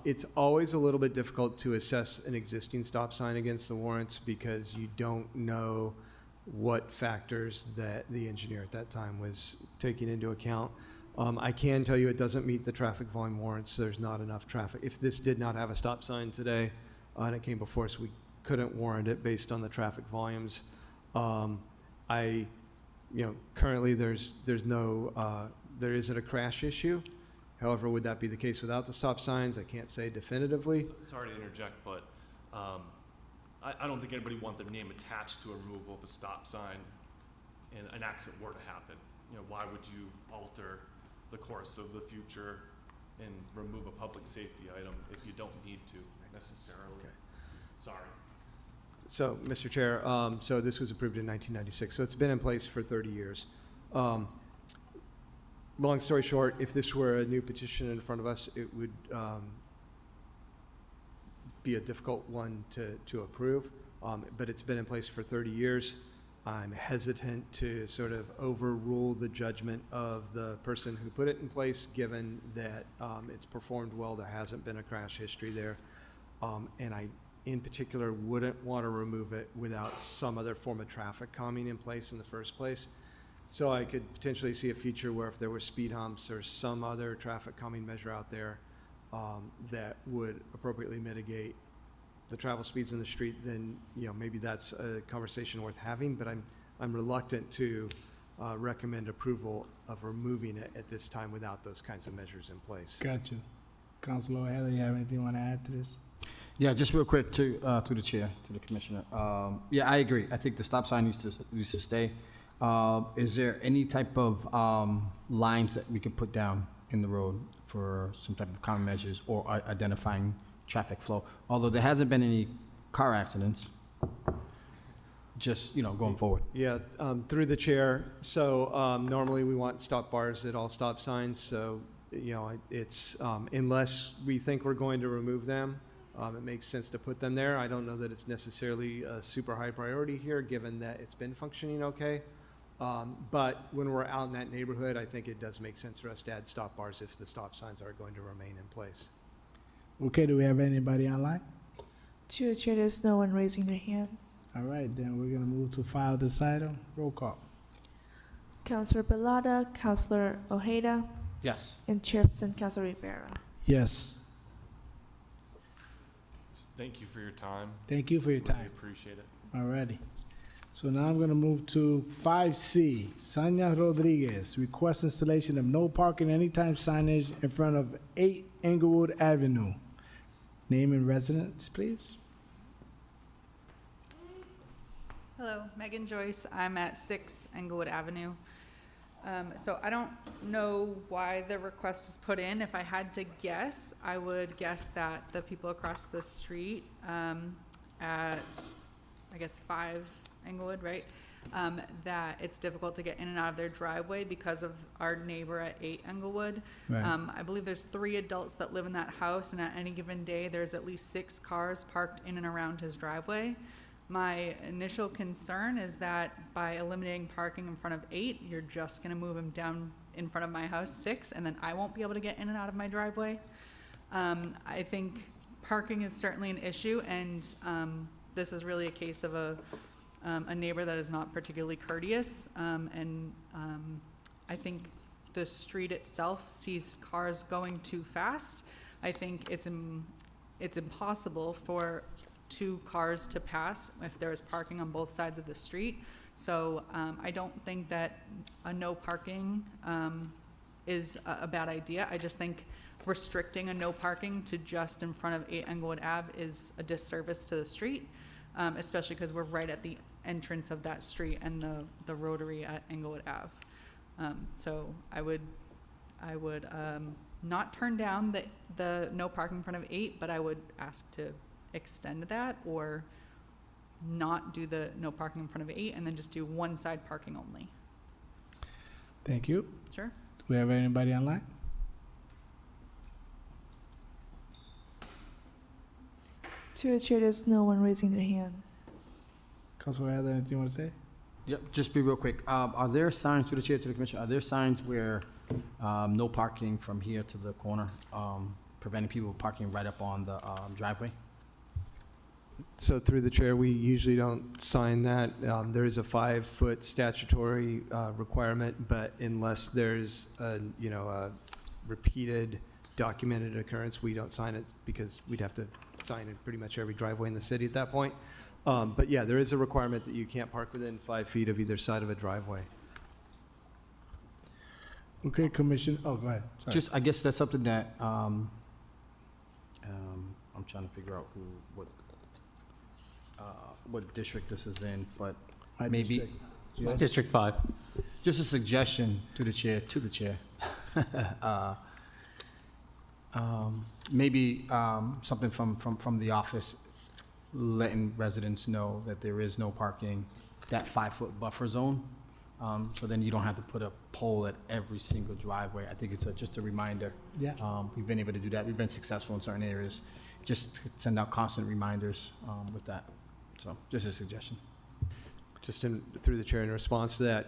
It's always a little bit difficult to assess an existing stop sign against the warrants because you don't know what factors that the engineer at that time was taking into account. I can tell you it doesn't meet the traffic volume warrants. There's not enough traffic. If this did not have a stop sign today and it came before us, we couldn't warrant it based on the traffic volumes. Currently there isn't a crash issue. However, would that be the case without the stop signs? I can't say definitively. Sorry to interject, but I don't think anybody want their name attached to a removal of a stop sign and an accident were to happen. Why would you alter the course of the future and remove a public safety item if you don't need to necessarily? Okay. Sorry. So, Mr. Chair, so this was approved in 1996, so it's been in place for 30 years. Long story short, if this were a new petition in front of us, it would be a difficult one to approve, but it's been in place for 30 years. I'm hesitant to sort of overrule the judgment of the person who put it in place, given that it's performed well, there hasn't been a crash history there, and I, in particular, wouldn't want to remove it without some other form of traffic calming in place in the first place. So I could potentially see a future where if there were speed humps or some other traffic calming measure out there that would appropriately mitigate the travel speeds in the street, then maybe that's a conversation worth having. But I'm reluctant to recommend approval of removing it at this time without those kinds of measures in place. Got you. Councilor O'Hara, you have anything you want to add to this? Yeah, just real quick through the chair, to the commissioner. Yeah, I agree. I think the stop sign needs to stay. Is there any type of lines that we could put down in the road for some type of common measures or identifying traffic flow? Although there hasn't been any car accidents, just, going forward. Yeah, through the chair. So normally we want stop bars at all stop signs. So, it's, unless we think we're going to remove them, it makes sense to put them there. I don't know that it's necessarily a super high priority here, given that it's been functioning okay. But when we're out in that neighborhood, I think it does make sense for us to add stop bars if the stop signs are going to remain in place. Okay, do we have anybody online? To the chair, there's no one raising their hands. All right, then we're gonna move to file this item. Roll call. Councilor Balada, Councilor Ojeda, Yes. and Chairperson Councilor Rivera. Yes. Thank you for your time. Thank you for your Really time. appreciate it. All righty. So now I'm gonna move to 5C. Sonia Rodriguez, request installation of no parking anytime signage in front of 8 Englewood Avenue. Name and residence, please. Hello, Megan Joyce. I'm at 6 Englewood Avenue. So I don't know why the request is put in. If I had to guess, I would guess that the people across the street at, I guess, 5 Englewood, right, that it's difficult to get in and out of their driveway because of our neighbor at 8 Englewood. Right. I believe there's 3 adults that live in that house, and at any given day, there's at least 6 cars parked in and around his driveway. My initial concern is that by eliminating parking in front of 8, you're just gonna move him down in front of my house 6, and then I won't be able to get in and out of my driveway. I think parking is certainly an issue, and this is really a case of a neighbor that is not particularly courteous, and I think the street itself sees cars going too fast. I think it's impossible for 2 cars to pass if there is parking on both sides of the street. So I don't think that a no parking is a bad idea. I just think restricting a no parking to just in front of 8 Englewood Ave is a disservice to the street, especially because we're right at the entrance of that street and the rotary at Englewood Ave. So I would not turn down the no parking in front of 8, but I would ask to extend that or not do the no parking in front of 8 and then just do one side parking only. Thank you. Sure. Do we have anybody online? To the chair, there's no one raising their hands. Councilor Heather, anything you want to say? Yep, just be real quick. Are there signs, to the chair, to the commission, are there signs where no parking from here to the corner, preventing people parking right up on the driveway? So through the chair, we usually don't sign that. There is a 5-foot statutory requirement, but unless there's a repeated documented occurrence, we don't sign it because we'd have to sign in pretty much every driveway in the city at that point. But yeah, there is a requirement that you can't park within 5 feet of either side of a driveway. Okay, Commission, oh, go ahead. Sorry. Just, I guess that's something that, I'm trying to figure out what district this is in, but My maybe. district. It's District 5. Just a suggestion to the chair, maybe something from the office, letting residents know that there is no parking, that 5-foot buffer zone. So then you don't have to put a pole at every single driveway. I think it's just a reminder. Yeah. We've been able to do that. We've been successful in certain areas. Just to send out constant reminders with that. So just a suggestion. Just through the chair in response to that,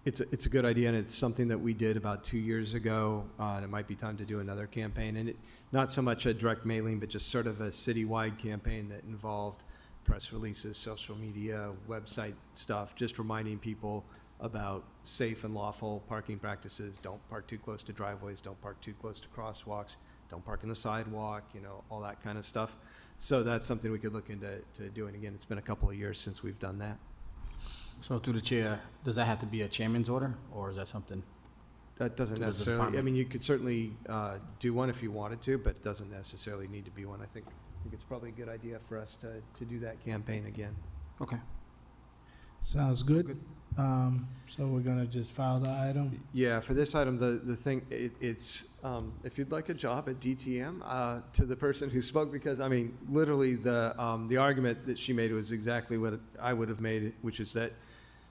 it's a good idea, and it's something that we did about 2 years ago, and it might be time to do another campaign. And not so much a direct mailing, but just sort of a citywide campaign that involved press releases, social media, website stuff, just reminding people about safe and lawful parking practices. Don't park too close to driveways, don't park too close to crosswalks, don't park in the sidewalk, all that kind of stuff. So that's something we could look into doing. Again, it's been a couple of years since we've done that. So through the chair, does that have to be a chairman's order, or is that something? That doesn't To the necessarily, I department. mean, you could certainly do one if you wanted to, but it doesn't necessarily need to be one. I think it's probably a good idea for us to do that campaign again. Okay. Sounds good. So we're gonna just file the item. Yeah, for this item, the thing, it's, if you'd like a job at DTM, to the person who spoke, because, I mean, literally, the argument that she made was exactly what I would have made, which is that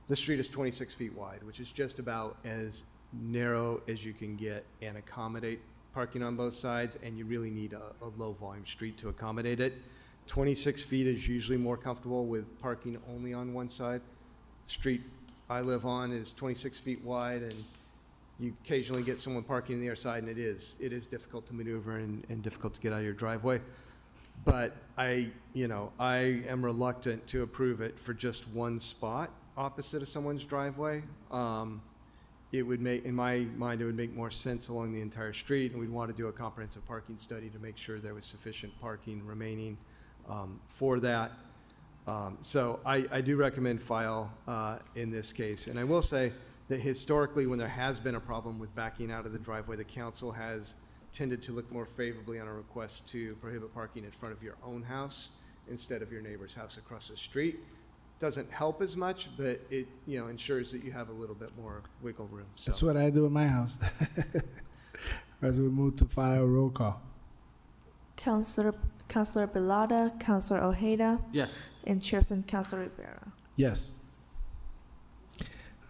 the street is 26 feet wide, which is just about as narrow as you can get and accommodate parking on both sides, and you really need a low-volume street to accommodate it. 26 feet is usually more comfortable with parking only on one side. The street I live on is 26 feet wide, and you occasionally get someone parking on the other side, and it is difficult to maneuver and difficult to get out of your driveway. But I am reluctant to approve it for just one spot opposite of someone's driveway. It would make, in my mind, it would make more sense along the entire street, and we'd want to do a comprehensive parking study to make sure there was sufficient parking remaining for that. So I do recommend file in this case. And I will say that historically, when there has been a problem with backing out of the driveway, the council has tended to look more favorably on a request to prohibit parking in front of your own house instead of your neighbor's house across the street. Doesn't help as much, but it ensures that you have a little bit more wiggle room. So. That's what I do in my house. As we move to file roll call. Councilor Bellotta, Councilor Ojeda, Yes. and Chairperson Councilor Rivera. Yes.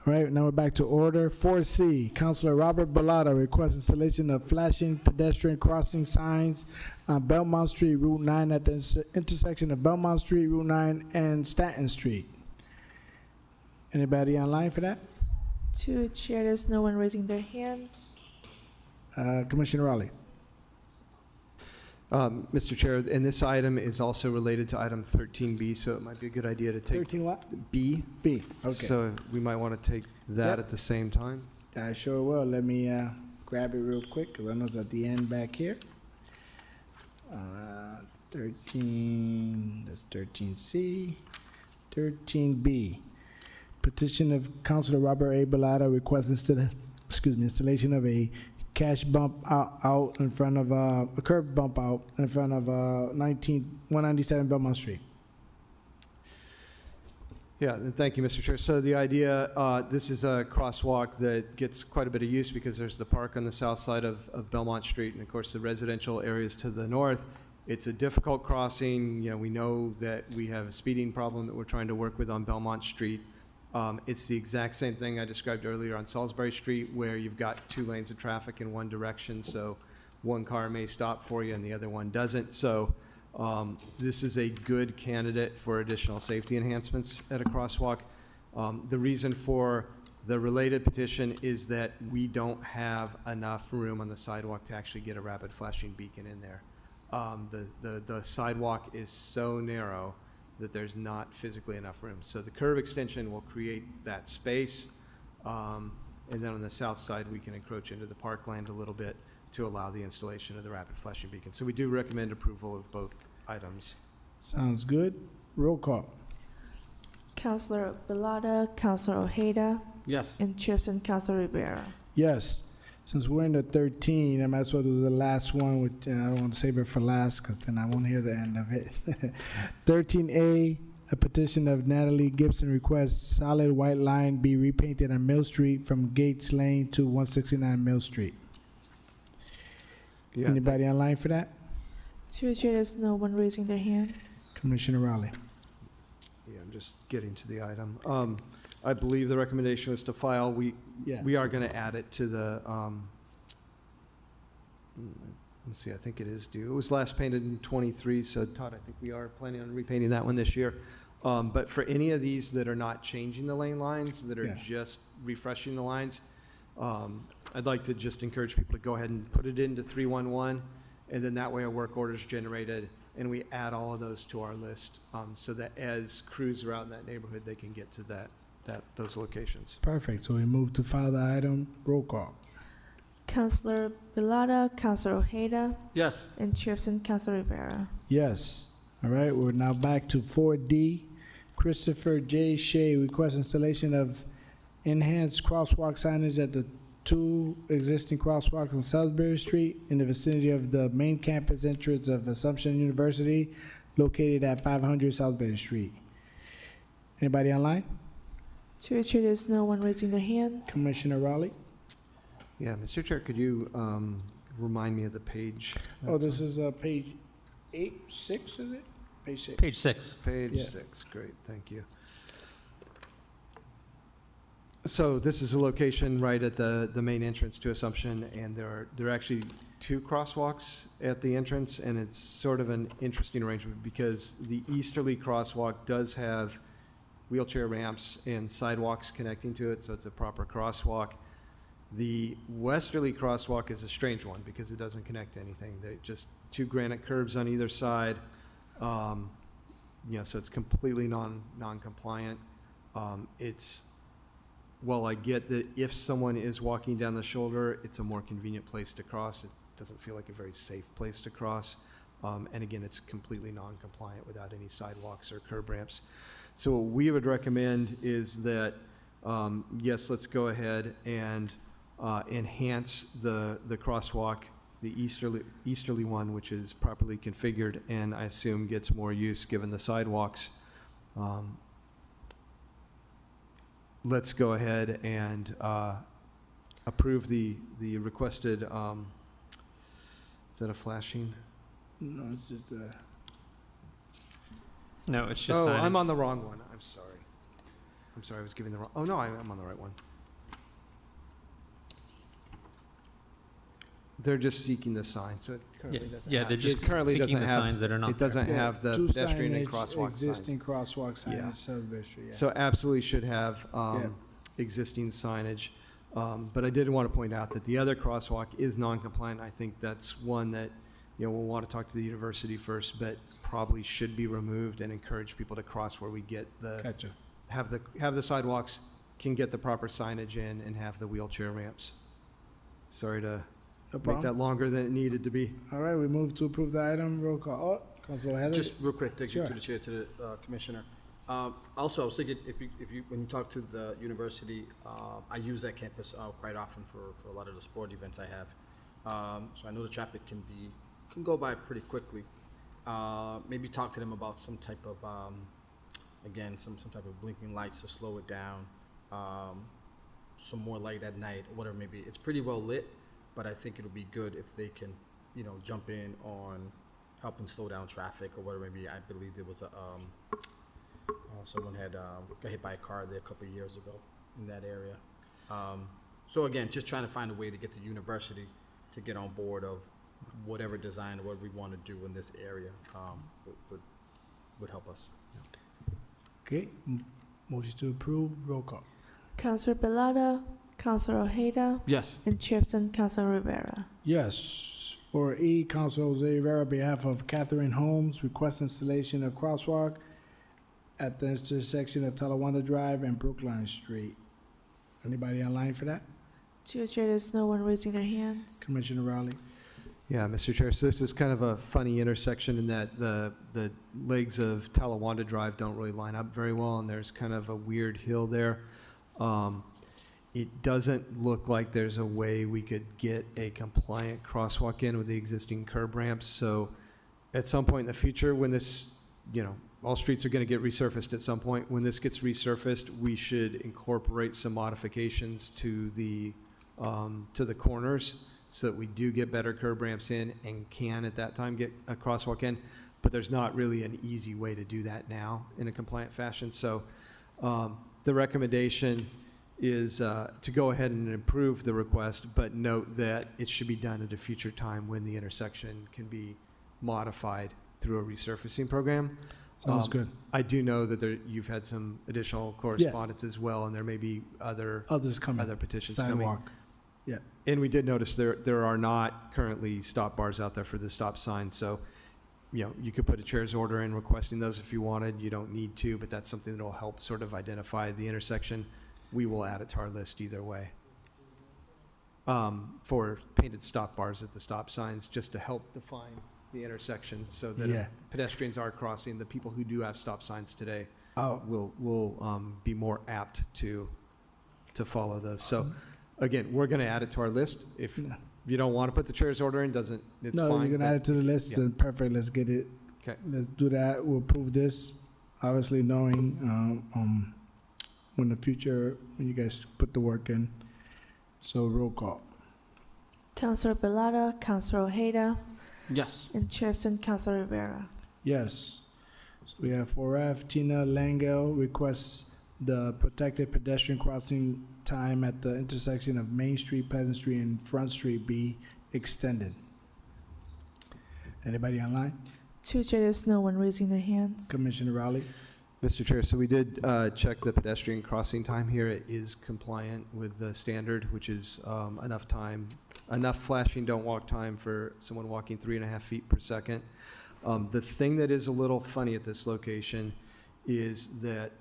All right, now we're back to order. 4C, Councilor Robert Bellata requests installation of flashing pedestrian crossing signs on Belmont Street, Route 9 at the intersection of Belmont Street, Route 9, and Stanton Street. Anybody online for that? To the chair, there's no one raising their hands. Commissioner Raleigh. Mr. Chair, and this item is also related to item 13B, so it might be a good idea to take 13 what? B. B, okay. So we might want to take that Yep. at the same time. I sure will. Let me grab it real quick, because I know it's at the end back here. 13, that's 13C. 13B, petition of Councilor Robert A. Bellata requests installation of a cash bump out in front of, a curb bump out in front of 197 Belmont Street. Yeah, and thank you, Mr. Chair. So the idea, this is a crosswalk that gets quite a bit of use because there's the park on the south side of Belmont Street and, of course, the residential areas to the north. It's a difficult crossing. You know, we know that we have a speeding problem that we're trying to work with on Belmont Street. It's the exact same thing I described earlier on Salisbury Street, where you've got 2 lanes of traffic in one direction, so one car may stop for you and the other one doesn't. So this is a good candidate for additional safety enhancements at a crosswalk. The reason for the related petition is that we don't have enough room on the sidewalk to actually get a rapid flashing beacon in there. The sidewalk is so narrow that there's not physically enough room. So the curb extension will create that space. And then on the south side, we can encroach into the parkland a little bit to allow the installation of the rapid flashing beacon. So we do recommend approval of both items. Sounds good. Roll call. Councilor Bellata, Councilor Ojeda, Yes. and Chairperson Councilor Rivera. Yes. Since we're in the 13, I might as well do the last one, which, and I don't want to save it for last, because then I won't hear the end of it. 13A, a petition of Natalie Gibson requests solid white line be repainted on Mill Street from Gates Lane to 169 Mill Street. Yeah, Anybody online for that? To the chair, there's no one raising their hands. Commissioner Raleigh. Yeah, I'm just getting to the item. I believe the recommendation was to file. We are going to add it to the, let's see, I think it is due. It was last painted in '23, so Todd, I think we are planning on repainting that one this year. But for any of these that are not changing the lane lines, that are just refreshing the lines, I'd like to just encourage people to go ahead and put it into 311, and then that way a work order is generated, and we add all of those to our list, so that as crews are out in that neighborhood, they can get to those locations. Perfect. So we move to file the item. Roll call. Councilor Bellata, Councilor Ojeda, Yes. and Chairperson Councilor Rivera. Yes. All right, we're now back to 4D. Christopher J. Shea requests installation of enhanced crosswalk signage at the 2 existing crosswalks on Salisbury Street in the vicinity of the main campus entrance of Assumption University, located at 500 Salisbury Street. Anybody online? To the chair, there's no one raising their hands. Commissioner Raleigh? Yeah, Mr. Chair, could you remind me of the page? Oh, this is page 6, is it? Page 6. Page 6. Page Yeah. 6, great, thank you. So this is a location right at the main entrance to Assumption, and there are actually 2 crosswalks at the entrance, and it's sort of an interesting arrangement because the easterly crosswalk does have wheelchair ramps and sidewalks connecting to it, so it's a proper crosswalk. The westerly crosswalk is a strange one because it doesn't connect to anything. They're just 2 granite curbs on either side. So it's completely non-compliant. Well, I get that if someone is walking down the shoulder, it's a more convenient place to cross. It doesn't feel like a very safe place to cross. And again, it's completely non-compliant without any sidewalks or curb ramps. So what we would recommend is that, yes, let's go ahead and enhance the crosswalk, the easterly one, which is properly configured and I assume gets more use given the sidewalks. Let's go ahead and approve the requested, is that a flashing? No, it's just No, it's just Oh, signage. I'm on the wrong one, I'm sorry. I'm sorry, I was giving the wrong, oh, no, I'm on the right one. They're just seeking the sign, so it currently doesn't yeah, have. they're just it currently seeking doesn't the have- signs that are not It doesn't there. have the Two pedestrian and signage, crosswalk Existing signs. crosswalk Yeah. signs, Salisbury Street, yeah. So absolutely should have Yeah. existing signage. But I did want to point out that the other crosswalk is non-compliant. I think that's one that, we'll want to talk to the university first, but probably should be removed and encourage people to cross where we get Gotcha. have the sidewalks, can get the proper signage in, and have the wheelchair ramps. Sorry to No make problem. that longer than it needed to be. All right, we move to approve the item. Roll call. Oh, Councilor Heather? Just real quick, thank you Sure. to the chair, to the commissioner. Also, I was thinking, when you talk to the university, I use that campus quite often for a lot of the sport events I have. So I know the traffic can go by pretty quickly. Maybe talk to them about some type of, some type of blinking lights to slow it down. Some more light at night, or whatever maybe. It's pretty well lit, but I think it'll be good if they can, jump in on helping slow down traffic or whatever. Maybe I believe there was someone had got hit by a car there a couple of years ago in that area. So again, just trying to find a way to get the university to get on board of whatever design or what we want to do in this area would help us. Okay, motion to approve. Roll call. Councilor Bellotta, Councilor Ojeda, Yes. and Chairperson Councilor Rivera. Yes. For E, Councilor Jose Rivera, on behalf of Catherine Holmes, request installation of crosswalk at the intersection of Talawanda Drive and Brookline Street. Anybody online for that? To the chair, there's no one raising their hands. Commissioner Rowley? Yeah, Mr. Chair, so this is kind of a funny intersection in that the legs of Talawanda Drive don't really line up very well, and there's kind of a weird hill there. It doesn't look like there's a way we could get a compliant crosswalk in with the existing curb ramps, so at some point in the future, when this, all streets are going to get resurfaced at some point. When this gets resurfaced, we should incorporate some modifications to the corners so that we do get better curb ramps in and can at that time get a crosswalk in. But there's not really an easy way to do that now in a compliant fashion. So the recommendation is to go ahead and approve the request, but note that it should be done at a future time when the intersection can be modified through a resurfacing program. Sounds good. I do know that you've had some additional correspondence as well, and there may be Others coming. other petitions coming. Sidewalk. Yeah. And we did notice there are not currently stop bars out there for the stop sign, so, you could put a chair's order in requesting those if you wanted. You don't need to, but that's something that will help sort of identify the intersection. We will add it to our list either way. For painted stop bars at the stop signs, just to help define the intersections so that Yeah. if pedestrians are crossing, the people who do have stop signs today Oh. will be more apt to follow those. So again, we're going to add it to our list. If you don't want to put the chair's order in, it's No, fine. you're gonna add it to the list, Yeah. then perfect, let's get it. Okay. Let's do that, we'll approve this, obviously knowing, when the future, when you guys put the work in. So roll call. Councilor Bellotta, Councilor Ojeda, Yes. and Chairperson Councilor Rivera. Yes. So we have 4F, Tina Langell requests the protected pedestrian crossing time at the intersection of Main Street, Pleasant Street, and Front Street be extended. Anybody online? To the chair, there's no one raising their hands. Commissioner Rowley? Mr. Chair, so we did check the pedestrian crossing time here. It is compliant with the standard, which is enough flashing don't walk time for someone walking 3.5 feet per second. The thing that is a little funny at this location is that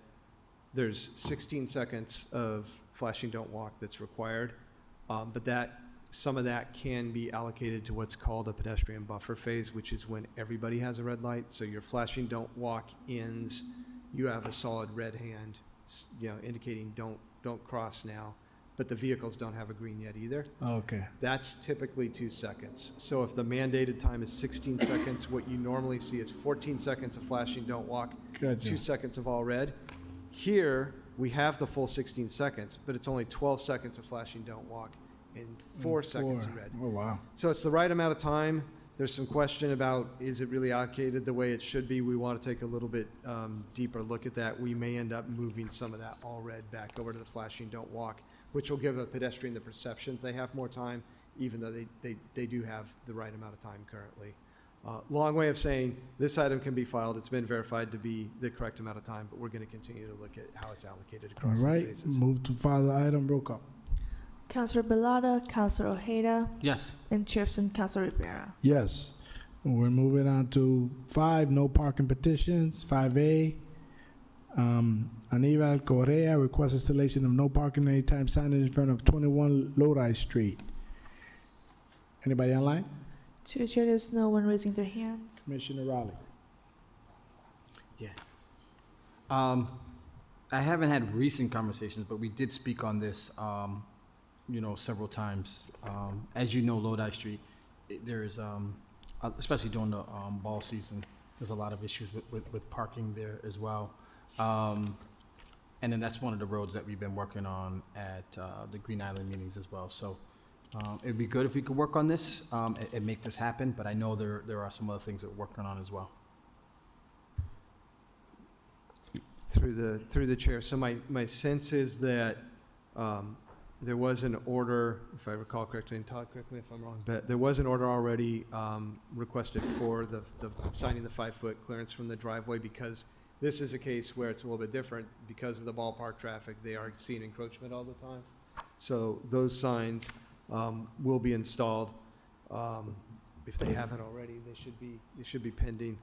there's 16 seconds of flashing don't walk that's required, but some of that can be allocated to what's called a pedestrian buffer phase, which is when everybody has a red light. So your flashing don't walk ends, you have a solid red hand, indicating don't cross now, but the vehicles don't have a green yet either. Okay. That's typically 2 seconds. So if the mandated time is 16 seconds, what you normally see is 14 seconds of flashing don't walk, Gotcha. 2 seconds of all red. Here, we have the full 16 seconds, but it's only 12 seconds of flashing don't walk and 4 seconds of red. Oh, wow. So it's the right amount of time. There's some question about, is it really allocated the way it should be? We want to take a little bit deeper look at that. We may end up moving some of that all red back over to the flashing don't walk, which will give a pedestrian the perception they have more time, even though they do have the right amount of time currently. Long way of saying, this item can be filed. It's been verified to be the correct amount of time, but we're going to continue to look at how it's allocated All across the right, phases. move to file the item. Roll call. Counselor Bilada, Counselor Ojeda, Yes. and Chairperson Counselor Rivera. Yes. We're moving on to 5, no parking petitions. 5A, Aníbal Correa requests installation of no parking anytime signage in front of 21 Lodi Street. Anybody online? To ensure there's no one raising their hands. Commissioner Raleigh. Yeah. I haven't had recent conversations, but we did speak on this, several times. As you know, Lodi Street, there is, especially during the ball season, there's a lot of issues with parking there as well. And then that's one of the roads that we've been working on at the Green Island meetings as well. So it'd be good if we could work on this and make this happen, but I know there are some other things that we're working on as well. Through the chair. So my sense is that there was an order, if I recall correctly, and Todd, correct me if I'm wrong, but there was an order already requested for the signing the 5-foot clearance from the driveway, because this is a case where it's a little bit different because of the ballpark traffic. They are seeing encroachment all the time. So those signs will be installed. If they haven't already, they should be pending.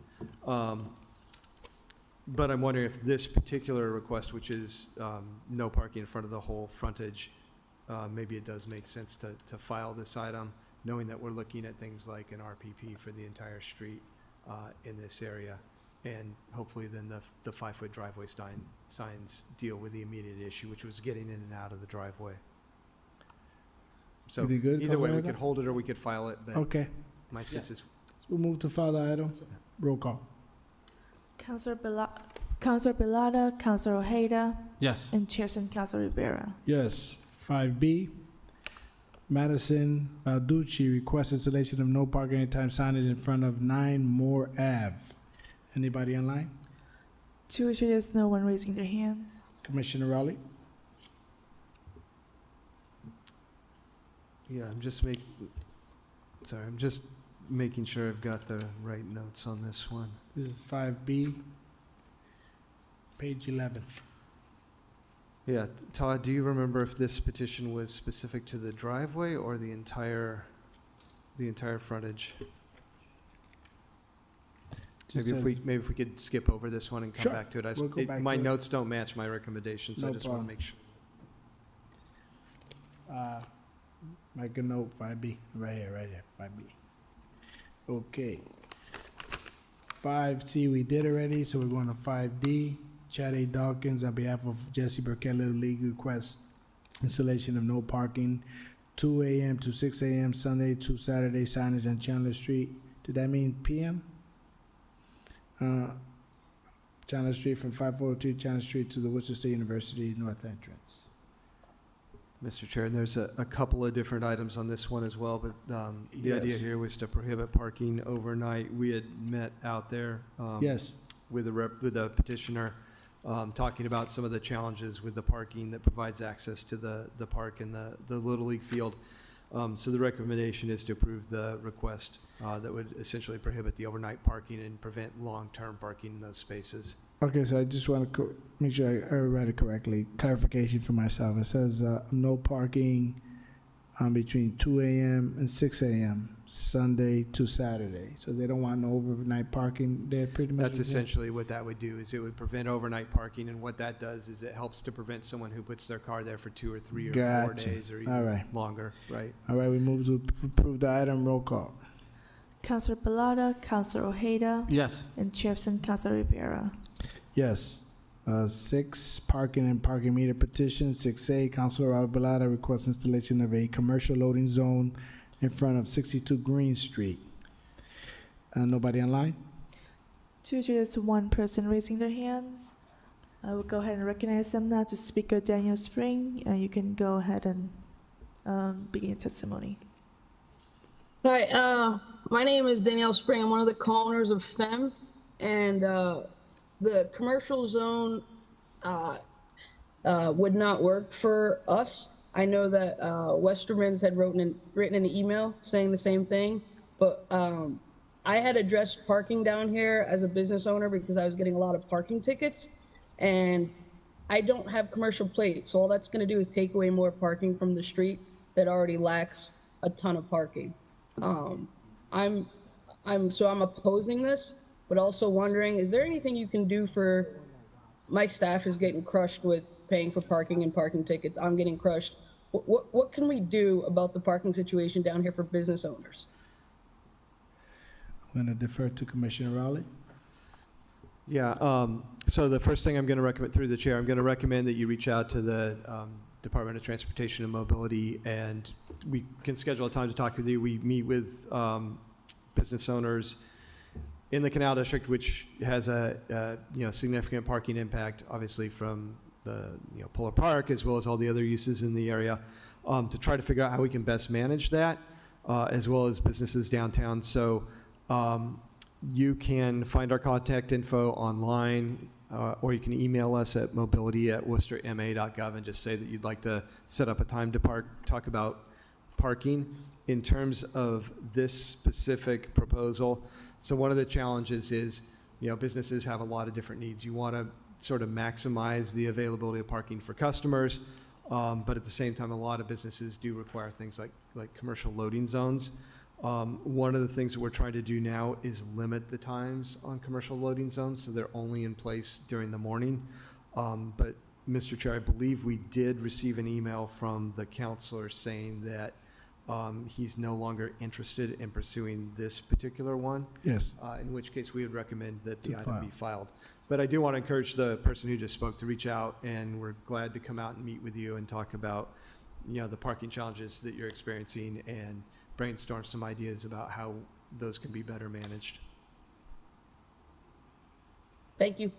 But I'm wondering if this particular request, which is no parking in front of the whole frontage, maybe it does make sense to file this item, knowing that we're looking at things like an RPP for the entire street in this area. And hopefully then the 5-foot driveway signs deal with the immediate issue, which was getting in and out of the driveway. So Is it good, either way, we Colorado? could hold it or we could file it, but Okay. my sense is We'll move to file the item. Roll call. Counselor Bilada, Counselor Ojeda, Yes. and Chairperson Counselor Rivera. Yes. 5B, Madison Balducci requests installation of no parking anytime signage in front of 9 Moore Ave. Anybody online? To ensure there's no one raising their hands. Commissioner Raleigh? Yeah, I'm just making sure I've got the right notes on this one. This is 5B, page 11. Yeah, Todd, do you remember if this petition was specific to the driveway or the entire frontage? Just Maybe if we could skip over this one and come Sure, back to it. we'll go back My to it. notes don't match my recommendation, so I No just want problem. to make sure. Make a note, 5B, right here, 5B. Okay. 5C we did already, so we're going to 5D. Chad A. Dawkins, on behalf of Jesse Burkett Little League, requests installation of no parking, 2 a.m. to 6 a.m. Sunday to Saturday signage on Chandler Street. Did that mean PM? Chandler Street from 542 Chandler Street to the Worcester State University North Entrance. Mr. Chair, and there's a couple of different items on this one as well, but the idea Yes. here was to prohibit parking overnight. We had met out there Yes. with the petitioner, talking about some of the challenges with the parking that provides access to the park and the Little League field. So the recommendation is to approve the request that would essentially prohibit the overnight parking and prevent long-term parking in those spaces. Okay, so I just want to make sure I read it correctly. Clarification for myself. It says no parking between 2 a.m. and 6 a.m. Sunday to Saturday. So they don't want no overnight parking there pretty much? That's is it? essentially what that would do, is it would prevent overnight parking, and what that does is it helps to prevent someone who puts their car there for 2 or 3 or 4 Gotcha. days or All even right. longer, right? All right, we move to approve the item. Roll call. Counselor Bilada, Counselor Ojeda, Yes. and Chairperson Counselor Rivera. Yes. 6, parking and parking meter petition. 6A, Councilor Robert Bellotta requests installation of a commercial loading zone in front of 62 Green Street. Nobody online? To ensure there's one person raising their hands, I will go ahead and recognize them now to Speaker Daniel Spring, and you can go ahead and begin your testimony. Right. My name is Danielle Spring. I'm one of the co-owners of FEM, and the commercial zone would not work for us. I know that Westerman's had written an email saying the same thing, but I had addressed parking down here as a business owner because I was getting a lot of parking tickets, and I don't have commercial plates, so all that's going to do is take away more parking from the street that already lacks a ton of parking. I'm opposing this, but also wondering, is there anything you can do for, my staff is getting crushed with paying for parking and parking tickets. I'm getting crushed. What can we do about the parking situation down here for business owners? I'm going to defer to Commissioner Rowley. Yeah, so the first thing I'm going to recommend, through the chair, I'm going to recommend that you reach out to the Department of Transportation and Mobility, and we can schedule a time to talk with you. We meet with business owners in the Canal District, which has a significant parking impact, obviously from the Polar Park as well as all the other uses in the area, to try to figure out how we can best manage that, as well as businesses downtown. So you can find our contact info online, or you can email us at mobility@worcesterma.gov and just say that you'd like to set up a time to talk about parking. In terms of this specific proposal, so one of the challenges is, businesses have a lot of different needs. You want to sort of maximize the availability of parking for customers, but at the same time, a lot of businesses do require things like commercial loading zones. One of the things that we're trying to do now is limit the times on commercial loading zones, so they're only in place during the morning. But Mr. Chair, I believe we did receive an email from the counselor saying that he's no longer interested in pursuing this particular one. Yes. In which case we would recommend that the item be filed. But I do want to encourage the person who just spoke to reach out, and we're glad to come out and meet with you and talk about, the parking challenges that you're experiencing and brainstorm some ideas about how those can be better managed. Thank you.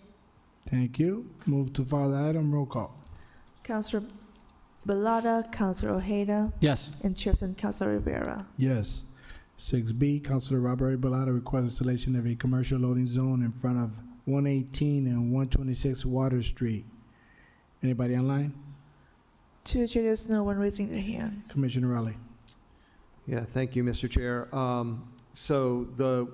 Thank you. Move to file the item. Roll call. Councilor Balata, Councilor Ojeda, Yes. and Chairperson Councilor Rivera. Yes. 6B, Councilor Robert A. Balata requests installation of a commercial loading zone in front of 118 and 126 Water Street. Anybody online? To the chair, there's no one raising their hands. Commissioner Rowley. Yeah, thank you, Mr. Chair. So the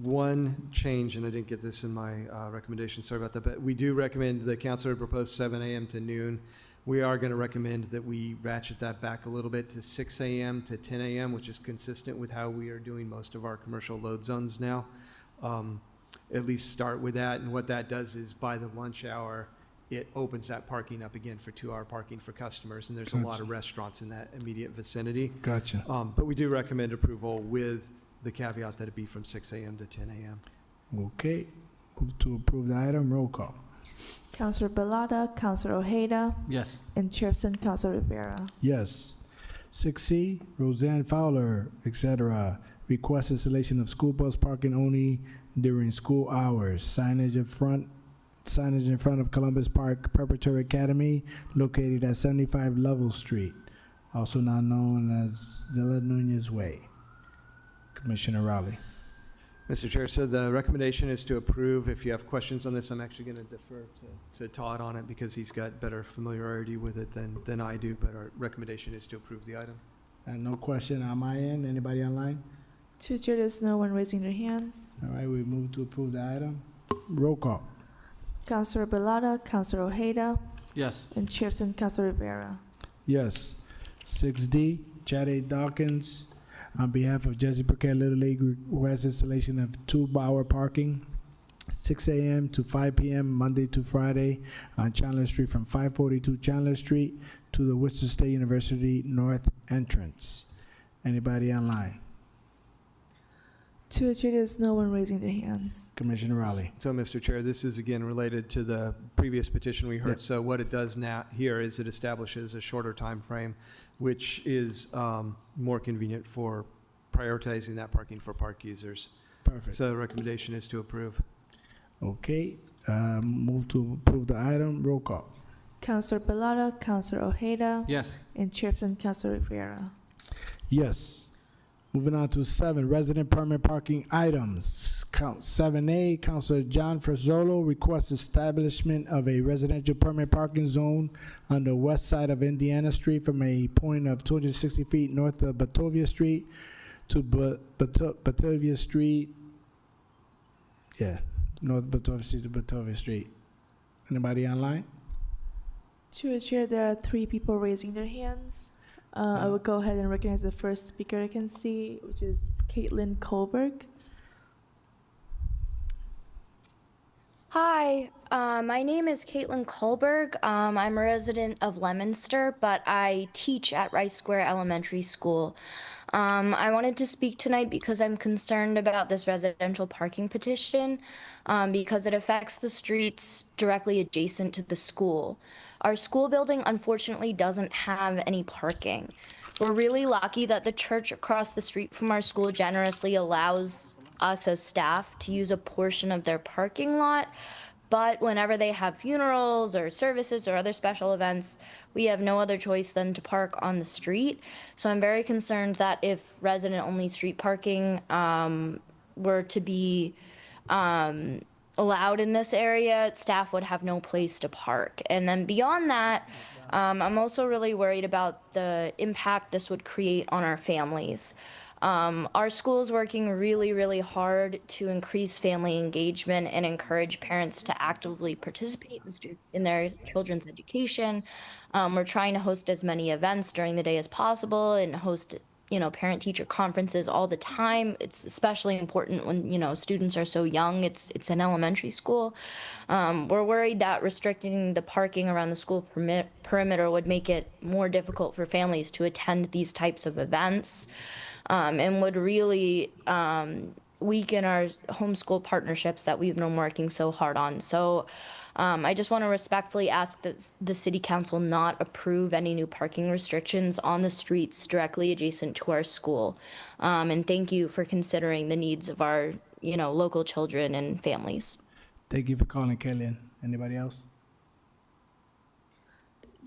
one change, and I didn't get this in my recommendation, sorry about that, but we do recommend the councilor propose 7 a.m. to noon. We are going to recommend that we ratchet that back a little bit to 6 a.m. to 10 a.m., which is consistent with how we are doing most of our commercial load zones now. At least start with that, and what that does is by the lunch hour, it opens that parking up again for 2-hour parking for customers, and there's a lot of restaurants in that immediate vicinity. Gotcha. But we do recommend approval with the caveat that it be from 6 a.m. to 10 a.m. Okay. Move to approve the item. Roll call. Councilor Balata, Councilor Ojeda, Yes. and Chairperson Councilor Rivera. Yes. 6C, Roseanne Fowler, etc. Request installation of school bus parking only during school hours. Signage in front of Columbus Park Preparatory Academy, located at 75 Lovell Street, also now known as Zilla Nunez Way. Commissioner Rowley. Mr. Chair, so the recommendation is to approve. If you have questions on this, I'm actually going to defer to Todd on it because he's got better familiarity with it than I do, but our recommendation is to approve the item. And no question on my end. Anybody online? To the chair, there's no one raising their hands. All right, we move to approve the item. Roll call. Councilor Balata, Councilor Ojeda, Yes. and Chairperson Councilor Rivera. Yes. 6D, Chad A. Dawkins, on behalf of Jesse Burkett Little League, requests installation of 2-hour parking, 6 a.m. to 5 p.m. Monday to Friday on Chandler Street from 542 Chandler Street to the Worcester State University North entrance. Anybody online? To the chair, there's no one raising their hands. Commissioner Rowley. So, Mr. Chair, this is again related to the previous petition we heard. Yep. So what it does now here is it establishes a shorter time frame, which is more convenient for prioritizing that parking for park users. Perfect. So the recommendation is to approve. Okay, move to approve the item. Roll call. Councilor Balata, Councilor Ojeda, Yes. and Chairperson Councilor Rivera. Yes. Moving on to 7, resident permit parking items. Count 7A, Councilor John Frisolo requests establishment of a residential permit parking zone on the west side of Indiana Street from a point of 260 feet north of Batavia Street to Batavia Street. Yeah, North Batavia Street to Batavia Street. Anybody online? To the chair, there are 3 people raising their hands. I will go ahead and recognize the first speaker I can see, which is Caitlin Kohlberg. Hi, my name is Caitlin Kohlberg. I'm a resident of Leominster, but I teach at Rice Square Elementary School. I wanted to speak tonight because I'm concerned about this residential parking petition because it affects the streets directly adjacent to the school. Our school building unfortunately doesn't have any parking. We're really lucky that the church across the street from our school generously allows us as staff to use a portion of their parking lot, but whenever they have funerals or services or other special events, we have no other choice than to park on the street. So I'm very concerned that if resident-only street parking were to be allowed in this area, staff would have no place to park. And then beyond that, I'm also really worried about the impact this would create on our families. Our school is working really, really hard to increase family engagement and encourage parents to actively participate in their children's education. We're trying to host as many events during the day as possible and host, parent-teacher conferences all the time. It's especially important when, students are so young. It's an elementary school. We're worried that restricting the parking around the school perimeter would make it more difficult for families to attend these types of events. And would really weaken our homeschool partnerships that we've been working so hard on. So I just want to respectfully ask that the City Council not approve any new parking restrictions on the streets directly adjacent to our school. And thank you for considering the needs of our, local children and families. Thank you for calling, Caitlin. Anybody else?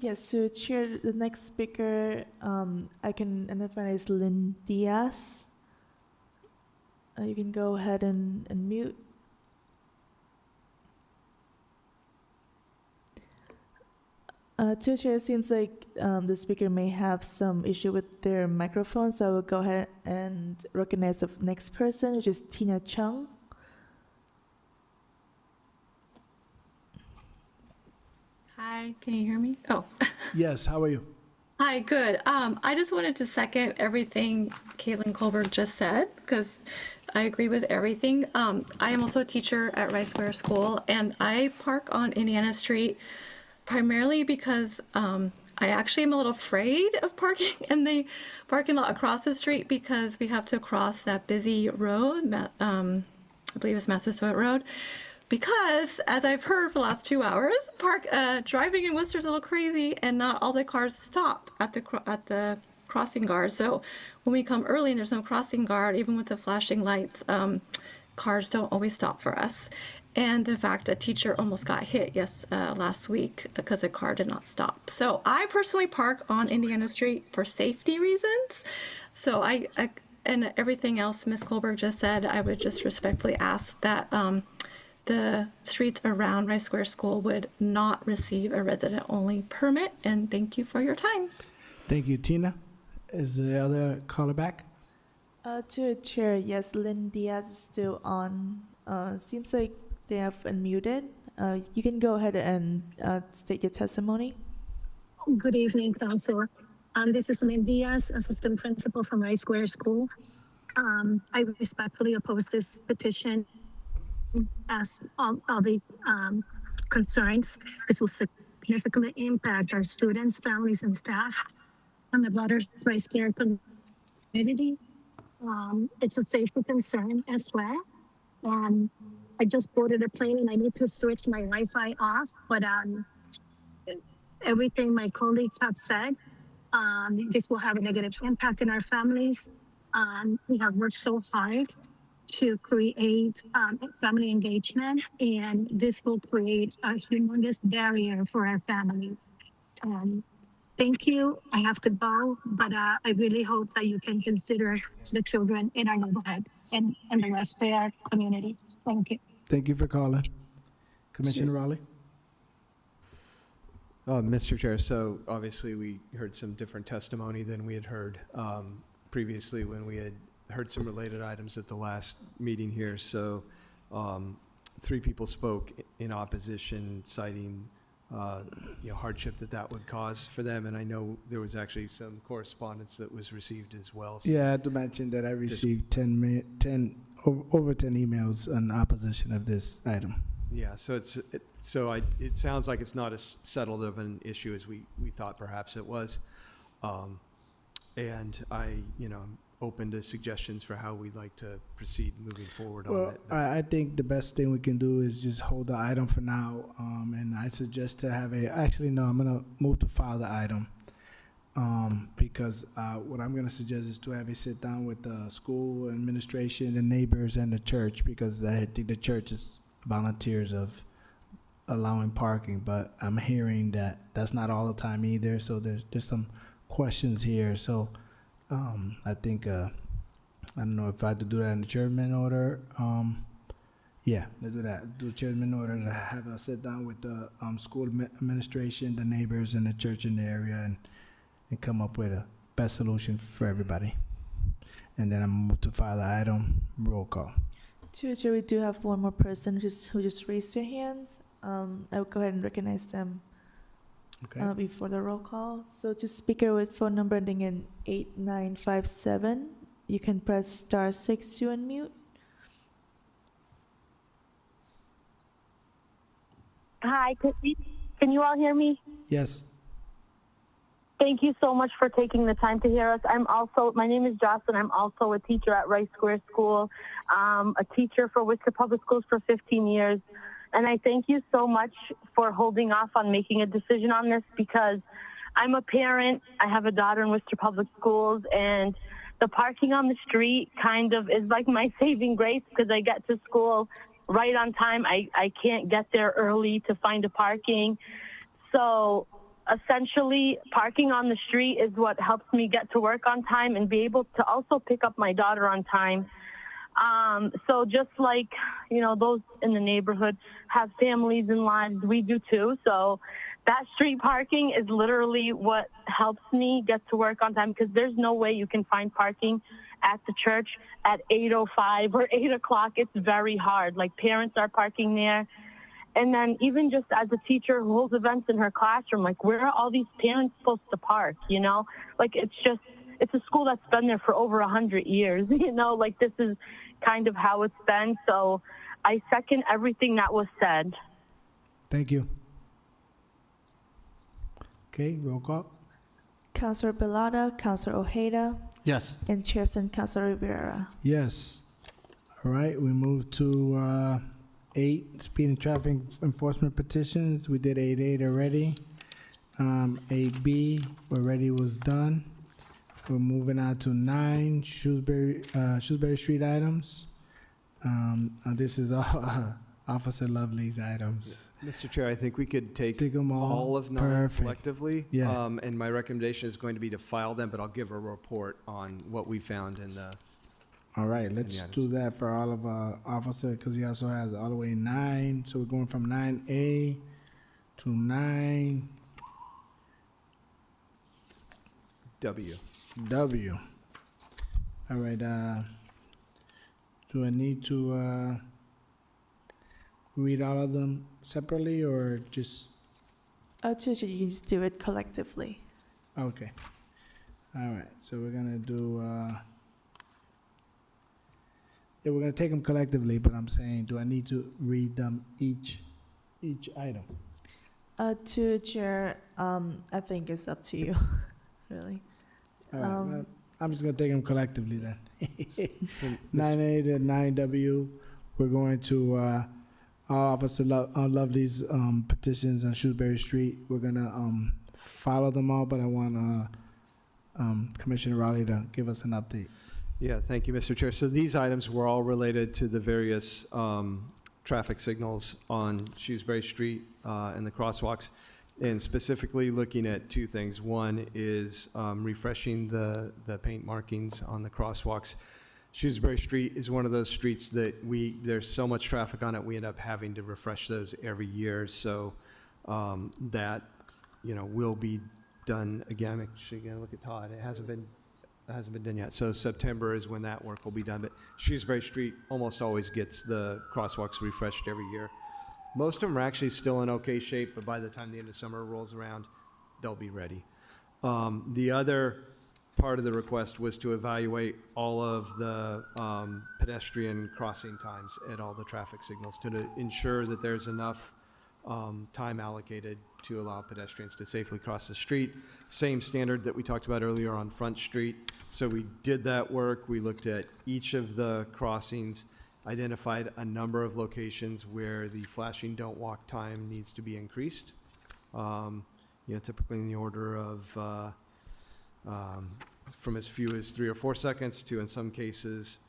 Yes, to chair, the next speaker I can identify as Lynn Diaz. You can go ahead and mute. To chair, it seems like the speaker may have some issue with their microphone, so I will go ahead and recognize the next person, which is Tina Chung. Hi, can you hear me? Oh. Yes, how are you? Hi, good. I just wanted to second everything Caitlin Kohlberg just said because I agree with everything. I am also a teacher at Rice Square School, and I park on Indiana Street primarily because I actually am a little afraid of parking in the parking lot across the street because we have to cross that busy road, I believe it's Massasoit Road. Because, as I've heard for the last 2 hours, driving in Worcester is a little crazy, and not all the cars stop at the crossing guard. So when we come early and there's no crossing guard, even with the flashing lights, cars don't always stop for us. And in fact, a teacher almost got hit last week because a car did not stop. So I personally park on Indiana Street for safety reasons. So I and everything else Ms. Kohlberg just said, I would just respectfully ask that the streets around Rice Square School would not receive a resident-only permit, and thank you for your time. Thank you, Tina. Is the other caller back? To the chair, yes, Lynn Diaz is still on. Seems like they have unmuted. You can go ahead and state your testimony. Good evening, Council. This is Lynn Diaz, Assistant Principal from Rice Square School. I respectfully oppose this petition as all the concerns. This will significantly impact our students, families, and staff, and the broader Rice Square community. It's a safety concern as well. I just boarded a plane and I need to switch my Wi-Fi off, but everything my colleagues have said, this will have a negative impact on our families. We have worked so hard to create family engagement, and this will create a humongous barrier for our families. thank you. I have to go, but I really hope that you can consider the children in our neighborhood and the rest of our community. Thank you. Thank you for calling. Commissioner Raleigh? Mr. Chair, so obviously we heard some different testimony than we had heard previously when we had heard some related items at the last meeting here. So 3 people spoke in opposition, citing hardship that would cause for them. And I know there was actually some correspondence that was received as well. So Yeah, I had to mention that I received over 10 emails in opposition of this item. Yeah, so it sounds like it's not as settled of an issue as we thought perhaps it was. And I'm open to suggestions for how we'd like to proceed moving forward on Well, it. I think the best thing we can do is just hold the item for now, and I suggest to have I'm gonna move to file the item, because what I'm gonna suggest is to have a sit down with the school administration, the neighbors, and the church, because I think the church is volunteers of allowing parking, but I'm hearing that that's not all the time either, so there's some questions here, so I think, I don't know if I had to do that in the chairman order. Yeah, let's do that. Do chairman order to have a sit down with the school administration, the neighbors, and the church in the area, and come up with a best solution for everybody. And then I'm moved to file the item. Roll call. Chair, we do have one more person who just raised their hands. I will go ahead and recognize them before the roll call. So just speaker with phone number ending in 8957. You can press *6 to unmute. Hi, can you all hear me? Yes. Thank you so much for taking the time to hear us. My name is Jocelyn. I'm also a teacher at Rice Square School, a teacher for Worcester Public Schools for 15 years. And I thank you so much for holding off on making a decision on this, because I'm a parent. I have a daughter in Worcester Public Schools, and the parking on the street kind of is like my saving grace, because I get to school right on time. I can't get there early to find a parking. So essentially, parking on the street is what helps me get to work on time and be able to also pick up my daughter on time. So just like, those in the neighborhood have families and lives, we do too. So that street parking is literally what helps me get to work on time, because there's no way you can find parking at the church at 8:05 or 8 o'clock. It's very hard. Like, parents are parking there. And then even just as a teacher who holds events in her classroom, like, where are all these parents supposed to park, Like, it's a school that's been there for over 100 years, Like, this is kind of how it's been. So I second everything that was said. Thank you. Okay, roll call. Councilor Bellotta, Councilor Ojeda, Yes. and Chairperson Councilor Rivera. Yes. All right, we move to 8 speed and traffic enforcement petitions. We did 8A already. 8B already was done. We're moving on to 9 Shrewsbury Street items. This is all Officer Lovely's items. Mr. Chair, I think we could take them all of 9 Perfect. collectively. Yeah. And my recommendation is going to be to file them, but I'll give a report on what we found in the. All right, let's do that for all of our officer, because he also has all the way 9. So we're going from 9A to 9W. All right, do I need to read all of them separately or just? Chair, you just do it collectively. Okay. All right, so we're gonna do, we're gonna take them collectively, but I'm saying, do I need to read them each item? Chair, I think it's up to you, really. All right, I'm just gonna take them collectively then. So, 9A to 9W, we're going to, all Officer Lovely's petitions on Shrewsbury Street. We're gonna follow them all, but I want Commissioner Raleigh to give us an update. Yeah, thank you, Mr. Chair. So these items were all related to the various traffic signals on Shrewsbury Street and the crosswalks. and specifically looking at two things. One is refreshing the paint markings on the crosswalks. Shrewsbury Street is one of those streets that there's so much traffic on it, we end up having to refresh those every year. So that, will be done again. Actually, gotta look at Todd. It hasn't been done yet. So September is when that work will be done. But Shrewsbury Street almost always gets the crosswalks refreshed every year. Most of them are actually still in okay shape, but by the time the end of summer rolls around, they'll be ready. The other part of the request was to evaluate all of the pedestrian crossing times at all the traffic signals to ensure that there's enough time allocated to allow pedestrians to safely cross the street. Same standard that we talked about earlier on Front Street. So we did that work. We looked at each of the crossings, identified a number of locations where the flashing don't walk time needs to be increased. Typically in the order of from as few as 3 or 4 seconds to, in some cases,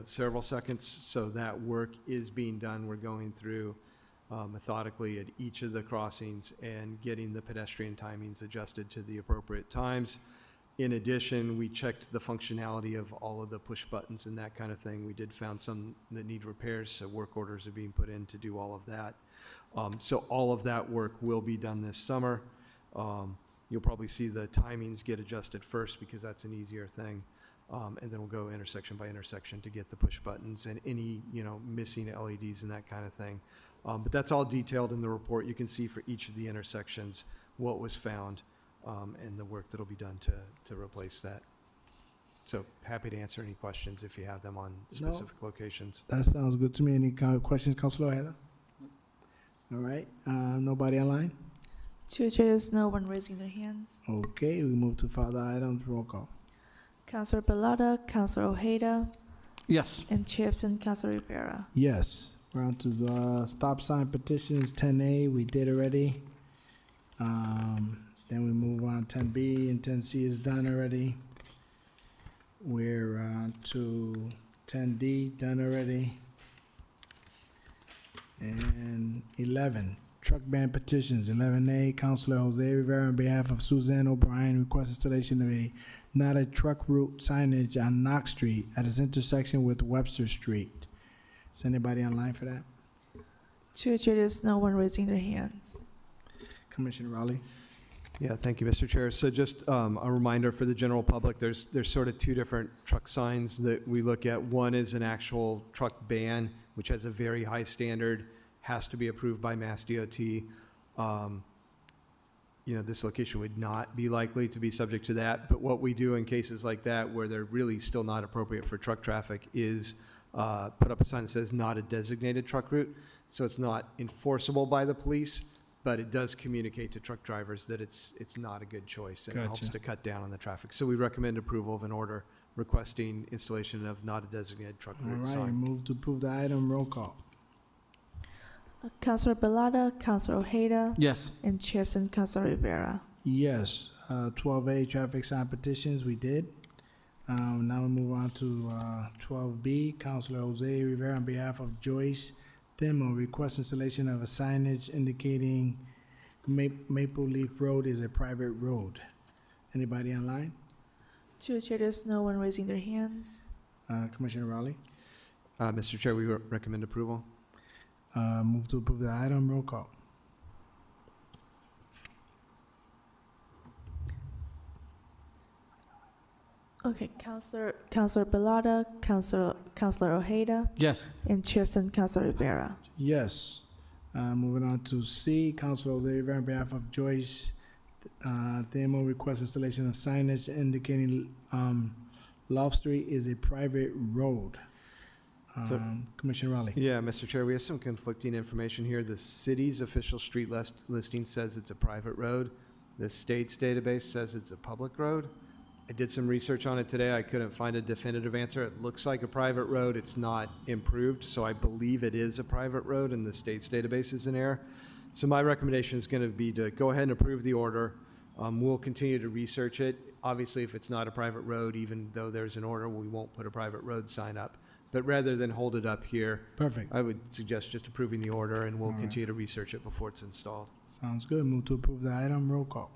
several seconds. So that work is being done. We're going through methodically at each of the crossings and getting the pedestrian timings adjusted to the appropriate times. In addition, we checked the functionality of all of the push buttons and that kind of thing. We did found some that need repairs, so work orders are being put in to do all of that. So all of that work will be done this summer. You'll probably see the timings get adjusted first because that's an easier thing. And then we'll go intersection by intersection to get the push buttons and any, missing LEDs and that kind of thing. But that's all detailed in the report. You can see for each of the intersections what was found and the work that'll be done to replace that. So happy to answer any questions if you have them on specific locations. That sounds good to me. Any kind of questions, Councilor Ojeda? All right, nobody online? Two chairs, no one raising their hands. Okay, we move to further items. Roll call. Councilor Balata, Councilor Ojeda, Yes. and Chairperson Councilor Rivera. Yes. We're on to the stop sign petitions. 10A, we did already. Then we move on. 10B and 10C is done already. We're on to 10D, done already. And 11, truck ban petitions. 11A, Councilor Jose Rivera on behalf of Suzanne O'Brien requests installation of a not a truck route signage on Knox Street at its intersection with Webster Street. Is anybody online for that? Two chairs, no one raising their hands. Commissioner Raleigh. Yeah, thank you, Mr. Chair. So just a reminder for the general public, there's sort of two different truck signs that we look at. One is an actual truck ban, which has a very high standard, has to be approved by Mass DOT. This location would not be likely to be subject to that. But what we do in cases like that, where they're really still not appropriate for truck traffic, is put up a sign that says not a designated truck route. So it's not enforceable by the police, but it does communicate to truck drivers that it's not a good choice and it helps to cut down on the traffic. So we recommend approval of an order requesting installation of not a designated truck All route right, sign. move to approve the item. Roll call. Councilor Balata, Councilor Ojeda, Yes. and Chairperson Councilor Rivera. Yes. 12A, traffic sign petitions, we did. Now we move on to 12B, Councilor Jose Rivera on behalf of Joyce Thimo requests installation of a signage indicating Maple Leaf Road is a private road. Anybody online? Two chairs, no one raising their hands. Commissioner Raleigh. Mr. Chair, we recommend approval. Move to approve the item. Roll call. Okay, Councilor Balata, Councilor Ojeda, Yes. and Chairperson Councilor Rivera. Yes. Moving on to C, Councilor Jose Rivera on behalf of Joyce Thimo requests installation of signage indicating Love Street is a private road. Commissioner Raleigh. Yeah, Mr. Chair, we have some conflicting information here. The city's official street listing says it's a private road. The state's database says it's a public road. I did some research on it today. I couldn't find a definitive answer. It looks like a private road. It's not improved, so I believe it is a private road and the state's database is in error. So my recommendation is going to be to go ahead and approve the order. We'll continue to research it. Obviously, if it's not a private road, even though there's an order, we won't put a private road sign up. But rather than hold it up here, Perfect. I would suggest just approving the order, and we'll continue to research it before it's installed. Sounds good. Move to approve the item. Roll call.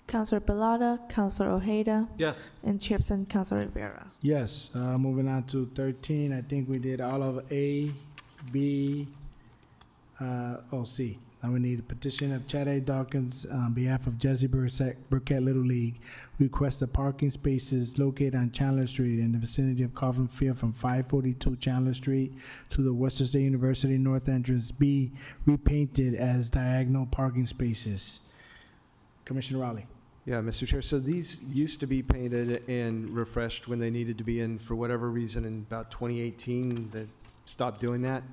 Counselor Pilata, Counselor Ojeda, Yes. and Chairperson Counselor Rivera. Yes, moving on to 13, I think we did all of A, B, C. Now we need a petition of Chad A. Dawkins on behalf of Jesse Burkett Little League. Request the parking spaces located on Chandler Street in the vicinity of Coffin Field from 542 Chandler Street to the Western State University North Entrance be repainted as diagonal parking spaces. Commissioner Raleigh. Yeah, Mr. Chair, so these used to be painted and refreshed when they needed to be in, for whatever reason, in about 2018, they stopped doing that.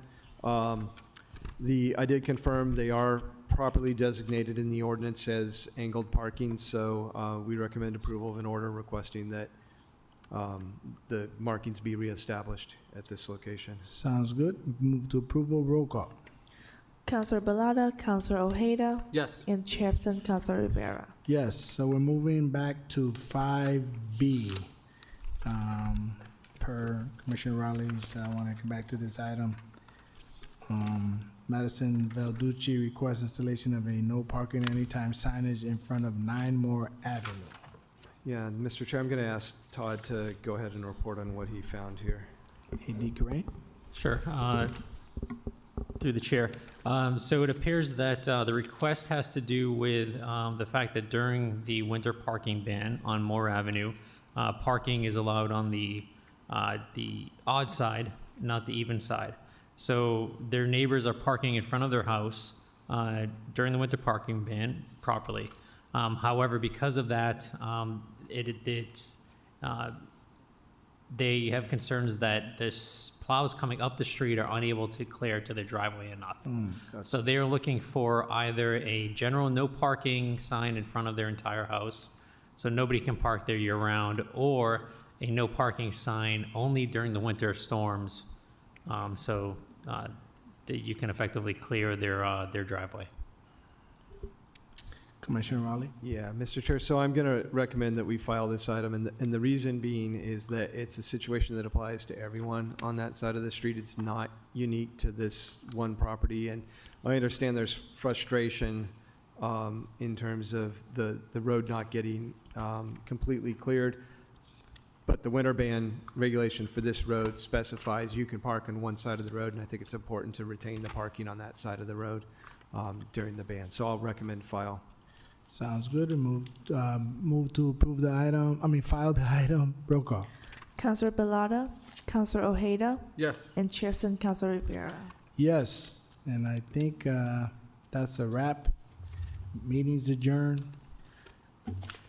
I did confirm they are properly designated in the ordinance as angled parking, so we recommend approval of an order requesting that the markings be reestablished at this location. Sounds good. Move to approval. Roll call. Counselor Pilata, Counselor Ojeda, Yes. and Chairperson Counselor Rivera. Yes, so we're moving back to 5B. Per Commissioner Raleigh's, I want to come back to this item. Madison Velducci requests installation of a no parking anytime signage in front of 9 Moore Avenue. Yeah, and Mr. Chair, I'm going to ask Todd to go ahead and report on what he found here. AD Corain? Sure. Through the chair. So it appears that the request has to do with the fact that during the winter parking ban on Moore Avenue, parking is allowed on the odd side, not the even side. So their neighbors are parking in front of their house during the winter parking ban properly. However, because of that, they have concerns that this plows coming up the street are unable to clear to their driveway enough. So they are looking for either a general no parking sign in front of their entire house, so nobody can park there year round, or a no parking sign only during the winter storms, so that you can effectively clear their driveway. Commissioner Raleigh? Yeah, Mr. Chair, so I'm going to recommend that we file this item, and the reason being is that it's a situation that applies to everyone on that side of the street. It's not unique to this one property, and I understand there's frustration in terms of the road not getting completely cleared, but the winter ban regulation for this road specifies you can park on one side of the road, and I think it's important to retain the parking on that side of the road during the ban. So I'll recommend file. Sounds good. And move to approve the item, file the item. Roll call. Counselor Pilata, Counselor Ojeda, Yes. and Chairperson Counselor Rivera. Yes, and I think that's a wrap. Meeting's adjourned.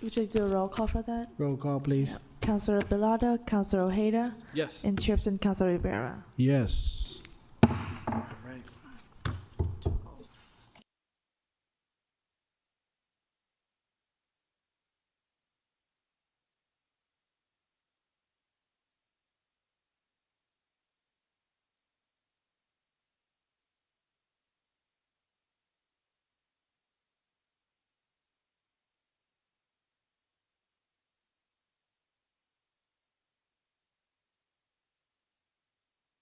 Would you like to do a roll call for that? Roll call, please. Counselor Pilata, Counselor Ojeda, Yes. and Chairperson Counselor Rivera. Yes.